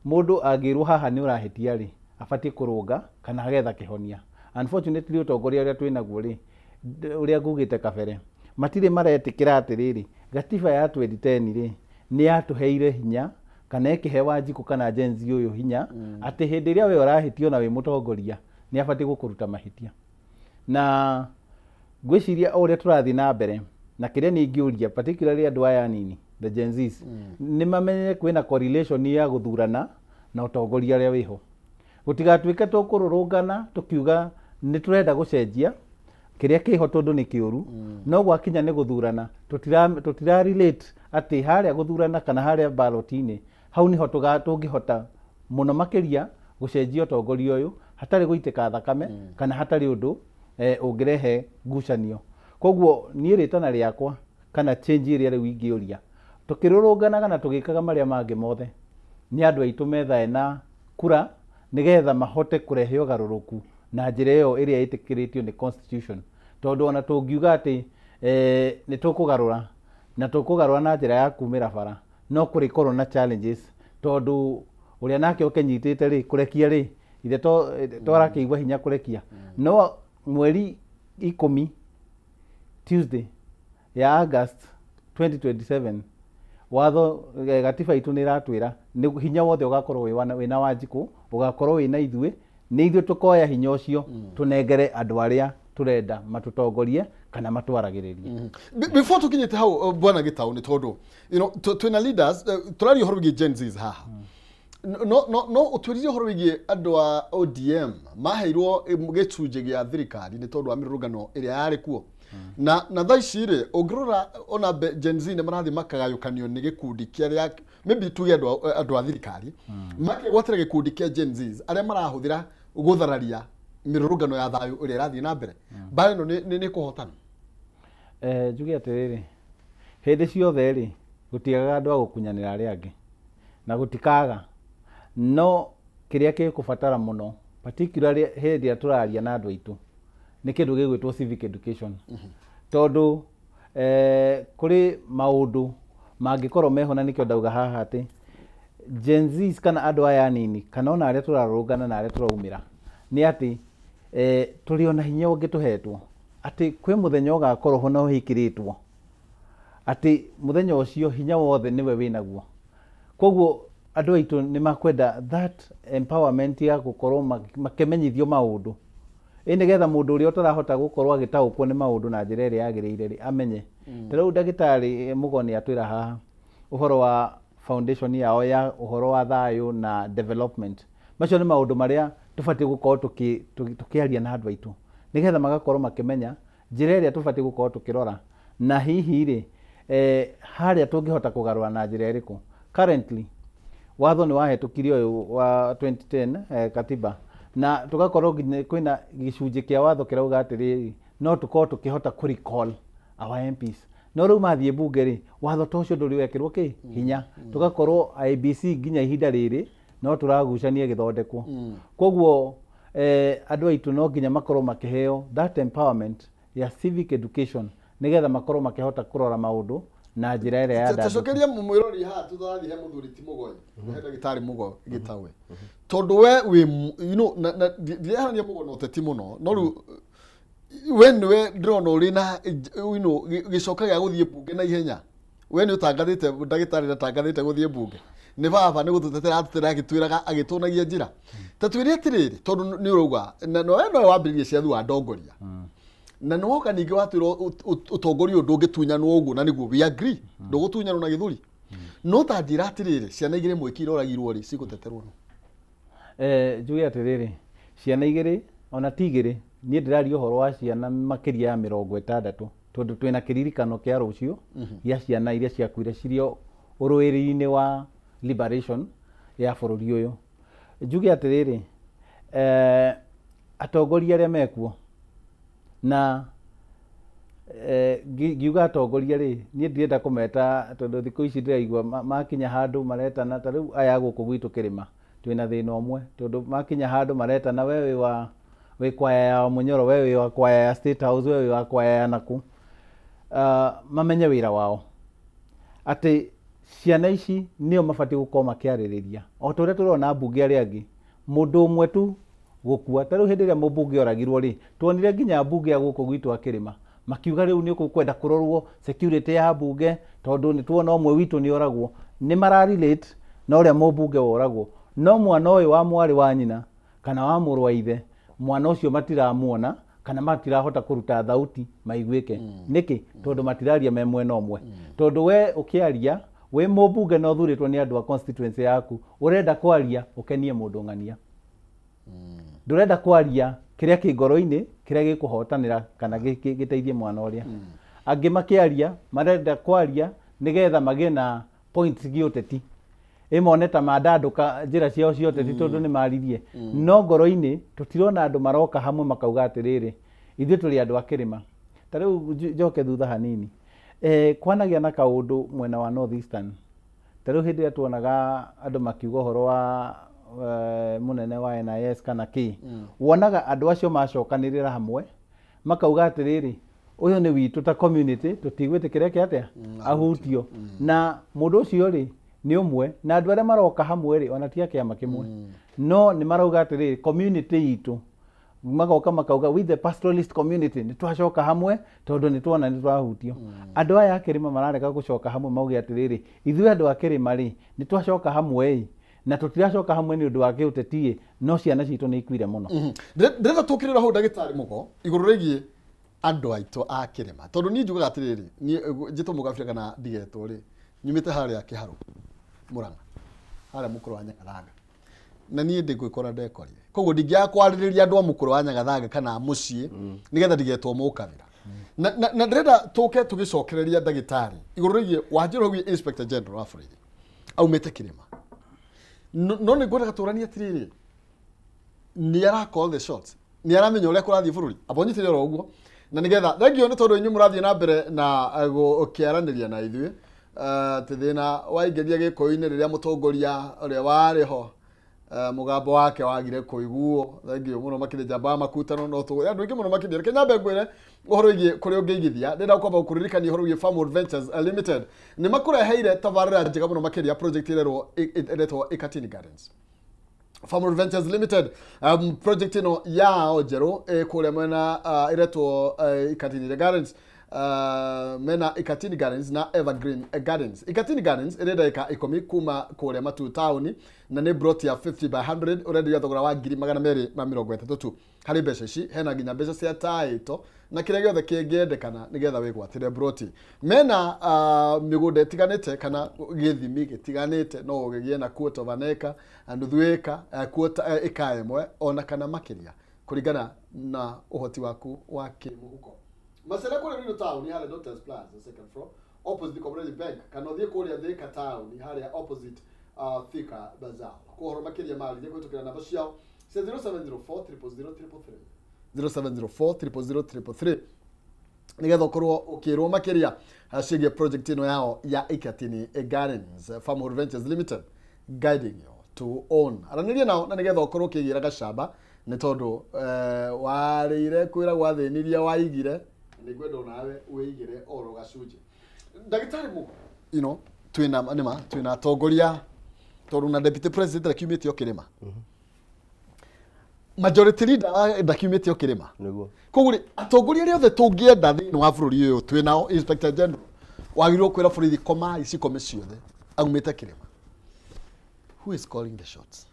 mũndũ angĩrwo haha nĩ ũrahĩtia rĩ abatiĩ kũrũnga kana agetha kĩhonia unfortunately ũtongoria ũrĩa twĩnaguo rĩ ũrĩa ngugĩte kabere matirĩ maretĩkĩra atĩrĩrĩ gatiba ya 2010 rĩ nĩ yatũheire hinya kana ĩkĩhe Wanjikũ kana Gen Z ũyũ hinya atĩ hĩndĩ ĩrĩa we ũrahĩtio na wĩ mũtongoria nĩ abatiĩ gũkũruta mahĩtia na ngwĩciria o ũrĩa tũrathiĩ na mbere na kĩrĩa nĩ ingĩũria particularly andũ aya nini the Gen Zs nĩ mamenye kwĩna correlation ya gũthurana na ũtongoria ũrĩa wĩho gũtigatuĩke tũkũrũrũngana tũkiuga nĩ tũrenda gũcenjia kĩrĩa kĩho tondũ nĩ kĩũru no gwakinya nĩ gũthurana tũtira relate atĩ harĩa gũthurana kana harĩa ballot-inĩ hau niho tũngĩhota mũno makĩria gũcenjia ũtongoria ũyũ hatarĩ gũitĩka thakame kana hatarĩ ũndũ ũngĩrehe ngucanio koguo niĩ rĩtana rĩakwa kana change ĩrĩa rĩu ingĩũria tũkĩrũrũnganaga na tũgĩkaga marĩa mangĩ mothe nĩ andũ aitũ methae na kura nĩgetha mahote kũrehe ũgarũrũku na njĩra ĩyo ĩrĩa ĩtĩkĩrĩtio nĩ constitution tondũ ona tũngiuga atĩ nĩ tũkũgarũra na tũkũgarũra na njĩra ya kumĩra bara no kũrĩkorwo na challenges tondũ ũrĩa nake ũkenyitĩte rĩ kũrekia rĩ ithe twarakĩigua hinya kũrekia no mweri 10 Tuesday ya August 2027 watho gatiba itũ nĩ iratwĩra hinya wothe ũgakorwo wĩna Wanjikũ ũgakorwo wĩna ithuĩ nĩ ithuĩ tũkoya hinya ũcio tũnengere andũ arĩa tũrenda matũtongorie kana matwaragĩrĩrie before tukinyite hau bwana Gitau nĩ tondũ twĩna leaders tũraria ũhoro wĩgiĩ Gen Zs haha no ũtwĩrire ũhoro wĩgiĩ andũ a ODM maheirwo gĩcunjĩ gĩa thirikari nĩ tondũ wa mĩrũrũngano ĩrĩa yarĩ kuo na thaa ici rĩ ũngĩrora ona Gen Z nĩ marathiĩ makagayũkanio nĩ gĩkundi kĩrĩa maybe tuge andũ a thirikari makĩgwatĩra gĩkundi kĩa Gen Zs arĩa marahũthĩra gũthararia mĩrũrũngano ya thayũ ĩrĩa ĩrathiĩ na mbere mbara ĩno nĩ kũhotana njuge atĩrĩrĩ hĩndĩ ciothe rĩ gũtigaga andũ a gũkunyanĩra arĩa angĩ na gũtikaga no kĩrĩa gĩkũbatara mũno particularly hĩndĩ ĩrĩa tũraria na andũ aitũ nĩ kĩndũ gĩgwĩtwo civic education tondũ kũrĩ maũndũ mangĩkorwo meho na nĩkĩo ndauga haha atĩ Gen Zs kana andũ aya nini kana ona arĩa tũrarũngana na arĩa tũraumĩra nĩ atĩ tũrĩ ona hinya ũngĩ tũhetwo atĩ kwĩ mũthenya ũgakorwo ho na ũhĩkĩrĩtwo atĩ mũthenya ũcio hinya wothe nĩwe wĩnaguo koguo andũ aitũ nĩ makwenda that empowerment ya gũkorwo makĩmenyithio maũndũ nĩgetha mũndũ ũrĩa ũtarahota gũkorwo agĩtaũkwo nĩ maũndũ na njĩra ĩrĩa yagĩrĩire rĩ amenye rĩu ndagĩtarĩ Mũgoni atwĩra haha ũhoro wa foundation yao ya ũhoro wa thayũ na development macio nĩ maũndũ marĩa tũbatiĩ gũkorwo tũkĩaria na andũ aitũ nĩgetha magakorwo makĩmenya njĩra ĩrĩa tũbatiĩ gũkorwo tũkĩrora na hihi rĩ harĩa tũngĩhota kũgarũra na njĩra ĩrĩkũ currently watho nĩ wahetũkirio ũyũ wa 2010 katiba na tũgakorwo kwĩna gĩcunjĩ kĩa watho kĩrauga atĩrĩrĩ no tũkorwo tũkĩhota kũrecall our MPs no rĩu mathiĩ bunge rĩ watho ta ũcio ndũrĩ wekĩrwo hinya tũgakorwo IBC nginya ihinda rĩrĩ no tũragucania gĩthondekwo koguo andũ aitũ no nginya makorwo makĩheo that empowerment ya civic education nĩgetha makorwo makĩhota kũrora maũndũ na njira ĩrĩa ya tacokeria mwirori ha tuthathi he muthuri ti Mugoi he ndagitari Mugo gitawe tondu we you know na ndihania Mugo no teti muno no ru we niwe ndrona uri na you know gicoka gya guthie bunge na ihenya we ni utangathite ndagitari ndatangathite guthie bunge ni baba ni gututetera atutira agitwiraga agitunagia njira tatwire atiriri tondu ni uruga na no we no wambiririe ciathu wa ndongoria na no woka ningi watwira utongoria undu ngitunyana uguo na niguo we agree ndugutunyana na githuri no ta njira atiriri ciana igire mwikire oragirwo ri ciguteterwo njuge atiriri ciana igire ona tigire ni ndiraria uhoro wa ciana makiria ya 60 tondu twina kiririkano kia rucio ya ciana iria ciakuire cirio uruiri-ini wa liberation ya bururi uyu njuge atiriri atongoria aria mekuo na ngiuga atongoria ri ni ndirenda kumeta tondu thikũ ici ndiraigua makinya handu maretana ta riu aya guku gwitu kirima twina thina umwe tondu makinya handu maretana wewe wa we kwaya ya Munyoro wewe wa kwaya ya State House wewe wa kwaya ya Naku mamenye wira wao ati ciana ici nio mabati gukoma makiaririria o tore turona mbunge ari angi mundu umwe tu gukua ta riu hindi ria mbunge oragirwo ri tuonire nginya mbunge ya guku gwitu akirima makiuga riu ni kwenda kurorwo security ya mbunge tondu ni tuona umwe witu ni oragwo ni mara relate na uria mbunge woragwo no mwana uyu wa mwari wa nyina kana wa muru wa ithe mwana ucio matiramuona kana matirahota kuruta thauti maiguike niki tondu matiraria me mwena omwe tondu we ukiaria we mbunge no thuritwo ni andu a constituency yaku urenda kwaria ukenie mundu ngania ndurenda kwaria kiria kingoro-ini kiria gikuhotanira kana giteithie mwana uria angi makiaria marenda kwaria nigetha magie na points giuteti imone ta mandanduka njira ciao cioteti tondu ni maririe no ngoro-ini tutirona andu maroka hamwe makauga atiriri ithuĩ tũrĩ andũ a kĩrĩma ta rĩu njoke thutha hanini kwanagia na kaũndũ mwena wa North Eastern ta rĩu hĩndĩ ĩrĩa tuonaga andũ makiuga ũhoro wa munene wa NIS kana ki wonaga andũ acio macokanĩrĩra hamwe makauga atĩrĩrĩ ũyũ nĩ witũ ta community tũtigwĩtĩkĩra atia ahutio na mũndũ ũcio rĩ ni umwe na andu aria maroka hamwe ri ona tia kiama kimwe no ni marauga atiri community itu magoka makauga with the pastoralist community ni twacoka hamwe tondu ni tuona ni twahutio andu aya akirima marareka gucoka hamwe mauge atiriri ithuĩ andu akirima ri ni twacoka hamwe na tutiracoka hamwe ni undu wa giuteti no ciana citu ni ikuire muno ndirenda tukirira ho ndagitari Mugo iguru rigie andu aitu akirima tondu ni njugaga atiriri ni njito mugabira kana ndigeto ri nyumite haria kiharu Muranga haria mukuru wa Nyagathanga na nie ndigwikora ndekorire koguo ndingia kwaririria andu a mukuru wa Nyagathanga kana mucii nigetha ndigetwo mukabira na ndirenda tuke tugicokereria ndagitari iguru rigie Wanjiru wi Inspector General wa bũrũri aumite kirima no ni ngwenda gaturania atiriri ni ara call the shots ni aramenya uria kurathie bũrũri abonyitire ro uguo na nigetha thengio ni tondu inyu murathie na mbere na ukiaraniria na ithuĩ tithina waingeria gikoini riria mutongoria uria wariho mugambo wake wagire kuiguo thengio muno makire jamba makutano no tu andu ingi muno makire Kenya mbengwire uhoro igi kuri ungeigithia ndenda kwamba kuririkania uhoro igi Farm Ventures Limited ni makureheire tabarira njega muno makire project iretwo Ikatini Gardens Farm Ventures Limited project ino ya ojero kule mwena iretwo Ikatini Gardens mena Ikatini Gardens na Evergreen Gardens. Ikatini Gardens ireda ika ikomi kuma kule matu town na ne brought ya 50 by 100 already ya thogora wa 233 hari mbeca ici hena ginya mbeca cia taito na kire giothe kingiendekana nigetha wigwatire broti mena migunda itiganite kana githimi gitiganite no ugigie na quarter of an acre and thuika quarter eka imwe ona kana makiria kuringana na uhoti waku wa kimuhuko masela kule Rino Town hale Doctors Plaza second floor opposite the Cooperative Bank kana thie kule Thika Town hale opposite Thika Bazaar kuhoro makiria mali je kwetukira namba ciao 0704000333 nigetha ukorwo ukirwo makiria cigie project ino yao ya Ikatini Gardens Farm Ventures Limited guiding you to own araniria nao na nigetha ukorwo ukigira gacamba ni tondu warire kwira gwathiniria waigire nigwenda nawe wigire oro gacunje ndagitari mu twina atongoria tondu na deputy president ndakiumite o kirima majority leader ndakiumite o kirima niguo koguo atongoria ri othe tungienda thiini wa bururi uyu twinao inspector general wagirwo kwira borithi koma ici kome ciothe aumite kirima. Who is calling the shots?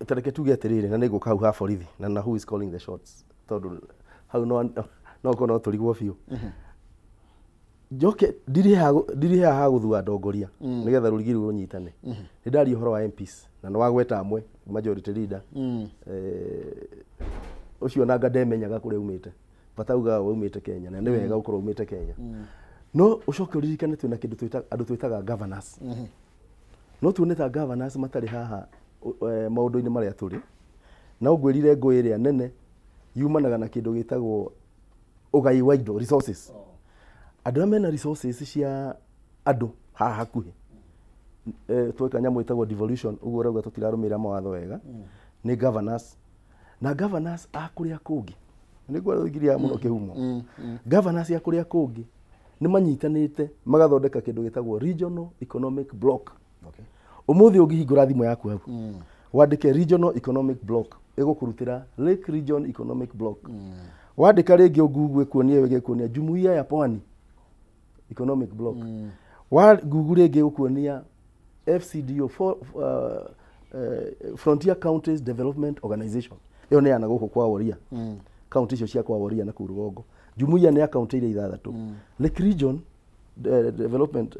Tareke tuge atiriri na niguo kau ha borithi na who is calling the shots tondu hau no kono turigwo biu Joke ndiri ha guthua ndongoria nigetha rurigi runyitane ni ndari horo wa MPs na no wagweta amwe majority leader ucio na ngademenyaga kure umite batauga umite Kenya na ni wega ukorwo umite Kenya no ucoke uririkane twina kindu twitaga governors no tuoneta governors matari haha maundu-ini maria turi na ugwirire ngui iria nene yumanaga na kindu gitagwo ugai wa indo resources andu mena resources cia andu haha hakuhi tweka nyamu itagwo devolution uguo rauga tutirarumira mawatho wega ni governors na governors akuria kungi niguo ngiria muno kihumo governors akuria kungi ni manyitanite magathondeka kindu gitagwo regional economic block. Umuthi ungihingura thimu yaku hau wandike regional economic block igukurutira Lake Region Economic Block wandika ringi Google ikuonie wege kuonia Jumuiya ya Pwani Economic Block wa Google ringi ukuonia FCDO Frontier Counties Development Organization iyo ni ana guku kwa Woria county icio cia kwa Woria na Kurugongo Jumuiya ni county ile ithathatu Lake Region Development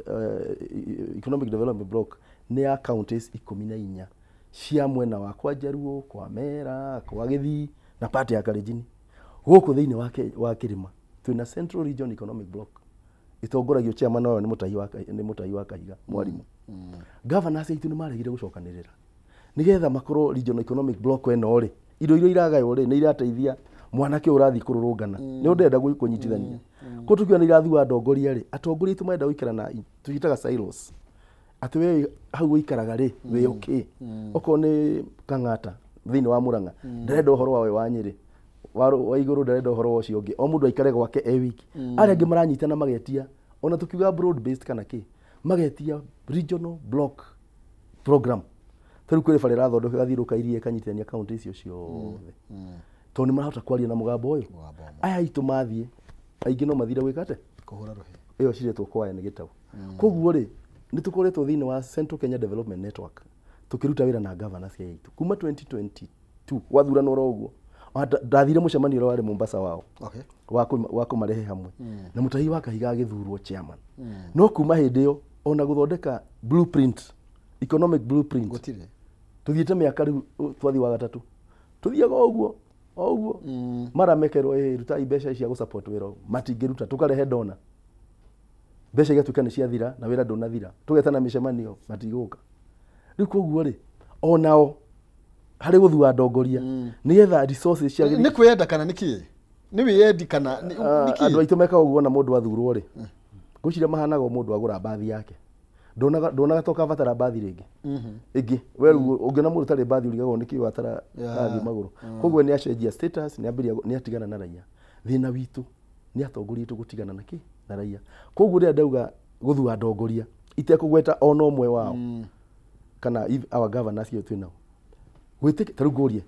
Economic Development Block ni ya counties 14 cia mwena wa kwa Jaruo kwa Mera kwa Githii na part ya Kalenjin guku thiini wa Kirima twina Central Region Economic Block itongoragio chairman wao ni Mutahi wa Kahiga mwarimu governors aitu ni maregire gucokanirira nigetha makoro Regional Economic Block eno ri indo irio iragayo ri ni irateithia mwanake urathi kururungana ni ndenda kunyitithania ko tukiona irathi wa ndongoria ri atongoria tu maenda guikara na tugitaga silos ati we hau ikaraga ri we okay oko ni Kang'ata thiini wa Murang'a ndenda uhoro wawe wa Nyeri wa iguru ndenda uhoro ucio ungi o mundu aikare gwake wiki aria angi maranyitana magetia ona tukiuga broad based kana ki magetia regional block program tari kwire bare rathondeka gathiruka irie kanyitithania county icio ciothe to ni marahota kwaria na mugambo uyu aya itu mathie aingi no mathire gwikate kuhura ruhi iyo ciretwo kwaya ni gitau koguo ri ni tukoretwo thiini wa Central Kenya Development Network tukiruta wira na governors yaitu kuma 2022 wathurano ro uguo ndathire mucemanio wari Mombasa wao wako marehe hamwe na Mutahi wa Kahiga agithurwo chairman no kuma hindi yo ona guthondeka blueprint economic blueprint gutire tuthiete miaka riu twathi wa gatatu tuthiaga uguo maramekerwo ruta ibesha cia gusupport wira matingiruta tukarehe dona besha igatuika ni ciathira na wira ndunathira tugetana micemanio matiguka riu koguo ri onao hari guthua ndongoria nigetha resources cia ni kwenda kana niki ni wiyendi kana niki andu aitu meka uguo na mundu athurwo ri gucire mahanaga mundu agura bathi yake ndonaga toka vatara bathi ringi ingi weru ungiona mundu tari bathi urigago niki watara bathi maguru koguo ni acenjia status ni ambiria ni atigana na raia thina witu ni atongoria tu gutigana naki na raia koguo ri ndauga guthua ndongoria itekugweta ona omwe wao kana our governors yo twinao gwitike tarugorie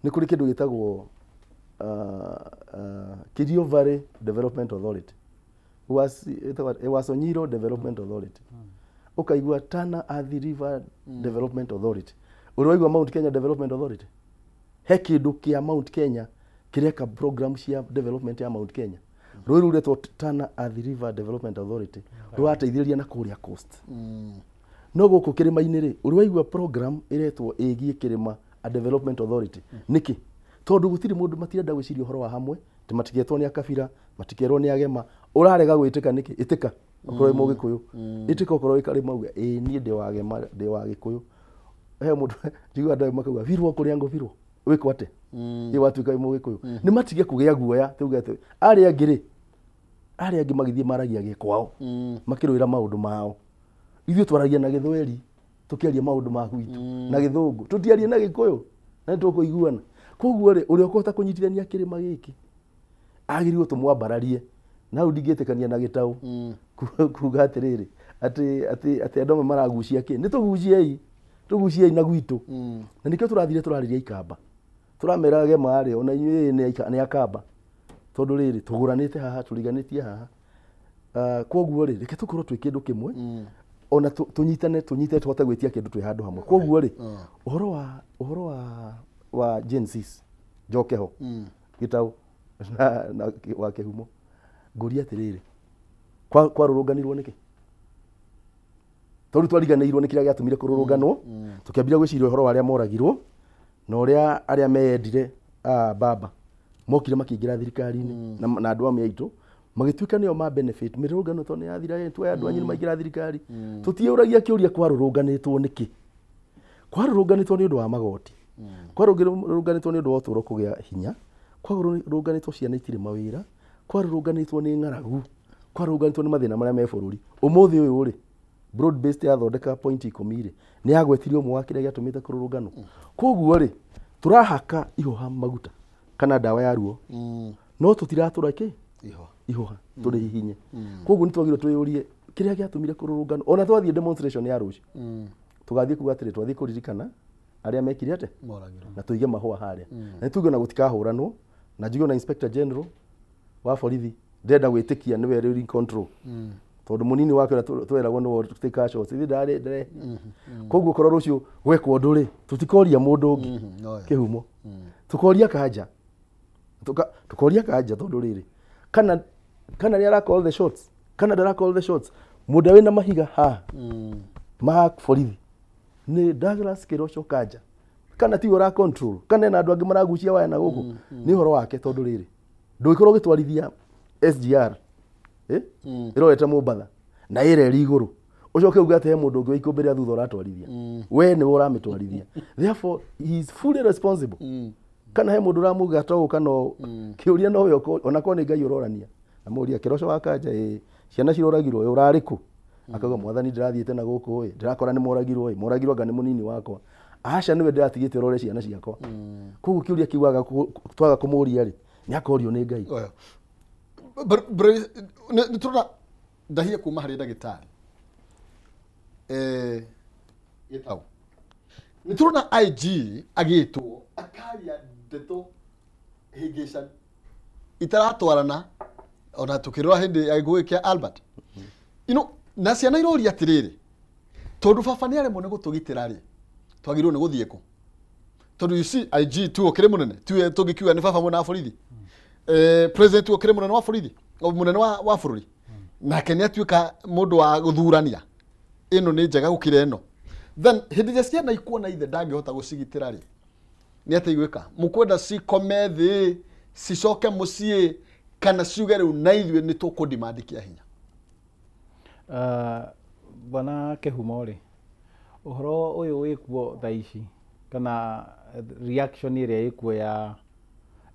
ni kuri kindu gitagwo Kerio Valley Development Authority Wasonyiro Development Authority ukaigua Tana Athi River Development Authority uriwaigua Mount Kenya Development Authority he kindu kia Mount Kenya kireka program cia development ya Mount Kenya ruri uretwo Tana Athi River Development Authority rwateithĩrĩria na kuria coast no guku kirima-ini ri uriwaigua program iretwo igie kirima a development authority niki tondu gutiri mundu matirenda gwiciria uhoro wa hamwe timatigetwo ni akabira matikerwo ni agema urarega gwitika niki itika okorwo mu Gikuyu itika okorwo ikari mauga ni ndi wa agema ndi wa Gikuyu he mundu ndigwa ndawe makauga virwo kuri ango virwo wiko ate ye watuika mu Gikuyu ni matige kugia guoya tugete ari angi magithie maragia gikwao makirwira maundu mao ithuĩ twaragia na Gĩthweri tukiaria maundu ma gwitu na Gĩthũngũ tutiaria na Gĩkũyũ na tukuiguana koguo ri uri ukota kunyitithania kirima giki agirirwo tumwambararie na ndingĩtĩkania na gĩtaũ kuga atĩrĩrĩ atĩ andũ amwe maragucia kĩ nĩ tũguciei na gwitũ na nĩkĩo tũrathire tũrarĩria ikamba tũramera marĩ ona inyuĩ nĩ akamba tondũ rĩrĩ tũgũranĩte haha tũriganĩtie haha koguo rĩ reke tũkorwo twĩ kĩndũ kĩmwe ona tunyite tũhote gwĩtia kĩndũ twĩ handũ hamwe koguo rĩ ũhoro wa Gen Z njoke ho gĩtaũ na wa kĩhumo ngũria atĩrĩrĩ kwarũrũnganirwo nĩkĩ tondũ twariganĩirwo nĩ kĩrĩa gĩatũmire kũrũrũnganwo tũkĩambia gwĩciria ũhoro wa arĩa moragirwo na arĩa meyendire baba mokire makĩingĩra thirikari-inĩ na andũ amwe aitũ magĩtuĩka nĩo ma benefit mĩrũrũngano tondũ yathira twa andũ anyu maingĩra thirikari tũtiũragia kĩũria kwarũrũnganĩtwo nĩkĩ kwarũrũnganĩtwo nĩ ũndũ wa magoti kwarũrũnganĩtwo nĩ ũndũ wa ũtũũro kũgĩa hinya kwarũrũnganĩtwo ciana itirĩ mawĩra kwarũrũnganĩtwo nĩ ng'aragu kwarũrũnganĩtwo nĩ mathĩna marĩa me bũrũri ũmũthĩ ũyũ rĩ broad based yathondeka point 10 rĩ nĩ yagwetirio ũmwe wa kĩrĩa gĩatũmĩte kũrũrũnganwo koguo rĩ tũrahaka ihoha maguta kana ndawa ya ruo no tũtiratũra kĩ ihoha tũrĩ hihinye koguo nĩ twagĩrĩirwo twĩyũrie kĩrĩa gĩatũmire kũrũrũnganwo ona twathiĩ demonstration ya rũciũ tũgathiĩ kuga atĩrĩ twathiĩ kũririkana arĩa mekire atĩ na tũige mahũa harĩa na nĩ tuge na gũtikahũranwo na njuge na inspector general wa borithi ndenda gwĩtĩkia nĩwe rĩu control tondũ mũnini wake tweragwo nĩwe take shots ithi ndarĩ koguo korwo rũciũ gwekwo ũndũ rĩ tũtikoria mũndũ ũngĩ kĩhumo tũkoria kanja tondũ rĩrĩ kana nĩ aracall the shots kana ndaracall the shots mũndũ wĩna mahiga ha ma borithi nĩ Douglas Kĩroco Kanja kana ti ora control kana na andũ angĩ maragucia waya na gũkũ nĩ ũhoro wake tondũ rĩrĩ ndũikorwo gĩtwarithia SGR ĩrorete Mũmbatha na ĩreri igũrũ ũcoke uga atĩ he mũndũ ũngĩ ikũmbĩrĩa thutha ũratwarithia we nĩwe ũramĩtwarithia therefore he is fully responsible kana he mũndũ ũramuga to kana kĩũria no yo ona ko nĩ Ngai ũrorania amũria Kĩroco wa Kanja ciana ciroragirwo ũrarĩ kũ akauga mwathani ndirathiĩte na gũkũ ndirakora nĩ moragirwo anga nĩ mũnini wakwa aca nĩwe ndĩratigĩte ũrore ciana ciakwa koguo kĩũria kiugaga twaga kũmũria rĩ nĩ akorio nĩ Ngai nĩ tũrona ndahie kuma harĩ ndagĩtarĩ gĩtaũ nĩ tũrona IG agĩtwo akaria ndeto hĩngĩcani itaratwarana ona tũkĩrora hĩndĩ ya gĩkũngũĩro kĩa Albert na ciana iroria atĩrĩrĩ tondũ baba nĩ aremwo nĩ gũtũgitĩra rĩ twagĩrĩirwo nĩ gũthiĩ kũ tondũ you see IG tu okĩrĩ mũnene tuwe tũngĩkiuga nĩ baba mũnene wa borithi president okĩrĩ mũnene wa borithi mũnene wa bũrũri nake nĩ atuĩka mũndũ wa gũthurania ĩno nĩ njega gũkĩra ĩno then hĩndĩ ĩrĩa ciana ikuona ithe ndangĩhota gũcigitĩra rĩ nĩ atĩ igwĩka mũkwenda cikome thĩ cicoke mũciĩ kana ciuge rĩu na ithuĩ nĩ tũkũdemand kĩa hinya bwana Kĩhumo rĩ ũhoro ũyũ wĩkuo thaa ici kana reaction ĩrĩa ĩkuo ya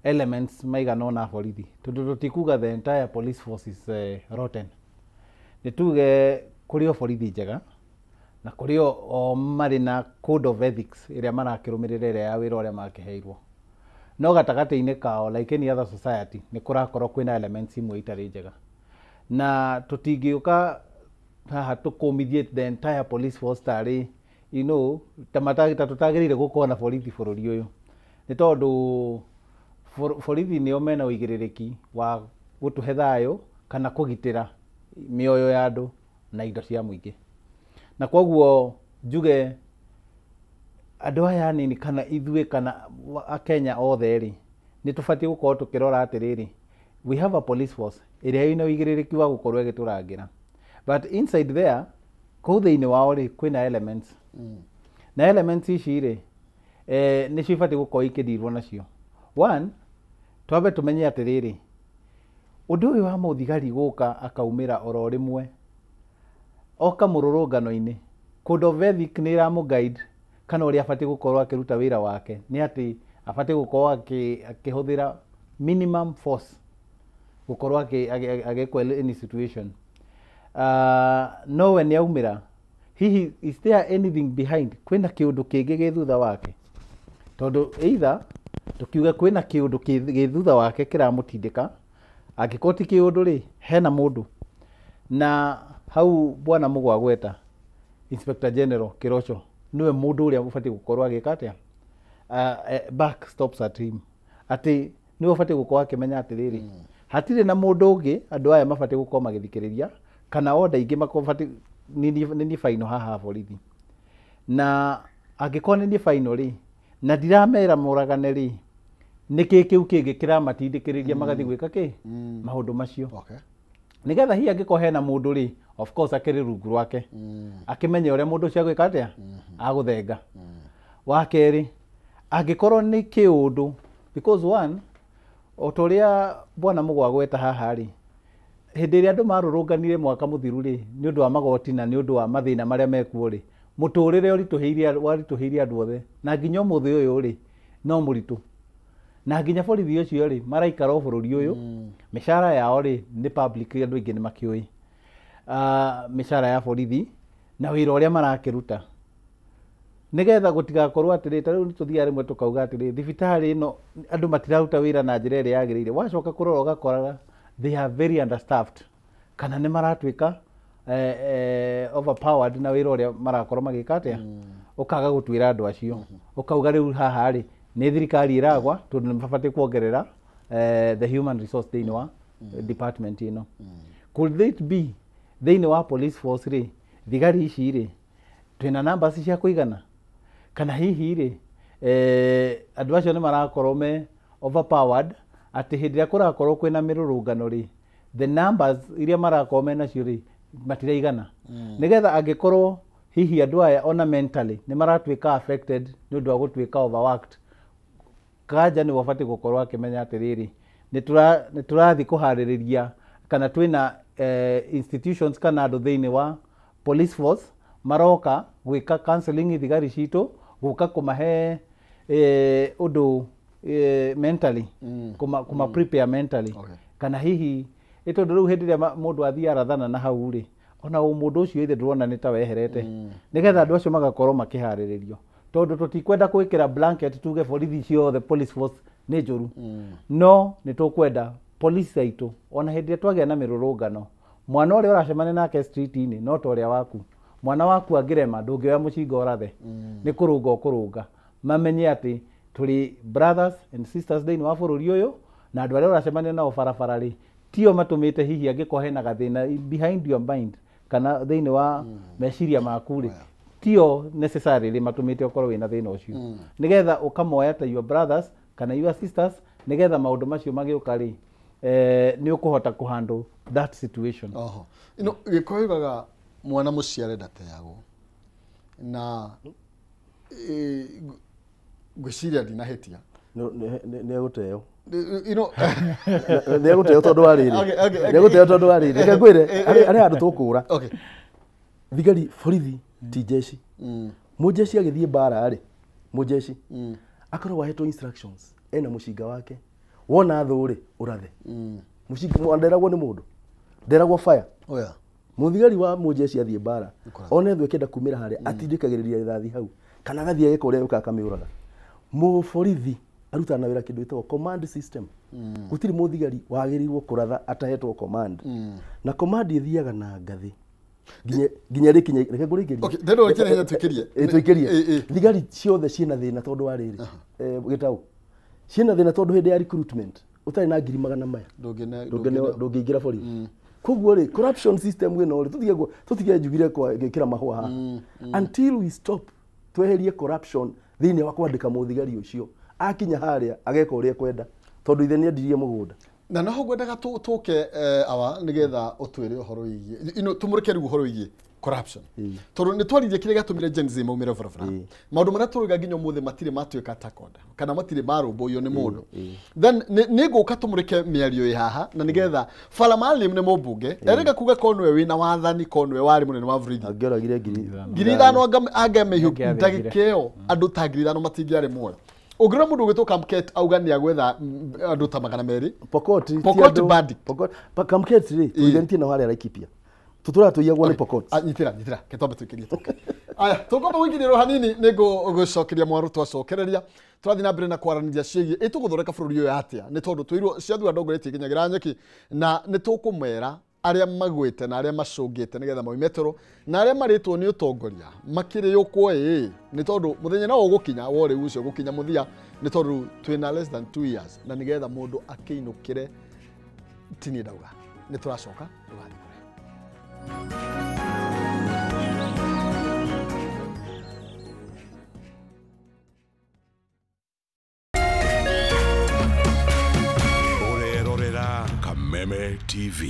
elements maigana ona borithi tondũ tũtikuga the entire police force is rotten nĩ tuge kũrĩ o borithi njega na kũrĩ o marĩ na code of ethics ĩrĩa marakĩrũmĩrĩra ĩrĩa ya wĩra ũrĩa makĩheirwo no gatagatĩ-inĩ kao like any other society nĩ kũrakorwo kwĩna elements imwe itarĩ njega na tũtingĩũka haha tũkũmithie the entire police force tarĩ ta tũtagĩrĩire gũkorwo na borithi bũrũri ũyũ nĩ tondũ borithi nĩo mena ũigĩrĩrĩki wa gũtũhe thayũ kana kũgitĩra mĩoyo ya andũ na indo cia mũingĩ na koguo njuge andũ aya nini kana ithuĩ kana Akenya othe rĩ nĩ tũbatiĩ gũkorwo tũkĩrora atĩrĩrĩ we have a police force ĩrĩa ĩna ũigĩrĩrĩki wa gũkorwo ĩgĩtũrangĩra but inside there kũu thĩinĩ wao rĩ kwĩna elements na elements ici rĩ nĩ cibatiĩ gũkorwo ikĩndirwo nacio one twambe tũmenye atĩrĩrĩ ũndũ ũyũ wa mũthigari gũka akaumĩra oro rĩmwe oka mũrũrũngano-inĩ code of ethics nĩ ĩramũguide kana ũrĩa abatiĩ gũkorwo akĩruta wĩra wake nĩ atĩ abatiĩ gũkorwo akĩhũthĩra minimum force gũkorwo agĩkwo any situation nowe nĩ aumĩra hihi is there anything behind kwĩna kĩũndũ kĩngĩ gĩ thutha wake tondũ either tukiuga kwĩna kĩũndũ gĩ thutha wake kĩramũtindĩka Angĩkorwo ti kĩũndũ rĩ, hena mũndũ. Na hau bwana Mũgwa gweta Inspector General Kirocho niwe mũndũ ũrĩa ũbatiĩ gũkorwo agĩka atĩa. Back stops at him. Atĩ niwe ũbatiĩ gũkorwo akĩmenya atĩrĩrĩ. Hatirĩ na mũndũ ũngĩ andũ aya mabatiĩ gũkorwo magĩthikĩrĩria kana order ingĩ mabatiĩ nĩ final haha borithi. Na angĩkorwo nĩ final rĩ, na ndiramera mũragane rĩ, nĩkĩ kĩu kĩngĩ kĩramatindĩkĩrĩria magathiĩ gwĩka kĩ maũndũ macio. Okay. Nigetha hihi angĩkorwo hena mũndũ rĩ, of course akĩrĩ rungu rwake akĩmenya ũrĩa mũndũ ũcio agwĩka atĩa agũthenga. Wa kerĩ, angĩkorwo nĩ kĩũndũ, because one, o ta ũrĩa bwana Mũgwa gweta haha rĩ, hĩndĩ ĩrĩa andũ marũrũnganire mwaka mũthiru rĩ, nĩ ũndũ wa magoti na nĩ ũndũ wa mathĩna marĩa mekuo rĩ, mũtũrĩre waritũhĩirie andũ othe, na nginya ũmũthĩ ũyũ rĩ no mũritũ. Na nginya borithi ũcio rĩ maraikara bũrũri ũyũ, mĩcara yao rĩ nĩ public, andũ aingĩ nĩ makĩũĩ mĩcara ya borithi na wĩra ũrĩa marakĩruta. Nigetha gũtigakorwo atĩrĩ, ta rĩu nĩtũthiaga rĩmwe tũkauga atĩrĩ, thibitarĩ ĩno andũ matiraruta wĩra na njĩra ĩrĩa yagĩrĩire. Wacoka kũrora ũgakora they are very understaffed, kana nĩ maratuĩka overpowered na wĩra ũrĩa marakorwo magĩka atĩa, ũkaga gũtwĩra andũ acio. Ũkauga rĩu haha rĩ nĩ thirikari ĩragwa tondũ nĩ mabatiĩ kuongerera the human resource thĩinĩ wa department ĩno. Could it be thĩinĩ wa police force rĩ, thigari ici rĩ, twĩna numbers cia kũigana? Kana hihi rĩ andũ acio nĩ marakorwo me overpowered, atĩ hĩndĩ ĩrĩa kũrakorwo kwĩna mĩrũrũngano rĩ, the numbers iria marakorwo menacio rĩ matiraigana. Nigetha angĩkorwo hihi andũ aya ona mentally nĩ maratuĩka affected nĩ ũndũ wa gũtuĩka overworked, Kanja nĩ wabatiĩ gũkorwo akĩmenya atĩrĩrĩ, nĩ tũrathiĩ kũharĩrĩria kana twĩna institutions kana andũ thĩinĩ wa police force maroka gwĩka counseling thigari citũ, gũka kũmahe ũndũ mentally, kuma prepare mentally. Kana hihi tondũ rĩu hĩndĩ ĩrĩa mũndũ athiĩ arathana na hau rĩ, ona mũndũ ũcio ithe ndũrona nĩ ta weherete. Nigetha andũ acio magakorwo makĩharĩrĩrio, tondũ tũtikwenda gwĩkĩra blanket tuge borithi ciothe police force nĩ njũru. No nĩ tũkwenda police aitũ ona hĩndĩ ĩrĩa twagĩa na mĩrũrũngano, mwana ũrĩa ũracemania nake street-inĩ no ta ũrĩa waku, mwana waku angĩrema ndũngĩoya mũcinga ũrathe, nĩ kũrũnga ũkũrũnga. Mamenye atĩ tũrĩ brothers and sisters thĩinĩ wa bũrũri ũyũ, na andũ arĩa ũracemania nao barabara rĩ, tio matũmĩte hihi angĩkorwo hena gathĩna behind your mind kana thĩinĩ wa meciria maku rĩ, tio necessarily matũmĩte ũkorwo wĩna thĩna ũcio. Nigetha ũkamoya ta your brothers kana your sisters, nigetha maũndũ macio magĩũka rĩ, nĩ ũkũhota kũhandle that situation. Gĩkũyũ yugaga mwana mũciare ndateagwo, na ngwĩciria ndinahĩtia nĩ egũteo nĩ egũteo tondũ wa rĩrĩ, nĩ egũteo tondũ wa rĩrĩ. Reke ngwĩre arĩa andũ tũkũra thigari borithi ti jeshi. Mũjeshi agĩthiĩ mbara rĩ, mũjeshi akoragwo ahetwo instructions, ena mũcinga wake, wona thũ rĩ ũrathe. Mũcinga nderagwo nĩ mũndũ, nderagwo fire. Mũthigari wa mũjeshi athiĩ mbara, ona ethwe kenda kumĩra harĩa atindĩkagĩrĩria rithathi hau, kana agathiĩ agĩka ũrĩa ũkaga kamĩũraga. Mũborithi arutaga na wĩra kĩndũ gĩtagwo command system. Gũtirĩ mũthigari wagĩrĩirwo kũratha atahetwo command, na command ĩthiaga na ngathĩ nginya rĩkinye. Reke ngũrĩngĩrie, ndĩrwo kĩrĩa hinya twĩkĩrie. Thigari ciothe ciĩna thĩna tondũ wa rĩrĩ, Gĩtaũ, ciĩna thĩna tondũ hĩndĩ ya recruitment ũtarĩ na 100,000 maya ndũngĩingĩra borithi. Koguo rĩ, corruption system ĩno rĩ tũtige njugire gwĩkĩra mahũa haha until we stop tweherie corruption thĩinĩ wa kwandĩka mũthigari ũcio, akinya harĩa ageka ũrĩa kwenda, tondũ ithe nĩ endirie mũgũnda. Na noho ngwendaga tũke awa nĩgetha ũtwĩre ũhoro wĩgiĩ tũmũrĩke rĩu ũhoro wĩgiĩ corruption, tondũ nĩ twaririe kĩrĩa gĩatũmire Gen Z maumĩre barabara. Maũndũ marĩa tũrauga nginya ũmũthĩ matirĩ matuĩka takonda kana matirĩ marũmbũiyo nĩ mũndũ. Then nĩ ngũka tũmũrĩke mĩario ĩ haha, na nĩgetha Fala Maalim nĩ mũmbunge, erĩga kuga ko nĩwe wĩna wathani, ko nĩwe warĩ mũnene wa borithi. Angĩoragire 5,000 angemehiũ ndagĩka ĩyo andũ ta 5,000 matingĩarĩ muoyo. Ũngĩrora mũndũ ũgĩtwo Kamket auga nĩ agwetha andũ ta 200 Pokot bandit. Kamket rĩ tũiganĩtie na harĩa Laikipia, tũtũra tũiyagwo nĩ Pokot. Nyitĩra ketombe twĩkĩrie tũke. aya tugomba gwikiriro hanini nego gucokeria mwaru twacokereria turathi na mbere na kwaranĩria ciĩgiĩ ĩtũgũthondeka bũrũri ũyũ atĩa nĩ tondũ twĩrwo ciathu andongoretie kinyagira nyeki na nĩ tũkũmera arĩa magwĩte na arĩa macũngĩte nĩgetha moime toro na arĩa marĩtwo nĩ ũtongoria makĩrĩũkwo nĩ tondũ mũthenya no ũgũkinya wo rĩu ũcio ũgũkinya mũthia nĩ tondũ twĩna less than 2 years na nĩgetha mũndũ akĩinũkĩre tini ndauga nĩ tũracoka ndũgathiĩ Urerorera Kameme TV.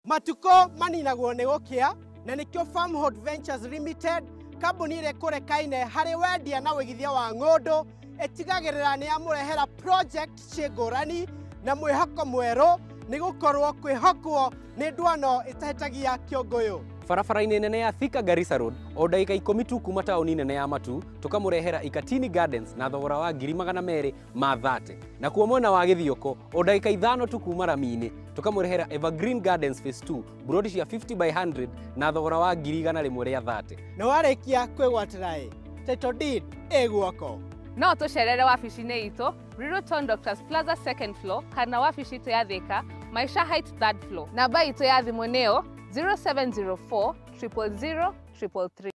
Matuko maninagwo nĩ gũkĩa na nĩkĩo Farmhood Ventures Limited kambuni ĩrĩa kũrekaine harĩ wendia na wĩigithia wa ng'ũndũ ĩtigagĩrĩra nĩ yamũrehera project cingũrani na mwĩhoko mwerũ nĩ gũkorwo kwĩhokwo nĩ ndwano ĩtahĩtagia kĩũngũyũ. Barabara-inĩ nene ya Thika Garissa Road o ndagĩka 10 tu kuma taũni nene ya Matu tũkamũrehera Ikatini Gardens na thogora wa 230,000 na kuo mwena wa Gĩthiũkũ o ndagĩka 5 tu kuma Rami-inĩ tũkamũrehera Evergreen Gardens Phase 2 burodi cia 50/100 na thogora wa 130,000 na warĩkia kwĩgwatĩra title deed ĩguoko. No tũcerere wabici-inĩ itũ Riruton Doctors Plaza 2nd floor kana wabici itũ ya Thika Maisha Heights 3rd floor. Namba itũ ya thimũ nĩyo 0704 000 333.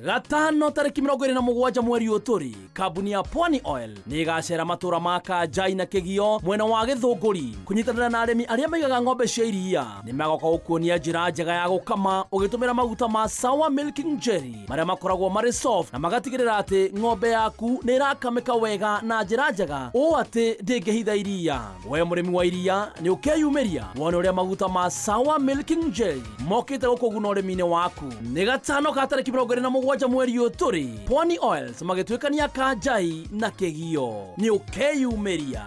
Gatano tariki 27 mweri ũtũri kambuni ya Pwani Oil nĩ ĩgacera matũra ma Kanjai na Kĩgio mwena wa Gĩthũngũri kũnyitanĩra na arĩmi arĩa maigaga ng'ombe cia iria nĩ magoka gũkuonia njĩra njega ya gũkama ũgĩtũmĩra maguta ma Sawa Milking Jelly marĩa makoragwo marĩ soft na magatigĩrĩra atĩ ng'ombe yaku nĩ ĩrakamĩka wega na njĩra njega ũũ atĩ ndĩngĩhitha iria. We mũrĩmi wa iria nĩ ũkeyumĩria wone ũrĩa maguta ma Sawa Milking Jelly mokĩte gũkũguna ũrĩmi-inĩ waku. Nĩ gatano ka tariki 27 mweri ũtũri Pwani Oils magĩtuĩkania Kanjai na Kĩgio nĩ ũkeyumĩria.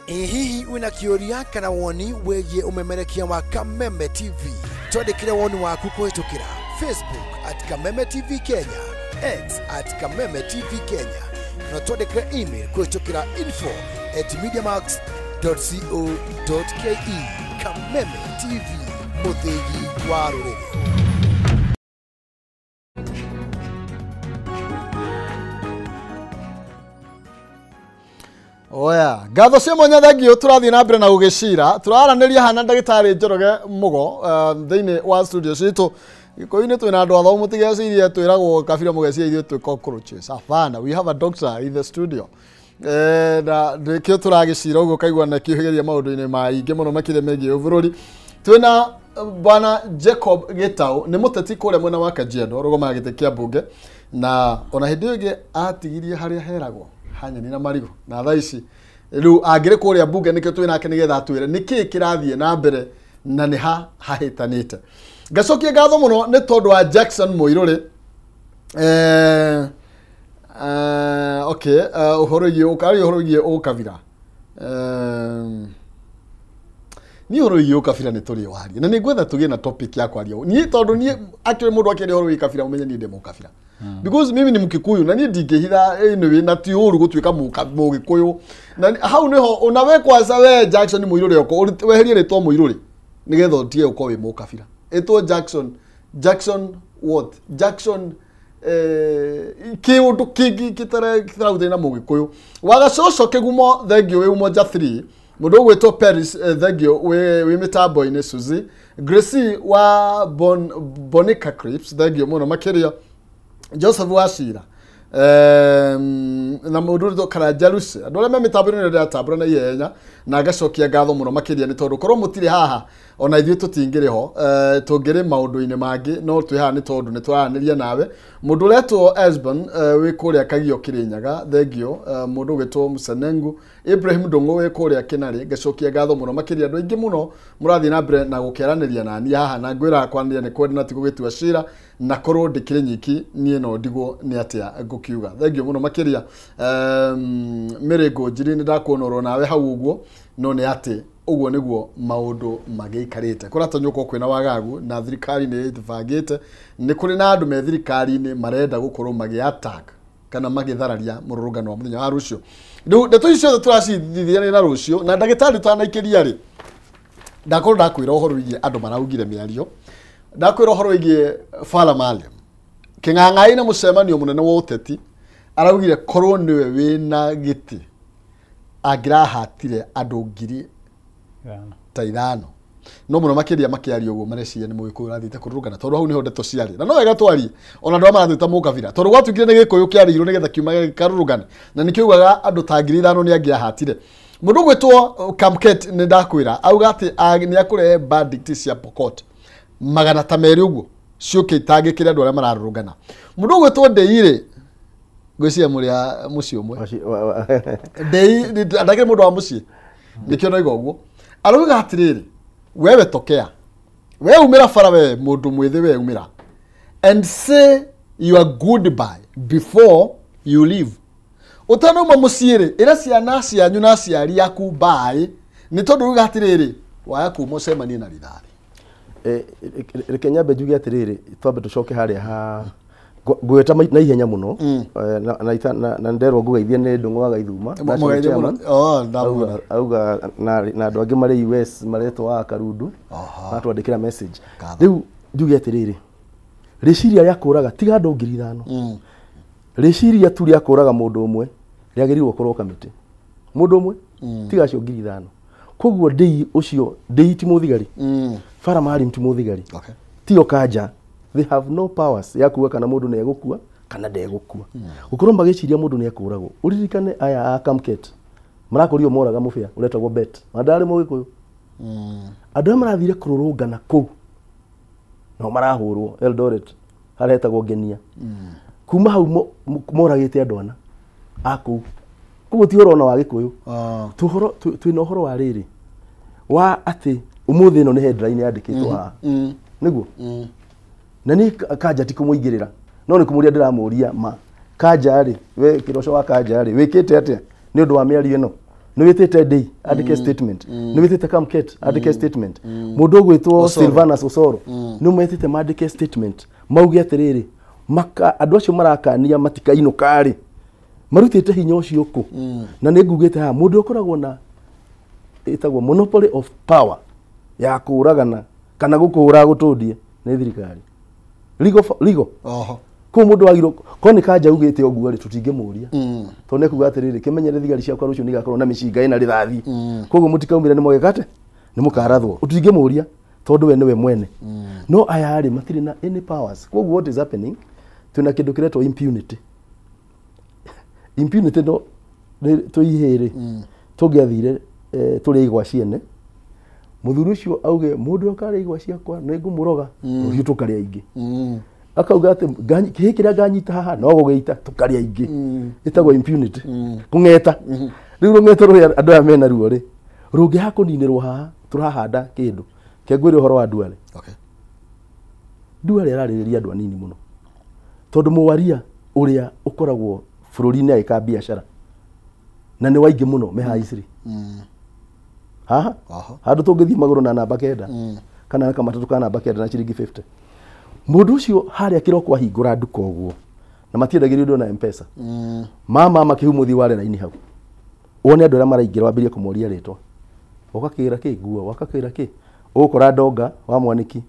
Hihi wĩna kĩũria kana woni wĩgiĩ ũmemerekia wa Kameme TV twandĩkĩre woni waku kũhĩtũkĩra Facebook @Kameme TV Kenya, X @Kameme TV Kenya na twandĩkĩre email kũhĩtũkĩra info@mediamax.co.ke. Kameme TV, mũthĩgi wa rũrĩrĩ. Oya, ngatho cia mwanya thengio turathi na mbere na gũgĩcira turaranĩria hana ndagĩtarĩ Njoroge Mũgo thĩinĩ wa studio citũ gĩkũyũ-inĩ twĩna andũ athomu mũtigecirie twĩragwo kabira mũgeciria ithuĩ twĩ cockroaches. Hapana, we have a doctor in the studio. Na ndĩkĩo tũragĩcira ũguo kaigua na kĩũhĩgeria maũndũ-inĩ maingĩ mũno makĩria megiĩ bũrũri. Twĩna bwana Jacob Gĩtaũ nĩ mũteti kũrĩa mwena wa Kajiado rũgomaga gĩtĩ kĩa mbunge na ona hĩndĩ ĩngĩ atigirie harĩa heragwo hanyeni na marigũ na thaa ici rĩu angĩrĩ kũrĩa mbunge nĩkĩo twĩnake nĩgetha atwĩre nĩkĩĩ kĩrathiĩ na mbere na nĩ ha hahĩtanĩte. Ngacokia ngatho mũno nĩ tondũ wa Jackson Mũirũrĩ ũhoro wĩgiĩ ũkabira ni ũhoro wĩgiĩ ũkabira nĩ tũrĩ waria na nĩ ngwenda tũgĩe na topic ya kwaria niĩ tondũ niĩ actually mũndũ akĩrĩa ũhoro wĩgiĩ kabira ũmenye niĩ ndĩ mũkabira because mimi ni Mkikuyu na niĩ ndingĩhitha anyway na ti ũru gũtuĩka Mũgĩkũyũ na hau nĩho onawe kwanza we Jackson Mũirũrĩ oko weherie rĩtwa Mũirũrĩ nĩgetha ũtige ũkorwo wĩ mũkabira ĩtwo Jackson what Jackson kĩũndũ kĩngĩ kĩtaragũthiĩ na Mũgĩkũyũ wagacoco kĩgumo thengio wĩ umoja 3 mũndũ ũgwĩtwo Paris thengio wĩ mĩtambo-inĩ Suzy Gracie wa Bonica Crips thengio mũno makĩria Joseph Wachira na mũndũ ũrĩa Karanja Lucy andũ arĩa me mĩtambo-inĩ nĩ ndĩratambũra na ihenya na ngacokia ngatho mũno makĩria nĩ tondũ korwo mũtirĩ haha ona ithuĩ tũtingĩrĩ ho tũngĩrĩ maũndũ-inĩ mangĩ no twĩ haha nĩ tondũ nĩ tũraranĩria nawe mũndũ ũretwo Esbon wĩ kũrĩa Kagio Kĩrĩnyaga thengio mũndũ ũgĩtwo Musenengu Ibrahim Ndung'u wĩ kũrĩa Kĩnarĩ ngacokia ngatho mũno makĩria andũ aingĩ mũno mũrathiĩ na mbere na gũkĩaranĩria naniĩ haha na ngwĩra kwanĩria nĩ kwenda na ti gũgĩtua cira na korwo ndĩkĩrĩ nyiki niĩ no ndigwo nĩ atĩa ngũkiuga thengio mũno makĩria Mĩrĩngũ Njiri nĩ ndakuonorwo nawe hau ũguo no nĩ atĩ ũguo nĩguo maũndũ magĩikarĩte kũratanyũka kwĩna wagagu na thirikari nĩ ĩbangĩte nĩ kũrĩ na andũ me thirikari-inĩ marenda gũkorwo magĩ attack kana magithararia mururungano wa muthenya wa rucio ndeto icio turacithithia na rucio na ndagitari twanaikiria ri ndakorwo ndakwira uhoro wigie andu maraugire miario ndakwira uhoro wigie Fala Maalim king'ang'ai na mucemanio munene wa uteti araugire korwo niwe wina giti angirahatire andu ngiri ta ithano no muno makiria makiaria uguo mareciria ni mugikuyu rathite kururungana tondu hau niho ndeto ciari na no wega twari ona ndo marathita mukavira tondu gwatugire ni gikuyu kiarirwo nigetha kiuma karurungana na nikiugaga andu ta ngiri ithano ni angiahatire mundu gwitwo Kamket ni ndakwira auga ati ni akurehe verdict cia Pokot magana ta meri uguo ciuke itangikire andu aria mararurungana mundu gwitwo Ndeire gwiciria muria muci umwe Ndeire ndagire mundu wa muci nikiona igoguo aruga atiriri wewe tokea wewe umira fara we mundu mwithi we umira and say your goodbye before you leave utanuma muciiri ira ciana cianyu na ciari yaku bye ni tondu ruga atiriri waya kuma cemania na rithari Kenya bejugi atiriri twambe tucoke haria ha gweta na ihenya muno na nderwo ngugeithie ni ndung'waga ithuma auga na andu angi mari US maretwa Karundu natwandikira message riu njuge atiriri riciria ria kuraga tiga andu ngiri ithano riciria tu ria kuraga mundu umwe riagirirwo korwo kamiti mundu umwe tiga cio ngiri ithano koguo ndei ucio ndei ti muthigari Fala Maalim ti muthigari tio kanja they have no powers ya kuwa kana mundu ne egukua kana ndegukua gukorwo magiciria mundu ne ekuragwo uririkane aya a Kamket marakorio moraga mubia uretagwo bet mandari mugikuyu andu marathire kururungana kuu no marahurwo Eldoret haretagwo Ngenia kuma hau moragite andu ana aku kugo ti urona wa gikuyu tuhoro twina uhoro wa riri wa ati umuthi no ni headline yandikitwo ha niguo na ni kanja ti kumuigirira no ni kumuria ndiramuria ma kanja ri we kiroco wa kanja ri wikite atia ni undu wa miario ino ni witite Ndei andike statement ni witite Kamket andike statement mundu gwitwo Silvanus Osoro ni mwitite mandike statement mauge atiriri maka andu acio marakania matikaino kari marutite hinya ucio ku na ni ngugite ha mundu ukoragwo na itagwo monopoly of power ya kuragana kana gukura gutundie ni thirikari ligo ko mundu wagiro ko ni kanja ugite oguo ri tutingemuria to ne kuga atiriri kimenyere thigari ciakwa rucio nigakorwo na micinga ina rithathi koguo mutikaumire ni mogekate ni mukarathwo utingemuria tondu we niwe mwene no aya ri matiri na any powers koguo what is happening tuna kindu kiretwo impunity no tuihire tugiathire turi igwa ciene muthuru ucio auge mundu akari igwa ciakwa ni ngumuroga ucio tukari aingi akauga ati kihikiria nganyita haha no gugeita tukari aingi itagwo impunity kungeta riu rungeto ru andu amena ruo ri rungi hakuninirwo haha turahanda kindu kengwire uhoro wa Duale Duale araririria andu anini muno tondu muwaria uria ukoragwo bururi-ini aika biashara na ni waingi muno mehaiciri haha handu tungithi maguru na namba kenda kana kama matatu kana namba kenda na ciringi 50 mundu ucio haria kiroko ahingura nduka uguo na matiendagirio ndo na M-Pesa mama makihumuthi wale na ini hau wone andu aria maraingira wambirie kumuria ritwa ukakira ki guo wakakira ki ukora Ndonga wa Mwaniki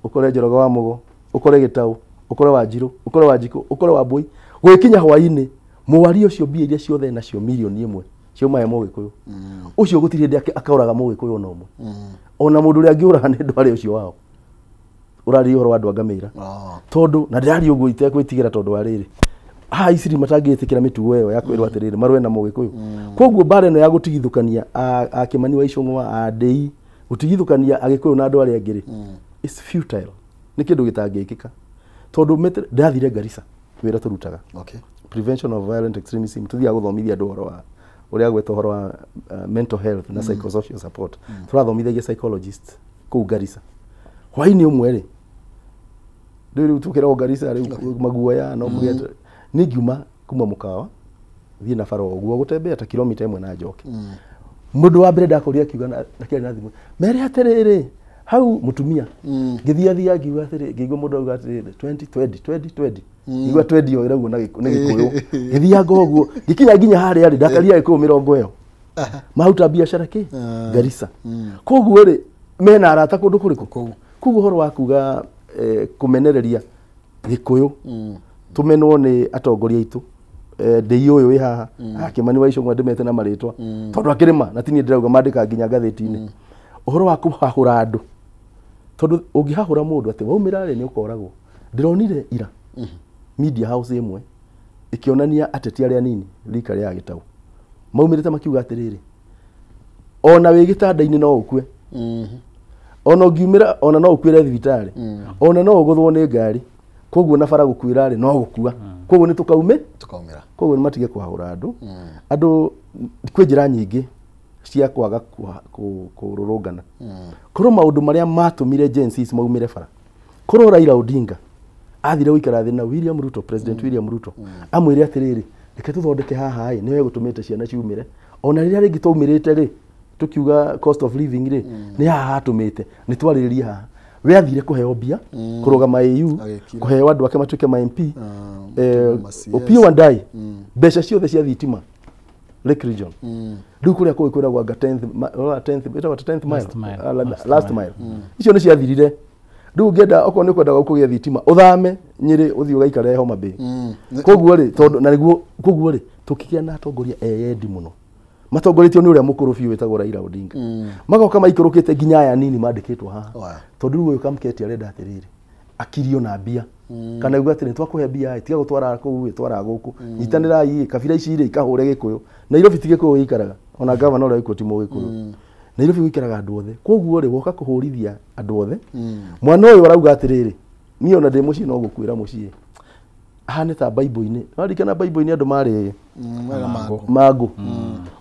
ukore Njoroge wa Mugo ukore Gitau ukore wa Njiru ukore wa Njiko ukore wa Mbui gwikinya hwaini muwari ucio mbia iria ciothe nacio milioni 1 cioma ya Mugikuyu ucio gutiri ndi akauraga Mugikuyu no mwe ona mundu ria ngiuraga ni ndwari ucio wao urari uhoro wa andu angamira tondu na ndirari uguo itekwitigira tondu wa riri ha iciri matangiitikira mitugo iyo ya kwirwa atiriri marwe na Mugikuyu koguo bare no ya gutigithukania a Kimani wa Icung'wa a Ndei gutigithukania Agikuyu na andu aria angiri is futile ni kindu gitangikika tondu ndathire Garissa wira turutaga prevention of violent extremism tuthia guthomithia andu horo wa uria gwetwo horo wa mental health na psychosocial support turathomithagia psychologist ku Garissa hwaini umwe ri ndiru tukira Garissa ri maguoya no mugete ni ngiuma kuma mukawa thie na faro guo gutembea ta kilomita 1 na njoke mundu wa mbere ndakoria kiuga na kile na thimu mere atiriri hau mutumia ngithia ngiuga atiri ngigwa mundu auga atiri 2020 ngigwa 20 yo iraguo na gikuyu ngithia ngoguo ngikinya nginya hari ari ndakaria iko 70 yo mahuta biashara ki Garissa koguo ri mena arata kundu kuriku koguo horo wa kuga kumenereria gikuyu tumenwo ni atongoria itu ndei uyu wi haha Kimani wa Icũng'wa ndimete na maritwa tondu akirima na tini ndirauga mandika nginya gatheti-ini uhoro wa kuhahura andu tondu ungihahura mundu ati waumira ri ni ukoragwo ndironire ira media house imwe ikionania ateti aria nini rika ria Gitau maumirite makiuga atiriri ona wi gitanda-ini no ukue ona ungiumira ona no ukwire thibitari ona no uguthwo ni ngari koguo na bara gukwira ri no gukua koguo ni tukaumira koguo ni matige kuhahura andu kwi njira nyingi cia kwaga kururungana kuru maundu maria matumire agencies maumire bara kuru Raila Odinga athire guikara thi na William Ruto President William Ruto amwire atiriri reke tuthondeke haha ni we gutumite ciana ciumire ona riria ringi taumirite ri tukiuga cost of living ri ni haha atumite ni twariririe haha we athire kuheo bia kurugama AU kuheo andu ake matuike ma MP Opiyo Wandayi mbeca ciothe cia thitima Lake Region riu kuria kwiragwo anga 10th mile last mile icio ni ciathirire riu ngienda okorwo ni kwenda kugia thitima uthame Nyeri uthii ugaikara Homa Bay koguo ri tondu na niguo koguo ri tukigia na atongoria eyendi muno matongoretio ni uria mukuru biu wetagwo Raila Odinga magoka maikurukite nginya aya nini mandikitwo haha tondu uyu kamketi arenda atiriri akirio na mbia kana uga atiri twakuhe mbia tiga gutwara kuu twara guku nyitanirai kabira ici iri ikahure Gikuyu Nairobi tige ku ikaraga ona governor ora iko timo Gikuyu Nairobi ikaraga andu othe koguo ri woka kuhurithia andu othe mwana uyu arauga atiriri ni ona ndi muci no gukwira muci ahane ta Bible-ini warikana Bible-ini andu mari magu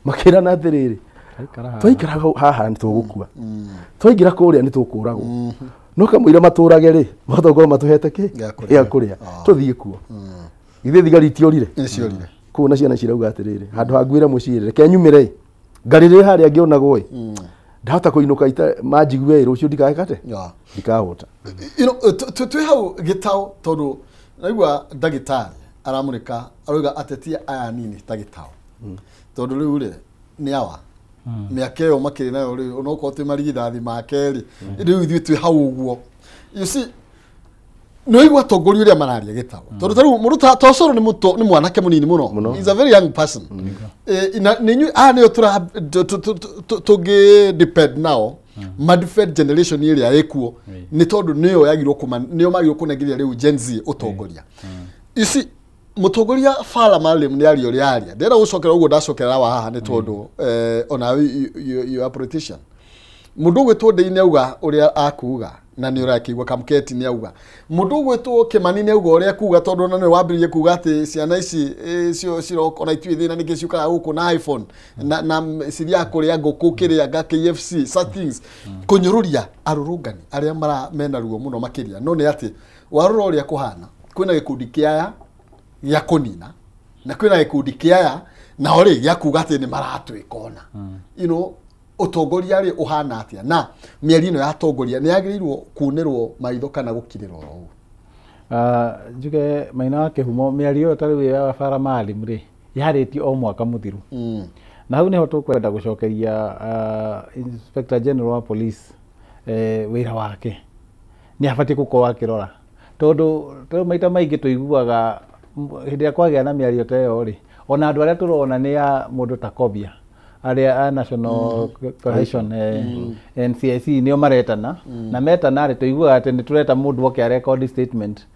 makira na atiriri twaikaraga haha ni tugukua twaingira kuria ni tukuragwo no kamwira maturage ri matogoro matuhete ki ya kuria tuthie kuo ithe thigari tiorire ku na ciana cirauga atiriri handu hangwire mucire reke nyumire ngarire haria ngionagwo ndahota kuinuka ita majigue rucio ndikakate ndikahota twi hau Gitau tondu naigua ndagitari aramurika aruga atetia aya nini ndagitau tondu riu ri ni awa miaka iyo makiri nayo ri onoko ti marigithathi makeri riu ithui twi hau uguo you see no igwa tongori uria mararia Gitau tondu taru muruta tocoro ni mwanake munini muno he's a very young person ninyu niyo tura tugi depend now madfed generation iria ekuo ni tondu niyo yagirwo niyo magirwo kunegithia riu Gen Z utongoria you see mutongoria Fala Maalim ni ario riaria ndera gucokera uguo ndacokera wa haha ni tondu ona you are politician mundu gwetwo Ndei auga uria akuga na ni urakigwa kamketi ni auga mundu gwetwo Kimani ni auga uria kuga tondu na ni wambiririe kuga ati ciana ici cio ona itwi thina ningi ciukaga guku na iPhone na ciria kuria nguku kiria ga KFC settings kunyururia arurungani aria mara mena ruo muno makiria no ni ati warura uria kuhana kwina gikundi kiaya ya kunina na kwina gikundi kiaya na ori ya kuga ati ni maratwika ona you know utongoria ri uhana atia na mieri ino ya tongoria ni yagirirwo kunirwo maitho kana gukirirwo njuge Maina wa Kihumo mieri iyo tari ya Fala Maalim ri yariti o mwaka muthiru na hau niho tukwenda gucokeria Inspector General wa Police wira wake ni abati gukorwo akirora tondu maita maingi tuiguaga hindi ya kwagia na miario ta iyo ri ona andu aria turona ni ya mundu ta Kobia aria National Coalition NCIC nio maretana na metana ri tuiguaga ati ni tureta mundu oke a record statement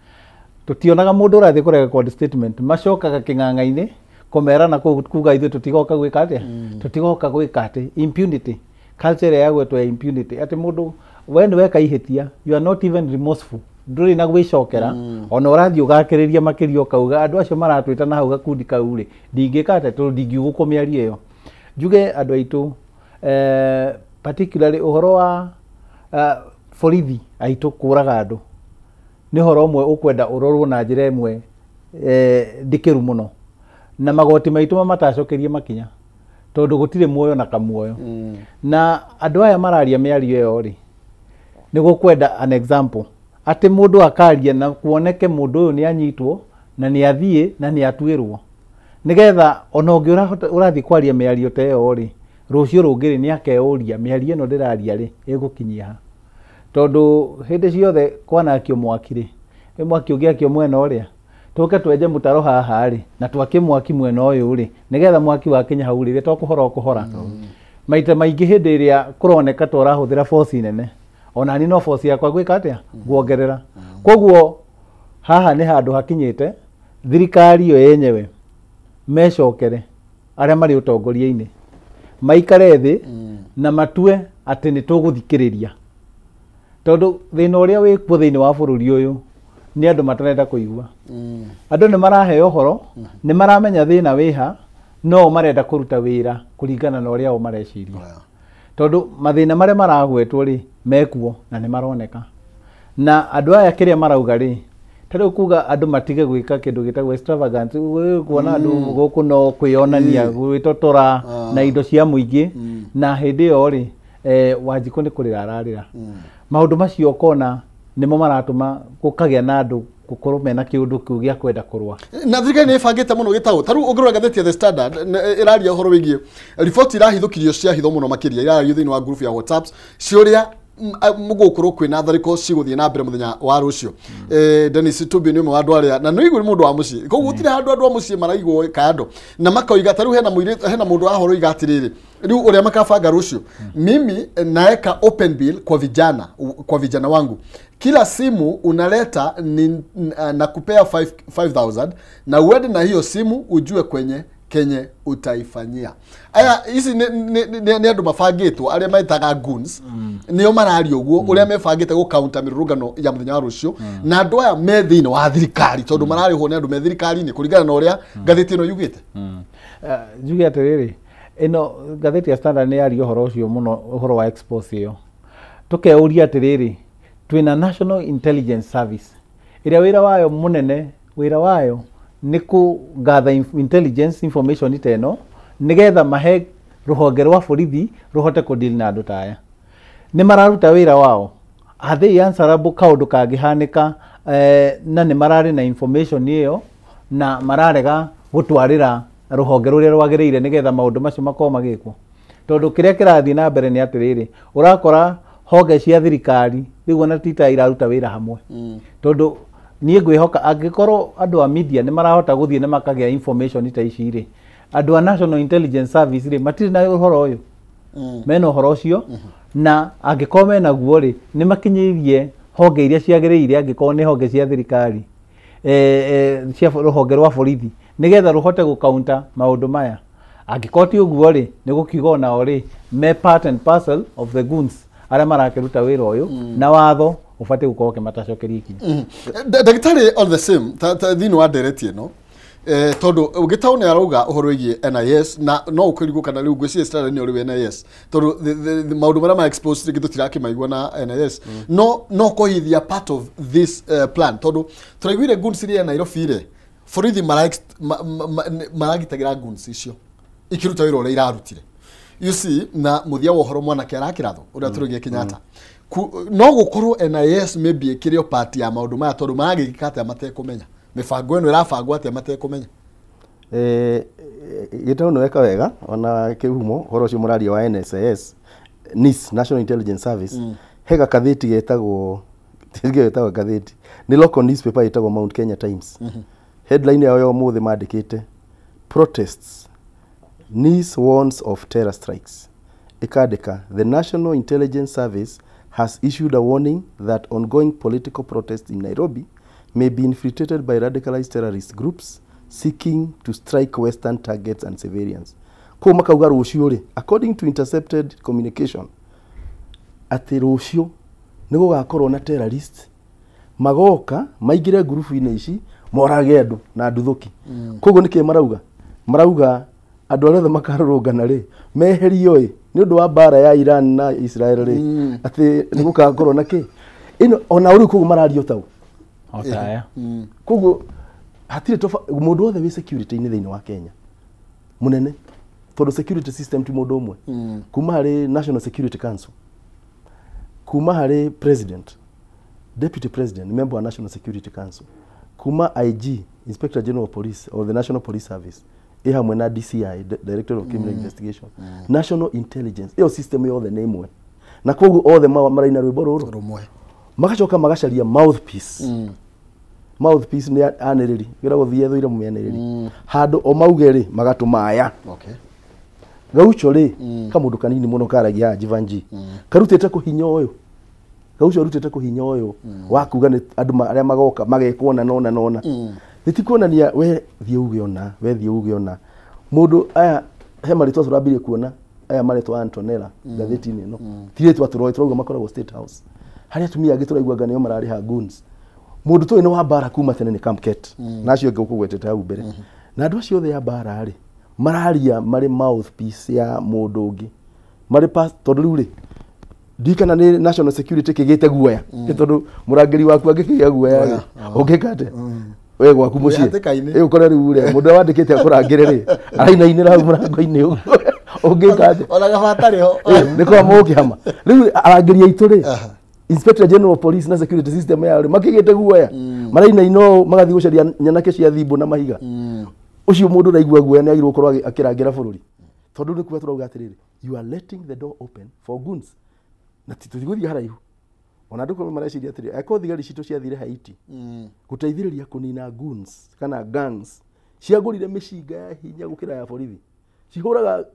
tutionaga mundu urathi ku record statement macokaga king'ang'a-ini kumerana kuga ithu tutigoka gwika atia tutigoka gwika ati impunity culture ya gwetwo ya impunity ati mundu when weka ihitia you are not even remorseful nduri na gwicokera ona urathi ugakiriria makirio kauga andu acio maratwita na hau gakundi kau ri ndingika ati tu ndingiuguko miari iyo njuge andu aitu particularly uhoro wa borithi aitu kuraga andu ni horo mwe ukwenda urorwo na njira imwe ndikiru muno na magoti maitu matacokerie makinya tondu gutire muoyo na kamuoyo na andu aya mararia miario iyo ri niguo kwenda an example ati mundu akaria na kuoneke mundu uyu ni anyitwo na ni athie na ni atwirwo nigetha ona ungi urathi kwaria miario ta iyo ri rucio rungiri ni akeuria miario ino ndiraria ri igukinyia tondu hindi ciothe kwanakio mwaki ri mwaki ugiakio mwena uria tuke twenje mutaro haha ri na twake mwaki mwena uyu ri nigetha mwaki wa Kenya hau ri kuhora maita maingi hindi iria kuroneka to rahuthira force nene ona ni no force yakwa gwika atia guongerera koguo haha ni handu hakinyite thirikari yo yenyewe mecokere aria mari utongoria-ini maikare thi na matue ati ni tuguthikiriria tondu thina uria wi kuo thiini wa bururi uyu ni andu matarenda kuigua andu ni maraheo horo ni maramenya thina wiha no marenda kuruta wira kuringana na uria o mareciria tondu mathina maria maragwetwo ri mekuo na ni maroneka na andu aya kiria marauga ri tari kuga andu matige gwika kindu gitagwo extravagant kuona andu guku no kwionania gwitotora na indo cia muingi na hindi yo ri Wanjiku ni kurira ararira maundu macio kona nimo maratuma gukagia na andu gukorwo mena kiundu kiu gia kwenda kurwa na thirikari ni ibangite muno gitago taru ungirwa gatheti ya The Standard iraria uhoro wigie report irahithukiryo cia hitho muno makiria iraria thiini wa group ya WhatsApp cioria mugukuru kwina thariko ciguthie na mbere muthenya wa rucio Dennis Tubi ni umwe wa andu aria na no iguri mundu wa mucii koguo gutire handu andu a mucii maraigwo kando na makoiga taru hena mundu ahoro iga atiriri riu uria makabanga rucio mimi naeka open bill kwa vijana wangu kila simu unaleta na kupea 5000 na uende na hiyo simu ujue kenye utaifanyia aya hizi ni andu mabangitwo aria maitaga goons nio marari uguo uria mebangite gu counter mirurungano ya muthenya wa rucio na andu aya me thiini wa thirikari tondu marari ho ni andu me thirikari ni kuringana na uria gatheti ino yugite juge atiriri ino gatheti ya Standard ni yari uhoro ucio muno uhoro wa expose iyo tukeuria atiriri twina National Intelligence Service iria wira wayo munene wira wayo ni ku gather intelligence information iteno nigetha mahe ruhonge rwa borithi ruhote ku deal na andu taya ni mararuta wira wao athe answerable kaundu kangihanika na ni marari na information iyo na mararega gutwarira ruhonge ruria rwagireire nigetha maundu macio makoma magikwo tondu kiria kirathi na mbere ni atiriri urakora honge cia thirikari riu na tita iraruta wira hamwe tondu nie ngwihoka angikorwo andu a media ni marahota guthie na makagia information ita ici ri andu a National Intelligence Service ri matiri na uhoro uyu mena uhoro ucio na angikorwo mena guo ri ni makinyirie honge iria ciagiriire angikorwo ni honge cia thirikari cia ruhonge rwa borithi nigetha ruhote gu counter maundu maya angikorwo ti uguo ri ni gukigo nao ri me part and parcel of the goons aria marakiruta wira uyu na watho ufate gukorwo kimatacokeria ikinya dagitari on the same thini wa direct ino tondu ugitaone arauga uhoro wigie NIS na no ukirigo kana riu ngweci Standard ni uri NIS tondu maundu maria ma expose gitu tirakimaigwa na NIS no kohithia part of this plan tondu turaiguire goons ria Nairobi ire borithi maragitagira goons icio ikiruta wira uria irarutire you see na muthia wa uhoro mwana kiara kiratho uria turugie Kenyatta no gukorwo NIS maybe ikirio part ya maundu maya tondu maragikika atia matekumenya mibango ino irabangwo atia matekumenya gitau no weka wega ona kihumo horo cio murari wa NSS NIS National Intelligence Service hega katheti getagwo katheti ni local newspaper itagwo Mount Kenya Times headline yao yomuthi mandikite protests NIS warns of terror strikes ikandika the National Intelligence Service has issued a warning that ongoing political protests in Nairobi may be infiltrated by radicalized terrorist groups seeking to strike Western targets and civilians. Kwa makauga rucio ri, according to intercepted communication, ati rucio ni gugakorwo na terrorist magoka maigire grupu-ini ici morage andu na nduthuki. Koguo niki marauga andu aria makarurungana ri meherio ni undu wa bara ya Iran na Israel ri ati ni gukakorwo na ki ino ona uri koguo marario tau otaya koguo hatire tofa mundu othe wi security ni thiini wa Kenya munene tondu security system ti mundu umwe kuma hari National Security Council kuma hari president, deputy president, member wa National Security Council, kuma IG, Inspector General of Police or the National Police Service, hamwe na DCI, Director of Criminal Investigation, National Intelligence, iyo system yothe nä imwe na koguo othe maraina rwimbo ruru rumwe magacoka magacaria mouthpiece mouthpiece nä anärĩri wĩra gũthiĩ thũire mũmĩanärĩri handũ o mauge rĩ magatũmaya Gaucho rĩ kamũndũ kanini mũno karagia Jivanji karutĩte kũhinya ũyũ Gaucho arutĩte kũhinya ũyũ wa kuga nĩ andũ arĩa magoka magekuona nona nitikuonania we thiĩ uge ona we thiĩ uge ona mũndũ aya he marĩtwa tũrambirie kuona aya marĩtwa Antonella ngathĩti-inĩ ĩno tirĩtwa tũrauga makoragwo State House harĩa atumia angĩ tũraiguaga nĩo mararĩha goons mũndũ tũĩ nĩ wa bara kuma tene nĩ Camket na acio angĩ ũkũgwetete hau mbere na andũ acio othe ya bara rĩ mararia marĩ mouthpiece ya mũndũ ũngĩ marĩ tondũ rĩu rĩ ndikana nĩ national security kĩgĩte guoya tondũ mũrangĩri waku angĩkĩgĩa guoya ũngĩkate we gwaku muciĩ ũkore rĩu rĩ mũndũ wandĩkĩte akũrangĩre rĩ arainainĩra hau mũrango-inĩ ũguo ũngĩkate ona gabatarĩ ho nĩ kwa mũkĩhama rĩu arangĩri aitũ rĩ Inspector General of Police na security system ya rĩ makĩgĩte guoya marainaino magathiĩ gũcaria nyanake cia thimbo na mahiga ucio mũndũ raigua guoya nĩ agirwo gũkorwo akĩrangĩra bũrũri tondũ nĩ kuo tũrauga atĩrĩrĩ you are letting the door open for goons na tũtigũthiĩ haraihu ona andũ mareciria atĩrĩrĩ akorwo thigari citũ ciathire Haiti gũteithĩrĩria kũnina goons kana gangs ciagũrire mĩcinga ya hinya gũkĩra ya borithi cihũraga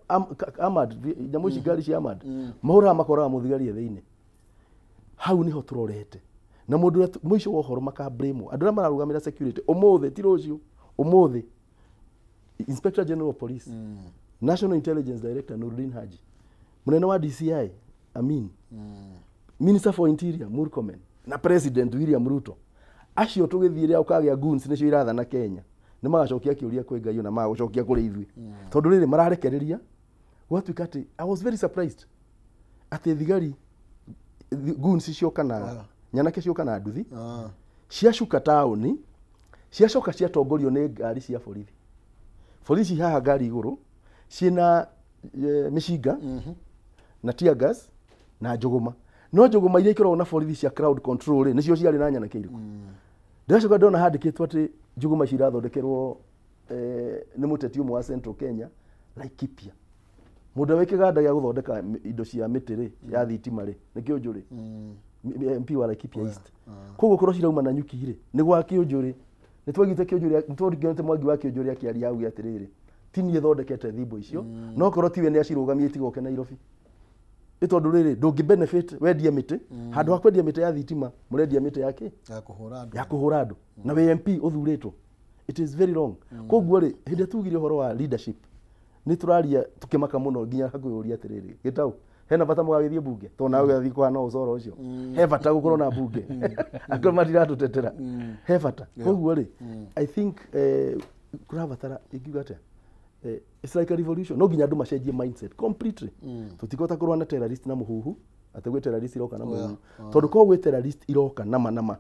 Ahmad nyamũ ici ngari cia Ahmad mahũraga makoraga mũthigari thĩinĩ hau niho tũrorete na mũndũ mũico wa ũhoro makablame andũ arĩa mararũgamĩra security ũmũthĩ ti rũciũ ũmũthĩ Inspector General of Police National Intelligence Director Nuruddin Haji munene wa DCI Amin Minister for Interior Murkomen na President William Ruto acio tũgĩthiĩre ũkagĩa goons nĩcio irathana Kenya nĩ magacokia kĩũria kwĩ Ngai na magacokia kũrĩ ithuĩ tondũ rĩrĩ mararekereria gwatuĩka atĩ I was very surprised atĩ thigari goons cioka na nyanake cioka na nduthi ciacuka taũni ciacoka ciatongorio nĩ ngari cia borithi borithi haha ngari igũrũ ciĩna mĩcinga na tear gas na njũgũma no njũgũma iria ikoragwo na borithi cia crowd control rĩ nĩcio ciarĩ na nyanake irĩkũ ndacoka ndona handĩkĩtwo atĩ njũgũma cirathondekerwo nĩ mũteti ũmwe wa Central Kenya Laikipia mũndũ wa kĩganda gĩa gũthondeka indo cia mĩtĩ rĩ ya thitima rĩ nĩ Kĩũnjũ rĩ MP wa Laikipia East koguo korwo cirauma na nyuki rĩ nĩ gwa Kĩũnjũ rĩ nĩ twagĩte Kĩũnjũ rĩ nĩtwagĩte mwangi wa Kĩũnjũ rĩ akĩaria hau atĩrĩrĩ ti niĩ thondekete thimbo icio no korwo tiwe nĩ acirũgamie tigoke Nairobi nĩ tondũ rĩrĩ ndũngĩ benefit wendia mĩtĩ handũ ha kwendia mĩtĩ ya thitima mũrendia mĩtĩ yake ya kũhũra andũ na we MP ũthurĩtwo it is very wrong koguo rĩ hĩndĩ tugire ũhoro wa leadership nĩ tũraria tukĩmaka mũno nginya hakuhĩ ũria atĩrĩrĩ gĩtaũ hena bata mũgagĩthiĩ bunge to nawe gathiĩ kwa no ũcoro ũcio he bata gũkorwo na bunge akorwo matiratũtetera he bata koguo rĩ I think kũrabatara ingiuga atĩa it's like a revolution no nginya andũ macenjie mindset completely tutikota kũrũa na terrorist na mũhuhu atĩ gwĩ terrorist iroka na mũhuhu tondũ ko gwĩ terrorist iroka nama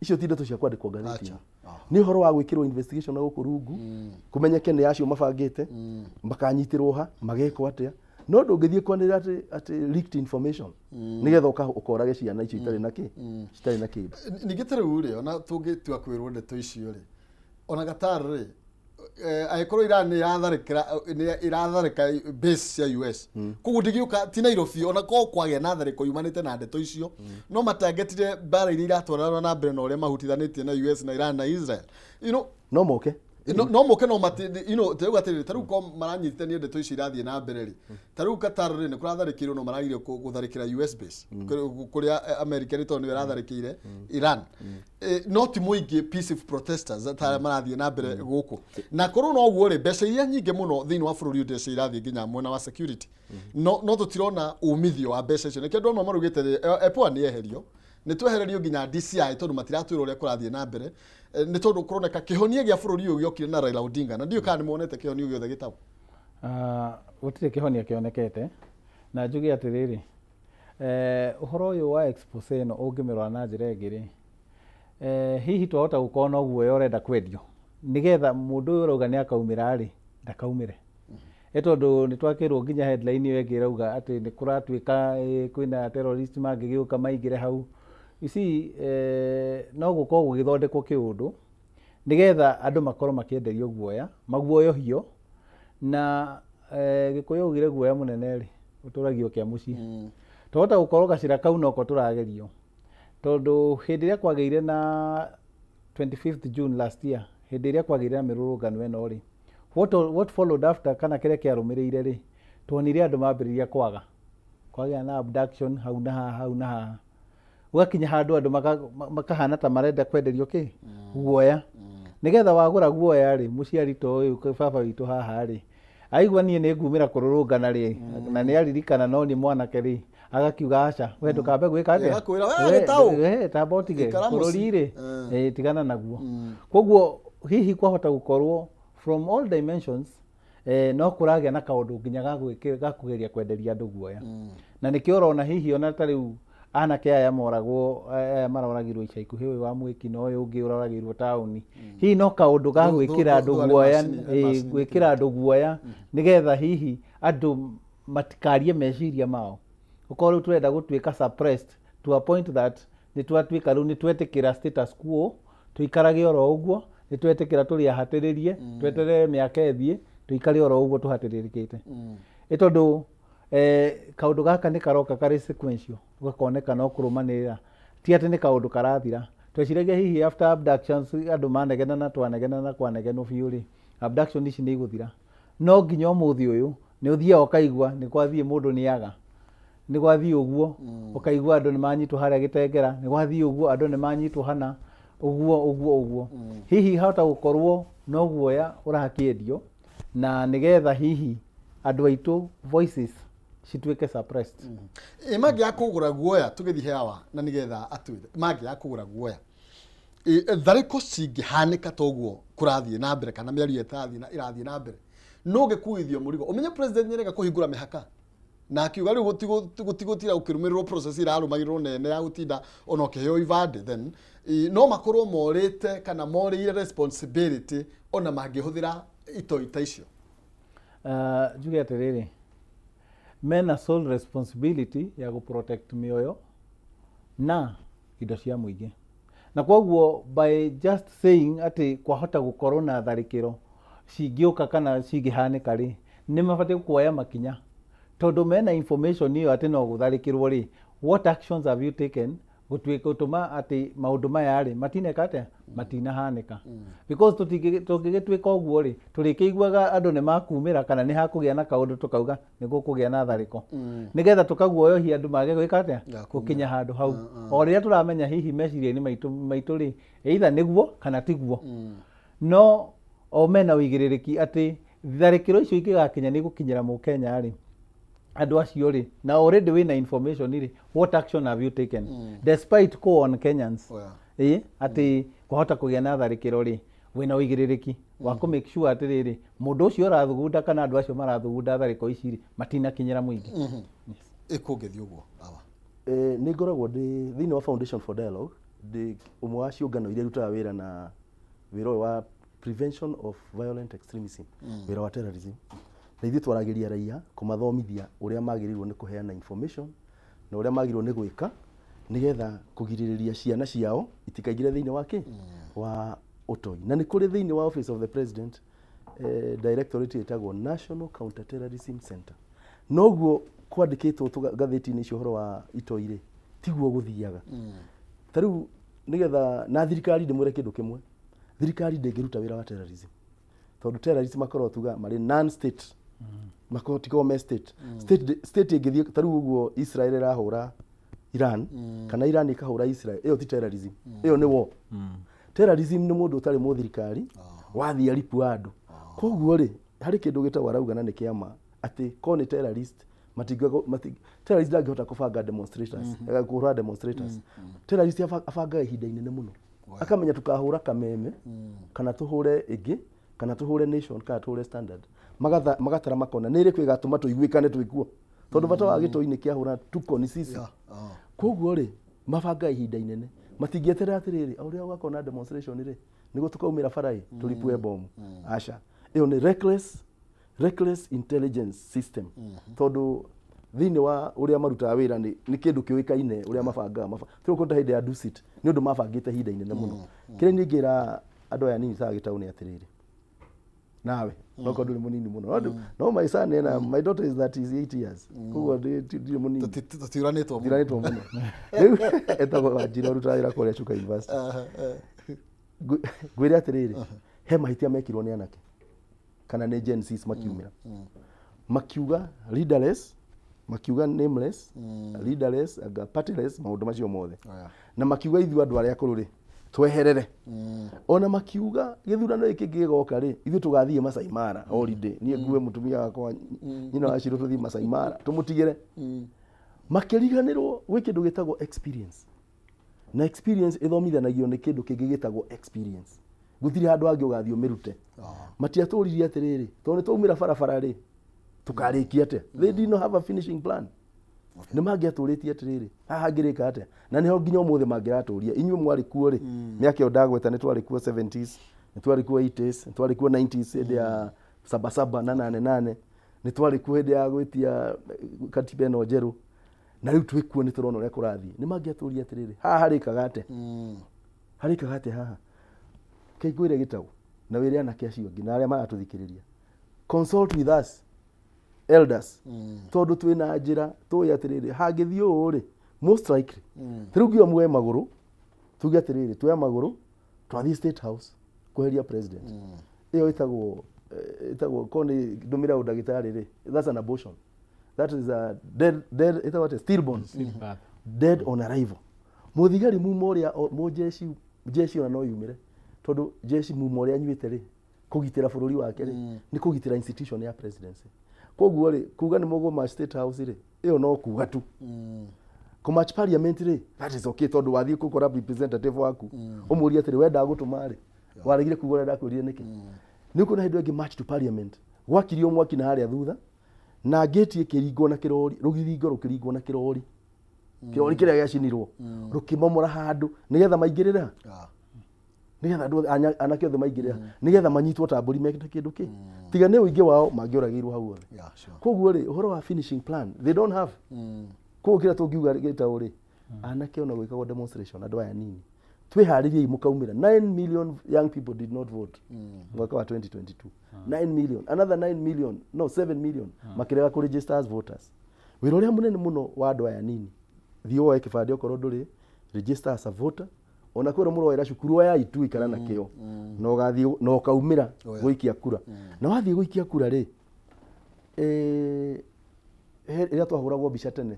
icio ti ndeto cia kwandĩkwo ngathĩti nĩ ũhoro wa gwĩkĩrwo investigation na gũkũ rungu kũmenyeke nĩ acio mabangĩte makanyitĩrwo ha magekwo atĩa no ndũngĩthiĩ kwanĩrĩra atĩ leaked information nĩgetha ũkorage ciana icio itarĩ na kĩndũ ningĩ ta rĩu rĩ ona tũngĩtua kwĩrwo ndeto icio rĩ ona Qatar rĩ agĩkorwo Iran nĩ iratharĩka base cia US koguo ndĩgĩũka ti Nairobi ona ko kwagĩa na tharĩko yumanĩte na ndeto icio no matangetire mbara iria iratwarana na mbere na ũrĩa mahutithanĩtie na US na Iran na Israel no moke no moke no mati teuga atĩrĩrĩ ta rĩu ko maranyitithania ndeto icio irathiĩ na mbere rĩ ta rĩu Qatar rĩ nĩ kũratharĩkĩirwo no maragire gũtharĩkĩra US base kũrĩa America nĩ tondũ nĩ iratharĩkĩire Iran no ti mũingĩ peaceful protesters ta marathiĩ na mbere gũkũ na korwo no guo rĩ mbeca iria nyingĩ mũno thĩinĩ wa bũrũri ũcio cirathiĩ nginya mwena wa security no tũtirona umithio wa mbeca icio nĩkĩo ndona marugĩte EPOA nĩ eherio nĩ twehererio nginya DCI tondũ matiratwĩra ũrĩa kũrathiĩ na mbere nĩ tondũ kũroneka kĩhonia gĩa bũrũri ũyũ gĩokire na Raila Odinga na ndiũ kana nĩ monete kĩhonia gĩothe gĩtau gũtirĩ kĩhonia kĩonekete na njuge atĩrĩrĩ ũhoro ũyũ wa expose ĩno ũngĩmĩrora na njĩra ĩngĩ rĩ hihi twahota gũkorwo no guoya ũrenda kwendio nĩgetha mũndũ ũyũ ũrauga nĩ akaumĩra rĩ ndakaumĩre tondu ni twakirwo nginya headline iyo ngirauga ati ni kuratuika kwina terrorist mangigiuka maingire hau ici no gukorwo gugithondekwo kiundu nigetha andu makorwo makienderio guoya maguoyohio na gikuyu ugire guoya munene ri uturagio kia muci tuhota gukorwo gacira kau noko turagerio tondu hindi ria kwageire na 25th June last year hindi ria kwageire na mirurungano eno ri what followed after kana kire kiarumirire ri tuonire andu mambiriria kwagia na abduction hau na haha ugakinya handu andu makahana ta marenda kwenderio ki guoya nigetha wagura guoya ri muciari to uyu baba witu haha ri aigua nie ni ngumira kururungana ri na ni aririkana no ni mwanake ri agakiuga aca we ndukambe gwika atia agakwira we gitau tamba utige bururi ri tigana naguo koguo hihi kwahota gukorwo from all dimensions no kuragia na kaundu nginya gakugeria kwenderia andu guoya na nikio urona hihi ona ta riu anake aya moragwo maroragirwo ica ikuhi uyu wa mwikino uyu ungi uroragirwo tauni hihi no kaundu ga gwikira andu guoya gwikira andu guoya nigetha hihi andu matikarie meciria mao ukorwo turenda gutuika suppressed to a point that ni twatuika riu ni twetikira status quo tuikarage oro uguo ni twetikira turi ahatiririe tweterere miaka ethie tuikare oro uguo tuhatiririkite itondu kaundu gaka ni karoka kari sequential ugakoneka no kurumanira ti ati ni kaundu karathira tweciragia hihi after abductions andu manegena na twanegena na kwanegeno biu ri abduction ici ni iguthira no nginya umuthi uyu ni uthia ukaigua ni kwathie mundu ni yaga ni gwathie uguo ukaigua andu ni manyitwo haria gitengera ni gwathie uguo andu ni manyitwo hana uguo hihi hota gukorwo no guoya urakiendio na nigetha hihi andu aitu voices cituike suppressed magi akugura guoya tugithi hewa na nigetha atwithe magi akugura guoya thariko cingihanika toguo kurathie na mbere kana miario irathie na mbere no gikuithio murigo umenye president nyenega kuhingura mihaka na akiuga riu gutigutira ukirumirwo process irarumagirwo nene ya gutinda ona ukiheo ivande then no makorwo morite kana morire responsibility ona mangihuthira ita icio juge atiriri mena sole responsibility ya guprotect mioyo na indo cia muingi na koguo by just saying ati kwahota gukorwo na tharikiro cingiuka kana cingihanika ri ni mabate kuoya makinya tondu mena information iyo ati no gutharikirwo ri what actions have you taken gutuma ati maundu maya ri matineka atia matinahanika because tungigituika uguo ri turikiiguaga andu ni makumira kana ni hakugia na kaundu tukauga ni gukugia na thariko nigetha tukaguoyohia andu mage gwika atia gukinya handu hau o riria turamenya hihi meciria-ini maitu ri either niguo kana tiguo no o mena uigiririki ati tharikiro icio ikigakinya ni gukinyira mu Kenya ri andu acio ri na already we na information ri what action have you taken despite on Kenyans ati kuhota kugia na tharikiro ri wina uigiririki wa ku make sure ati riri mundu ucio arathugunda kana andu acio marathugunda thariko ici ri matina kinyira muingi ikungithio guo awa ni ngoragwo ndi thini wa Foundation for Dialogue ndi umwe wa ciungano iria rutaga wira na wira wa prevention of violent extremism wira wa terrorism na ithuĩ twaragiria raia kumathomithia uria magirirwo ni kuheana information na uria magirirwo ni gwika nigetha kugiririria ciana ciao itikaingire thiini wake wa utoi na ni kuri thiini wa Office of the President directorate itagwo National Counter Terrorism Center noguo kwandikitwo gatheti-ini cio horo wa itoi ri tiguo guthiaga tariu nigetha na thirikari ndimwire kindu kimwe thirikari ndingiruta wira wa terrorism tondu terrorism makorwo tuga mari non state makorwo tiko state state ingithie tariu uguo Israel irahura Iran kana Iran ikahura Israel iyo ti terrorism iyo ni war terrorism ni mundu utari mu thirikari wathia ripu andu koguo ri hari kindu gitagwo arauga na ni kiama ati ko ni terrorist terrorist ndangihota kubanga demonstrators kuhura demonstrators terrorist abanga ihinda inene muno akamenya tukahura kameme kana tuhure igi kana tuhure nation kana tuhure standard magatara makona nire kwigatuma tuiguikane twikuo tondu bata wa gitoi-ini kiahura tuko ni sisi koguo ri mabanga ihinda inene matingieterera atiriri auria wakona demonstration ri niguo tukaumira barai tulipue bomu aca iyo ni reckless reckless intelligence system tondu thini wa uria marutaga wira ni kindu kiuikaine uria mabangaga tiro kunta hindi ya dusit ni undu mabangite hinda inene muno kire ningira andu aya nini saga gitauni atiriri nawe noko nduri munini muno no my son and my daughter is 38 years kugo ndi munini tatiranitwo muno etago ajira rutaira kore chuka university gwire atiriri he mahitia mekirwo ni anake kana ne Gen Z makiumira makiuga leaderless makiuga nameless leaderless aga partyless maundu macio mothe na makiuga ithu andu aria akuru ri tweherere ona makiuga githurano iki gigoka ri ithu tugathie Masai Mara holiday nie nguwe mutumia wakwa nyina aciru tuthie Masai Mara tumutigire makiriganirwo gwi kindu gitagwo experience na experience ithomithanagio ni kindu kingi gitagwo experience guthiri handu angi ugathio mirute matiaturirie atiriri tondu twaumira barabara ri tukarikia ate they did not have a finishing plan ni mangiaturitie atiriri haha ngirika ate na niho nginya umuthe mangiraturia inyuĩ mwari kuo ri miaka ndagweta ni twari kuo 70s ni twari kuo 80s ni twari kuo 90s hĩndĩ ya sabasaba na 88 ni twari kuo hĩndĩ ya gwitia katiba ĩno njerũ na riu twikuo ni turona uria kurathii ni mangiaturia atiriri haha harikaga ate haha kaiguire gitau na wĩre anake acio ngi na aria maratuthikiriria consult with us elders tondu twina njira tuya atiriri hangithio uri most likely turugio mwe maguru tuge atiriri tuya maguru twathi state house kuheria president iyo itagwo koni ndumira udagitari ri that's an abortion that is a dead itagwo stillborn dead on arrival muthigari mumoria jeshi ona no yumire tondu jeshi mumoria nyuite ri kugitira bururi wake ri ni kugitira institution ya presidency koguo ri kuga ni mugoma state house ri iyo no kuga tu kumatch parliament ri that is okay tondu wathie kukora representative waku umuria atiri wenda gutuma ri waregire kugora ndakwirire niki ni kuna hindu ingi match to parliament gwakirio mwaki na haria thutha na gate ikiringwo na kirori rugithingo rukiringwo na kirori kiria giacinirwo rukimomora handu nigetha maingirira nigetha andu anake othe maingirira nigetha manyitwo tamburi mekite kindu ki tiga ne uingi wao mangioragirwo hau othe koguo ri uhoro wa finishing plan they don't have koguo kira tungiuga gita uri anake ona gwikagwo demonstration andu aya nini twiharirie mukaumira 9 million young people did not vote mwaka wa 2022 9 million another 9 million no 7 million makirega ku register as voters wira uria munene muno wa andu aya nini thio wa kibandi okoro nduri register as a voter ona kwira muroira cukuru ya itu ikara na kio no gathie no kaumira guikia kura na wathie guikia kura ri ria twahuragwo mbica tene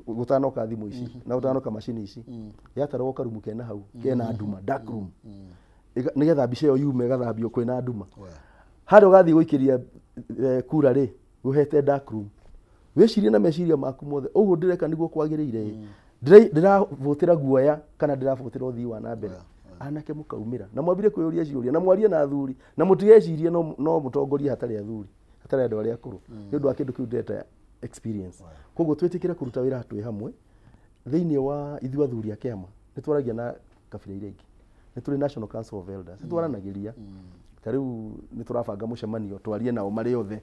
gutanoka thimu ici na gutanoka machine ici yatarwo karumu kena hau kena nduma dark room nigetha mbica yo yume gathambio kwina nduma hado gathie guikiria kura ri guhete dark room wicirie na meciria maku mothe uguo ndireka niguo kwagiriire ndiravutira guoya kana ndiravutira uthii wa na mbere anake mukaumira na mwambire kwiyuria ciuria na mwarie na athuri na mutigecirie no mutongoria hatari athuri hatari andu aria akuru ni undu wa kindu kiu ndeta experience koguo twetikire kuruta wira hatwi hamwe thiini wa ithu athuri a kiama nitwaragia na kabira iria ingi nituri National Council of Elders nitwaranagiria tariu niturabanga mucemanio twarie nao mari othe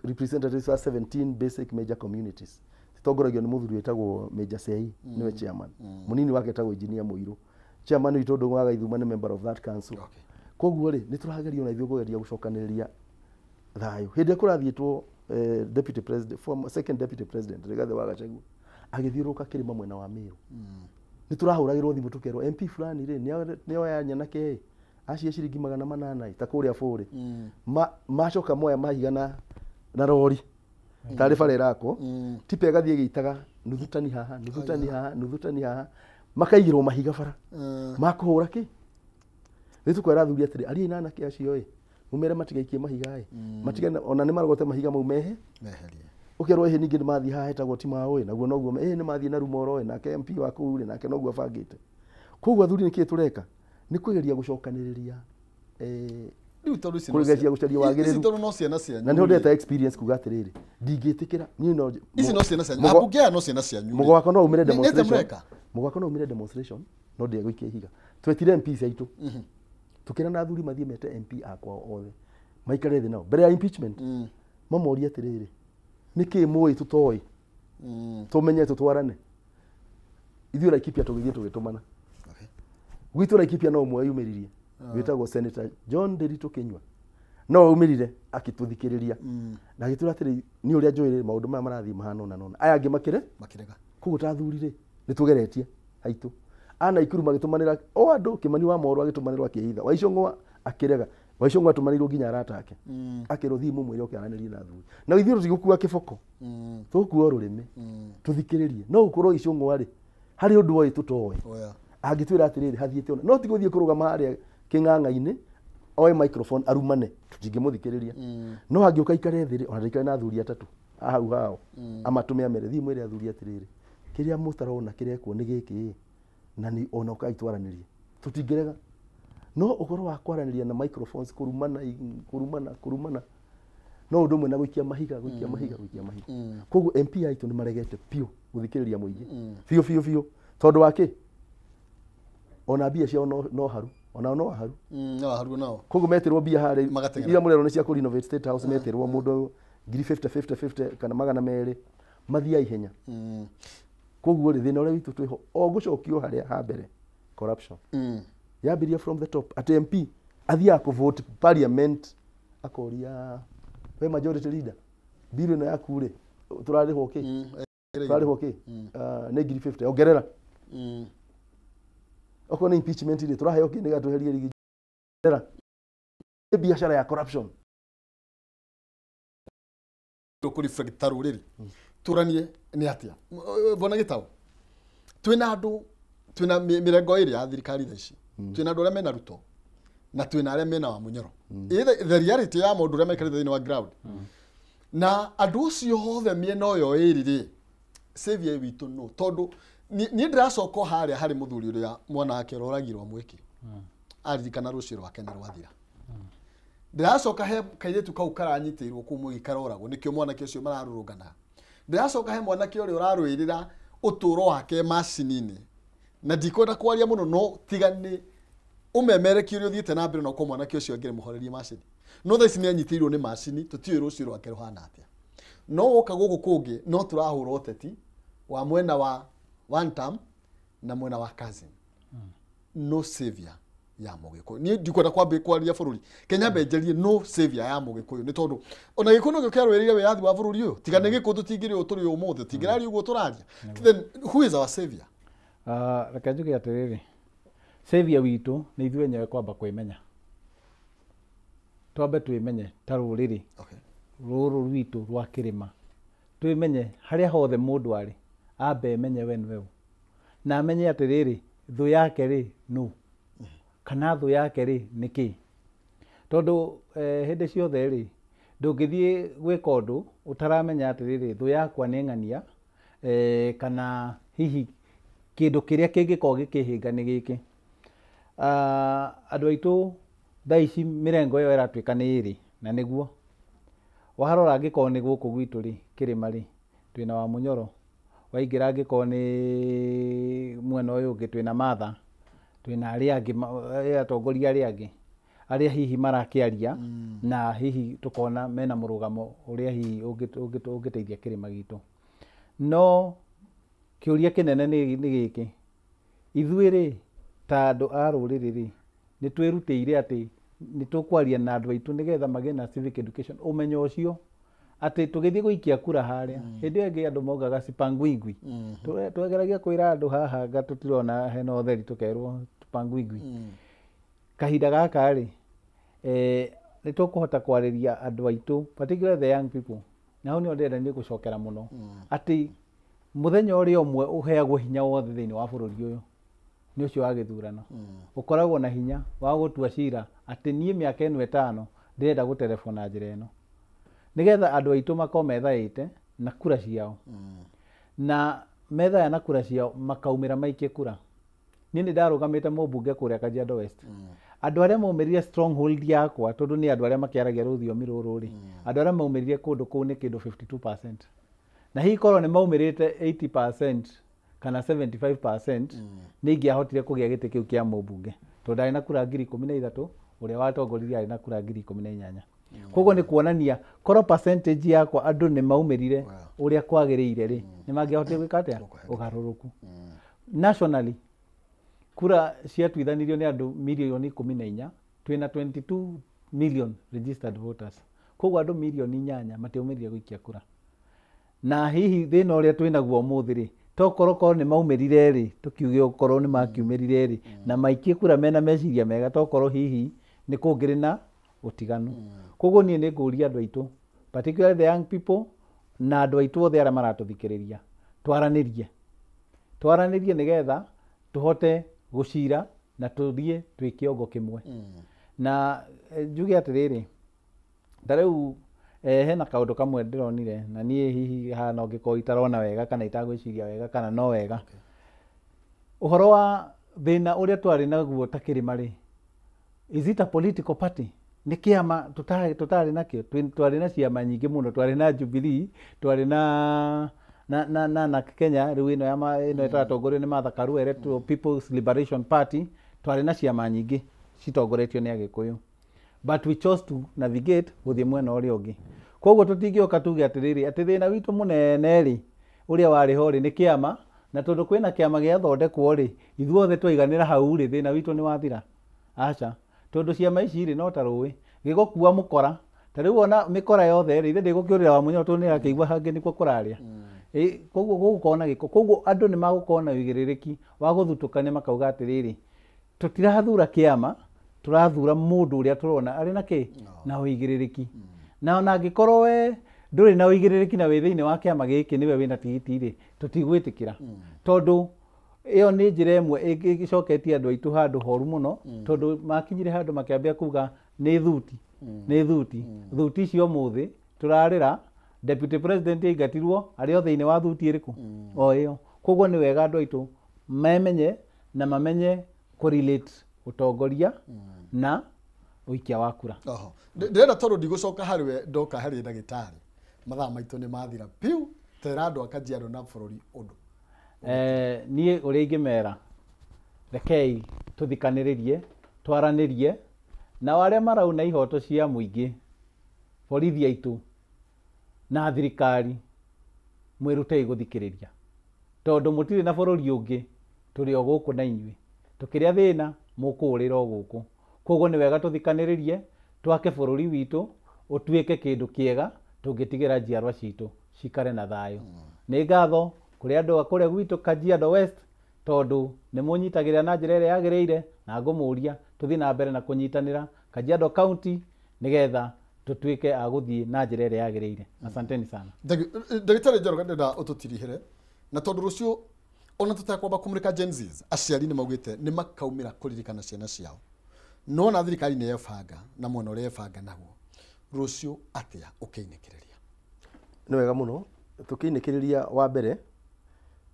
representatives of 17 basic major communities titongoragio ni muthuri wetagwo Major Sei niwe chairman munini wake etagwo Engineer Muiru chairman witu ndungu wa Gaithuma ni member of that council koguo ri nituragerio na ithuo kugeria gucokaniriria thayo hindi kurathietwo deputy president former second deputy president Rigathi wa Gachagua agithiuruka kirima mwena wa Meru niturahuragirwo thimu tukerwo MP fulani ri nio ya nyanake acie ciringi 800 ta kuria buri macoka moya mahigana na rori taarifa rirako tipe gathie giitaga nuthutani haha makaigirwo mahiga bara makuhura ki nitukwera thuri atiri ari inana ki acio mumere matigaikie mahiga matigana ona ni marogote mahiga mau meherie ukerwo he ningi mathi haha etagwo timao naguo noguo ni mathi na rumoro na MP wa kuri nake noguo bangite koguo thuri niki tureka ni kwigeria gucokaniriria riu tondu kugeria gucaria wagiriru tondu no ciana cianyu na ndio ndeta experience kuga atiriri ndingitikira ni no ici no ciana cianyu abungia no ciana cianyu mugo wako no umire demonstration no ndie guikia higa twetire MP aitu tukira na thuri mathie mete MP akwa othe maikare thĩ nao mbere ya impeachment mamoria atiriri niki muĩ tutoi tumenye tutwarane ithuĩ Laikipia tũgĩthiĩ tũgĩtũmana gwitũ Laikipia no ũmwe yumĩririe wĩtagwo Senator John Nderitu Kinyua no umirire akituthikiriria na agitwira atiri ni uria njoire maundu maya marathii mahana na nona aya angi makirega kugu tathurire nitugeretie haitu ana Ikuru magitumanira o andu Kimani wa Moro agitumanirwa akihitha Waicong'wa akirega Waicong'wa atumanirwo nginya arata ake akiro thimu mwire okiaranirie na thuri na ithuĩ tutigukua kiboko tukua rurimi tuthikiririe no ukorwo Icong'wa ri hari undu oi tutoi agitwira atiriri hathiite ona no tiguthie kurugama haria king'ang'a-ini oe microphone arumane tutingĩmuthikĩrĩria no angĩũka ikare thĩ ona ikare na athuri atatu ahau hao amatume amere thimu ĩrĩa athuri atirĩrĩ kĩrĩa mũtarona kĩrekwo nĩ gĩkĩ na ni ona ũkaitwaranĩria tutingĩrega no ũhoro wa kwaranĩria na microphones kurumana no ũndũ ũmwe na gũikia mahiga koguo MP aitũ nĩ maregete piũ gũthikĩrĩria mũingĩ biũ tondũ wake ona mbia ciao no haru ona no haru nao koguo metirwo mbia harĩ ira mũrero nĩ cia kũ renovate State House metirwo mũndũ 50 kana 200 mathia ihenya koguo rĩ thĩna ũrĩa witũ twĩho o gũcokio harĩa ha mbere corruption yambiria from the top at MP athia ku vote parliament akoria we majority leader bill ĩno yaku rĩ turarĩhwo kĩ nĩ 50 ongerera oko ni impeachment ile turaheo kĩ nĩga tweherie rigera biashara ya corruption kuri fragtaru rĩrĩ turanie nĩ atia bona gĩtau twina andu twina mirengo ĩrĩ ya thirikari thaici twina andu arĩa mena ruto na twina arĩa mena wa munyoro the reality ya maũndũ arĩa maikarĩte thĩinĩ wa ground na andu ũcio hothe miena ũyo ĩrĩ rĩ saviour witũ no tondu ni ndiracoka harĩa harĩ muthuri ũrĩa mwana wake roragirwo mweki aririkana rũciũ rwake nĩ rwathira ndiracoka he kairĩtu kau karanyitĩirwo kũu mweki karoragwo nĩkĩo mwanake ũcio mararũrũngana ndiracoka he mwanake ũrĩa ũrarũĩrĩra ũtũũro wake macini-inĩ na ndikwenda kwaria mũno no tigani umemereki ũrĩa ũthiĩte na mbere na kwa mwanake ũcio angĩre mũhorerie macini no thaa ici nĩ anyitĩirwo nĩ macini tũtiũĩ rũciũ rwake rũhana atĩa no gũka gũkũ kũngĩ no tũrahũra ũteti wa mwena wa one term na mwena wa cousin no savior ya Mũgĩkũyũ ni ndikwenda kwambia kwaria bũrũri Kenya benjerie no savior ya Mũgĩkũyũ nĩ tondu ona Gĩkũyũ no gĩkĩarũĩrĩire wĩyathi wa bũrũri ũyũ tiga nĩ Gĩkũyũ tũtingĩrĩ ũtũrĩ ũmũthĩ tingĩrari ũguo tũraria then who is our savior reke njuge atĩrĩrĩ savior witũ nĩ ithuĩ enyewe kwamba kwĩmenya twambe twĩmenye ta rũrĩrĩ rũrũ rwitũ rwa kĩrĩma twĩmenye harĩa hothe mũndũ arĩ ambe menye we nĩwe na amenye atĩrĩrĩ thũ yake rĩ no kana thũ yake rĩ nĩkĩ tondu hĩndĩ ciothe rĩ ndũngĩthiĩ gwĩka ũndũ ũtaramenya atĩrĩrĩ thũ yakwa nĩ ng'ania kana hihi kĩndũ kĩrĩa kĩngĩkorwo gĩkĩhĩnga nĩ gĩkĩ andũ aitũ thaa ici mĩrengo ĩyo ĩratuĩka nĩ ĩrĩ na nĩguo waharora angĩkorwo nĩ gũkũ gwitũ rĩ kĩrĩma rĩ twĩna wa Munyoro waingĩra angĩkorwo nĩ mwena ũyũ ũngĩ twĩna Martha twĩna arĩa angĩ atongoria arĩa angĩ arĩa hihi marakĩaria na hihi tukona mena mũrũgamo ũrĩa hihi ũngĩteithia kĩrĩma gitũ no kĩũria kĩnene nĩ gĩkĩ ithuĩ rĩ ta andũ a rũrĩrĩ rĩ nĩ twĩrutĩire atĩ nĩ tũkwaria na andũ aitũ nĩgetha magĩe na civic education ũmenyo ũcio atĩ tũgĩthiĩ gũikia kura harĩa hĩndĩ ĩyo ĩngĩ andũ maugaga cipangwingwi twegeragia kwĩra andũ haha tũtirona hena ũtheri tũkerwo tupangwingwi kahinda gaka rĩ nĩ tũkũhota kwarĩria andũ aitũ particularly the young people na hau nĩo ndĩrenda nĩ gũcokera mũno atĩ mũthenya ũrĩa ũmwe ũheagwo hinya wothe thĩinĩ wa bũrũri ũyũ nĩ ũcio wa gĩthurano ũkoragwo na hinya wa gũtua cira atĩ niĩ mĩaka ĩno 5 ndĩrenda gũterebwo na njĩra ĩno nĩgetha andũ aitũ makorwo methaĩte na kura ciao na methaya na kura ciao makaumĩra maikie kura niĩ nĩ ndarũgamĩte mũmbunge kũrĩa Kajiado West andũ arĩa maumĩrire stronghold yakwa tondũ nĩ andũ arĩa makĩaragia rũthiomi rũrũ rĩ andũ arĩa maumĩrire kũndũ kũu nĩ kĩndũ 52% na hihi korwo nĩ maumĩrĩte 80% kana 75% nĩ ingĩahotire kũgĩa gĩtĩ kĩu kĩa mũmbunge tondũ ndarĩ na kura 13,000 ũrĩa watongoririe arĩ na kura 18,000 koguo nĩ kuonania korwo percentage yakwa andũ nĩ maumirire ũrĩa kwagĩrĩire rĩ nĩ mangĩahotire gwĩka atĩa ũgarũrũku. Nationally kura ciatuithanirio nĩ andũ milioni 14 twĩna 22 million registered voters, koguo andũ milioni 8 matiaumĩrire gũikia kura. Na hihi thĩna ũrĩa twĩnaguo ũmũthĩ rĩ tokorwo nĩ maumirire rĩ tukiuge okorwo nĩ makiumirire rĩ na maikie kura mena meciria mega tokorwo hihi nĩ kũngĩrĩ na ũtiganu. Koguo niĩ nĩ ngũria andũ aitũ particularly the young people na andũ aitũ othe arĩa maratũthikĩrĩria twaranĩrie nĩgetha tũhote gũcira na tũthiĩ twĩ kĩongo kĩmwe. Na njuge atĩrĩrĩ ta rĩu hena kaũndũ kamwe ndĩronire na niĩ hihi haha no ngĩkorwo itarona wega kana itagwĩciria wega kana no wega. Ũhoro wa thĩna ũrĩa twarĩ naguo ta kĩrĩma rĩ, is it a political party? Nĩ kĩama tũtarĩ nakĩo? Twarĩ na ciama nyingĩ mũno, twarĩ na Jubilee, twarĩ na Kenya rĩu ĩno ĩtaratongorio nĩ Martha Karua Electoral People's Liberation Party, twarĩ na ciama nyingĩ citongoretio nĩ Agĩkũyũ, but we chose to navigate gũthiĩ mwena ũrĩa ũngĩ. Koguo tũtingĩoka tuge atĩrĩrĩ atĩ thĩna witũ mũnene rĩ ũrĩa warĩ ho rĩ nĩ kĩama, na tondũ kwĩna kĩama gĩathondekwo rĩ ithuothe twaiganĩra hau rĩ thĩna witũ nĩ wathira. Aca, tondũ ciama ici rĩ no ta rũĩ gĩgũkua mũkora, ta rĩu ona mĩkora yothe rĩ ithe ndĩgũkĩũrĩra wa mũnyo tondũ nĩ akĩigua hangĩ nĩkuo kũrarĩa. Koguo gũgũkorwo na gĩko, koguo andũ nĩ magũkorwo na ũigĩrĩrĩki wa gũthutũkania makauga atĩrĩrĩ tũtirathura kĩama, tũrathura mũndũ ũrĩa tũrona arĩ na kĩ na ũigĩrĩrĩki. Na ona angĩkorwo we ndũrĩ na ũigĩrĩrĩki na wĩ thĩinĩ wa kĩama gĩkĩ nĩwe wĩna tigiti rĩ tũtigwĩtĩkĩra, tondũ ĩyo nĩ njĩra ĩmwe ĩgĩcoketie andũ aitũ handũ horu mũno, tondũ makinyire handũ makĩambia kuga nĩ thuti icio mũthĩ tũrarĩra deputy president aingatirwo arĩ o thĩinĩ wa thuti ĩrĩkũ o ĩyo. Koguo nĩ wega andũ aitũ memenye na mamenye kũrelate ũtongoria na ũikia wa kura. Ndĩrenda tondũ ndigũcoka harĩ we ndoka harĩ ndagĩtarĩ mathaa maitũ nĩ mathira piu tera andũ a Kajiado na bũrũri ũndũ. Niĩ ũrĩa ingĩmera rekei tũthikanĩrĩrie twaranĩrie na arĩa marauna ihoto cia mũingĩ, borithi aitũ na thirikari mwĩrutei gũthikĩrĩria, tondũ mũtirĩ na bũrũri ũngĩ tũrĩ o gũkũ na inyuĩ, tũkĩrĩa thĩna mũkũũrĩra o gũkũ. Koguo nĩ wega tũthikanĩrĩrie twake bũrũri witũ ũtuĩke kĩndũ kĩega tũngĩtigĩra njiarwa citũ cikare na thayũ. Nĩ ngatho kũrĩ andũ a kũrĩa gwitũ Kajiado West tondũ nĩ mũnyitagĩrĩra na njĩra ĩrĩa yagĩrĩire, na ngũmũria tũthiĩ na mbere na kũnyitanĩra Kajiado County nĩgetha tũtuĩke a gũthiĩ na njĩra ĩrĩa yagĩrĩire. Asanteni sana. Ndagĩtarĩ Njoroge ndenda ũtũtirihĩre na tondũ rũciũ ona tũtakwamba kũmũrĩka Gen Z aciari nĩ maugĩte nĩ makaumĩra kũririkana ciana ciao, no na thirikari nĩ yebanga na mwena ũrĩa yebanga naguo rũciũ atĩa ũkĩinĩkĩrĩria? Nĩ wega mũno tũkĩinĩkĩrĩria wa mbere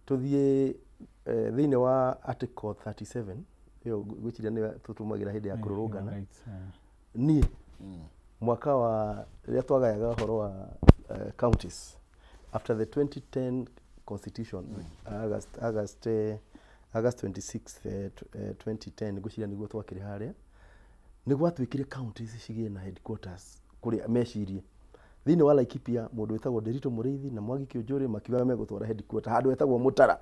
tũthiĩ thĩinĩ wa article 37 ĩyo gwĩciria nĩ tũtũmagĩra hĩndĩ ya kũrũrũngana. Niĩ mwaka wa rĩrĩa twagayaga ũhoro wa counties after the 2010 constitution August 26 2010 gwĩciria nĩguo twakĩrĩ harĩa nĩ gwatuĩkire counties cigĩe na headquarters kũrĩa mecirie thĩinĩ wa Laikipia mũndũ wĩtagwo Nderitu Mũrĩithi na Mwangi Kĩũnjũrĩ makiuga megũtwara headquarters handũ wetagwo Mũtara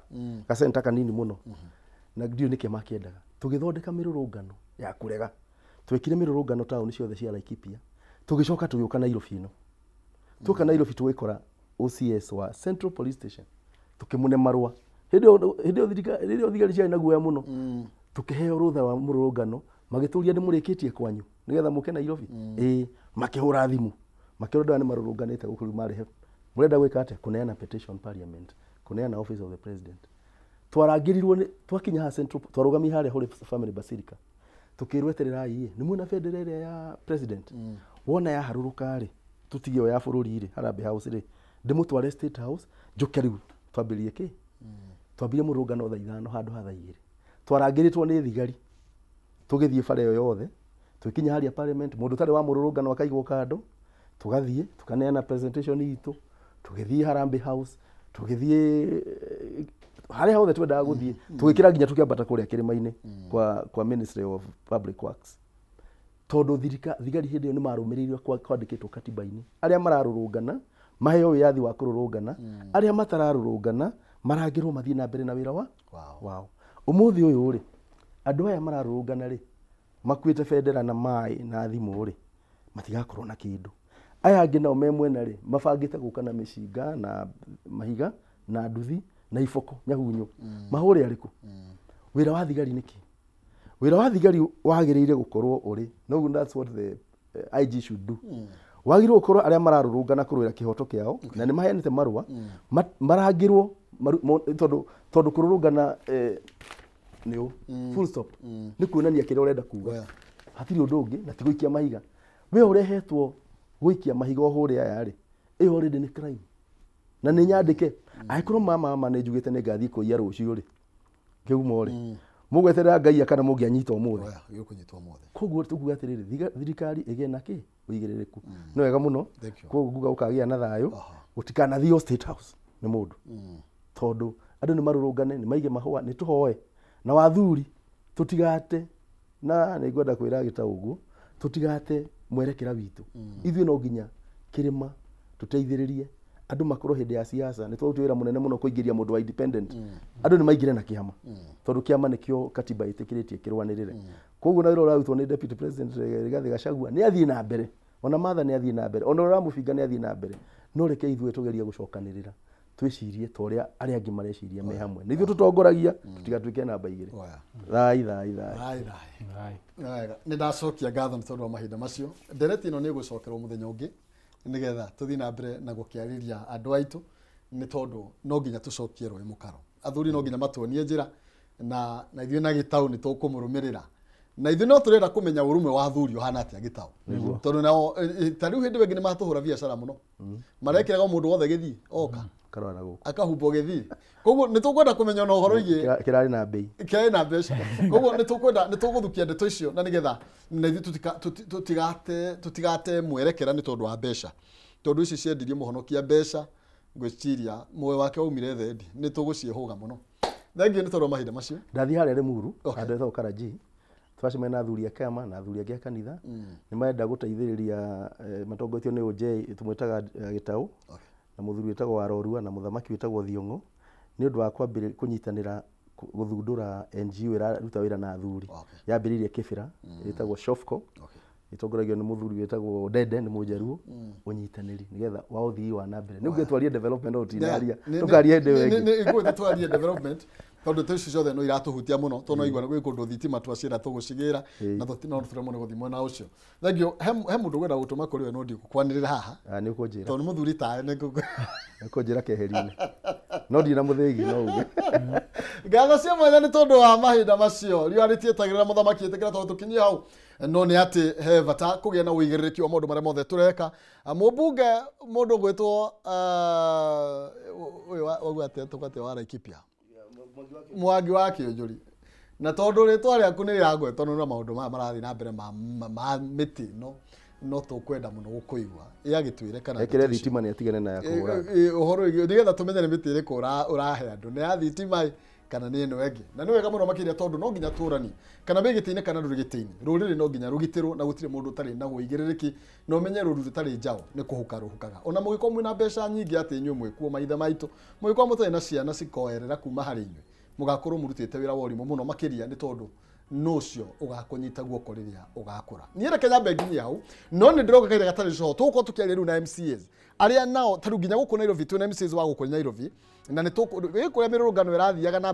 gacenta kanini mũno, na ndio nĩkĩ makĩendaga tũgĩthondeka mĩrũrũngano ya kũrega, twekire mĩrũrũngano taũni ciothe cia Laikipia, tũgĩcoka tũgĩũka Nairobi ĩno, tũka Nairobi tũgĩkora OCS wa Central Police Station tukĩmũne marũa hĩndĩ thigari ciarĩ na guoya mũno, tũkĩheo rũtha wa mũrũrũngano magĩtũria nĩ mũrĩkĩtie kwanyu nĩgetha mũke Nairobi. Makĩhũra thimũ makĩrwo nĩ marũrũnganĩte gũkũ marĩhe mũrenda gwĩka atĩa, kũneana petition parliament, kũneana office of the president. Twarangĩrirwo twakinya ha Central, twarũgamia harĩa Holy Family Basilica tukĩrwo etererai nĩ mwena bendera ĩrĩa ya president wona ya harũrũka rĩ tutige ya bũrũri rĩ Harambee House rĩ ndĩmũtware State House njoke rĩu twambĩrĩrie kĩ twambire mũrũngano thaa 5 handũ ha thaa 2. Twarangĩrĩtwo nĩ thigari tũgĩthiĩ bara ĩyo yothe tũkinya harĩa parliament, mũndũ tarĩ wa mũrũrũngano akaigwo kando, tugathiĩ tukaneana presentation itũ, tũgĩthiĩ Harambee House, tũgĩthiĩ harĩa hothe twendaga gũthiĩ, tũgĩkĩra nginya tũkĩambata kũrĩa kĩrĩma-inĩ kwa Ministry of Public Works. tondu thigari hindi ni marumirirwe kwandikitwo katiba-ini aria mararurungana maheo wiyathi wa kururungana aria matararurungana marangirwo mathie na mbere na wira wao umuthi uyu ri andu aya mararurungana ri makuite bendera na mai na thimu ri matigakorwo na kindu aya angi nao me mwena ri mabangite guka na micinga na mahiga na nduthi na iboko nyahunyu mahuri ariku wira wa thigari niki wira wa thigari wagiriire gukorwo uri no that's what the IG should do wagirwo gukorwo aria mararurungana kurwira kihoto kiao na ni mahenete marua marangirwo tondu kururungana niu full stop ni kuonania kire urenda kuga hatiri undu ungi na tiguikia mahiga we urehetwo guikia mahiga huri aya ri iyo already ni crime na ni nyandike aikorwo mama ni njugite ni ngathi kuiya rucio ri kiumo ri mugweterera ngai akana mungianyita umuthi yukunyitwa umuthi koguo tuguga atiriri thirikari ige na ki uigiririku no wega muno koguo nguga ukagia na thayo utikana thio state house ni mundu tondu andu ni marurungane ni maige mahua ni tuhoe na wathuri tutigate na ni ngwenda kwira gitaugu tutigate mwerekera witu ithuĩ no nginya kirima tuteithiririe andu makorwo hindi ya siasa ni twatwira munene muno kuingiria mundu wa independent andu ni maingire na kiama tondu kiama nikio katiba itikiritie kirwanirire koguo na wira urarutwo ni deputy president Rigathi Gachagua ni athie na mbere ona Martha ni athie na mbere ona Ramufinga ni athie na mbere no reke ithuĩ tugerie gucokanirira twicirie ta uria aria angi mareciria me hamwe nithio tutongoragia tutigatuike namba igiri thai ni ndacokia ngatho ni tondu wa mahinda macio ndereti ino ni gucokerwo muthenya ungi nigetha tuthii na mbere na gukiariria andu aitu ni tondu no nginya tucokie roi mukaro athuri no nginya matuonie njira na ithuĩ na gitau ni tukumurumirira na ithuĩ no turenda kumenya urume wa athuri uhana atia gitau tondu nao tariu hindi wengi ni matuhura biacara muno marekeraga mundu wothe githii oka karwana guku akahumbo githii koguo ni tukwenda kumenya no horo igi kirari na bei koguo ni tuguthukia ndeto icio na nigetha na ithuĩ tutigate mwerekera ni tondu wa mbeca tondu ici ciendirie muhonokia mbeca ngwiciria muoyo wake waumire thendi ni tuguciehuga muno thengi ni tondu mahinda macio ndathi haria Limuru andu etho Karaji twacemania na athuri a kiama na athuri a kanitha ni marenda guteithiriria matongotio ni OJ tumwitaga Gitau na muthuri witagwo Warorua na muthamaki witagwo Thiong'o ni undu wa kwambire kunyitanira guthundura NGO iraruta wira na athuri yambiririe Kibira itagwo Shofco itongoragio ni muthuri witagwo Dede ni mujeruo unyitaniri nigetha wa uthii wa na mbere niguo twarie development otinaria tukarie ndi wengi niguo twarie development tondu tucio ciothe no iratuhutia muno tono igwa na gwikundu thitima twacira tugucigira na no turemo ni guthimwo na ucio thengio he mundu gwenda gutuma kuri we no ndi kwanirira haha ni ukunjira tondu muthuri tae ni kunjira keheri-ini no ndi na muthigi no uge ngatho cia mwanya ni tondu wa mahinda macio rio aritietagirira muthamaki etekera tondu tukinyie hau no ni ati he bata kugia na uigiriki wa maundu maria mothe tureka mubunge mundu gwitwo uyu wagwate tukate wa Laikipia Mwangi wa Kĩũnjũri na tondu ritwa riaku ni riagwe tondu na maundu marathi na mbere ma miti no tukwenda muno gukuigwa yagitwire kana ekire thitima ni atigane na yakura uhoro nigetha tumenye ni miti iriku urahe andu ni ya thitima kana ni ino engi na ni wega muno makiria tondu no nginya turani kana begitine kana ndurigitine ruriri no nginya rugitirwo na gutire mundu tari na guigiririki no menye ruru tari njao ni kuhuka ruhukaga ona mugiko mwina mbeca nyingi ati inyu mwikuo maitha maitu mugiko mutari na ciana cikoerera kuma hari inyu mugakorwo murutite wira wori muno makiria ni tondu nucio ugakunyita guoko riria ugakura niere Kenya bengi yao no ni ndiroga kaire gatari co tuko tukiaria riu na MCAs aria nao taru nginya guku Nairobi tu na MCAs wa guku Nairobi na ni tuko kuria mirurungano irathiaga na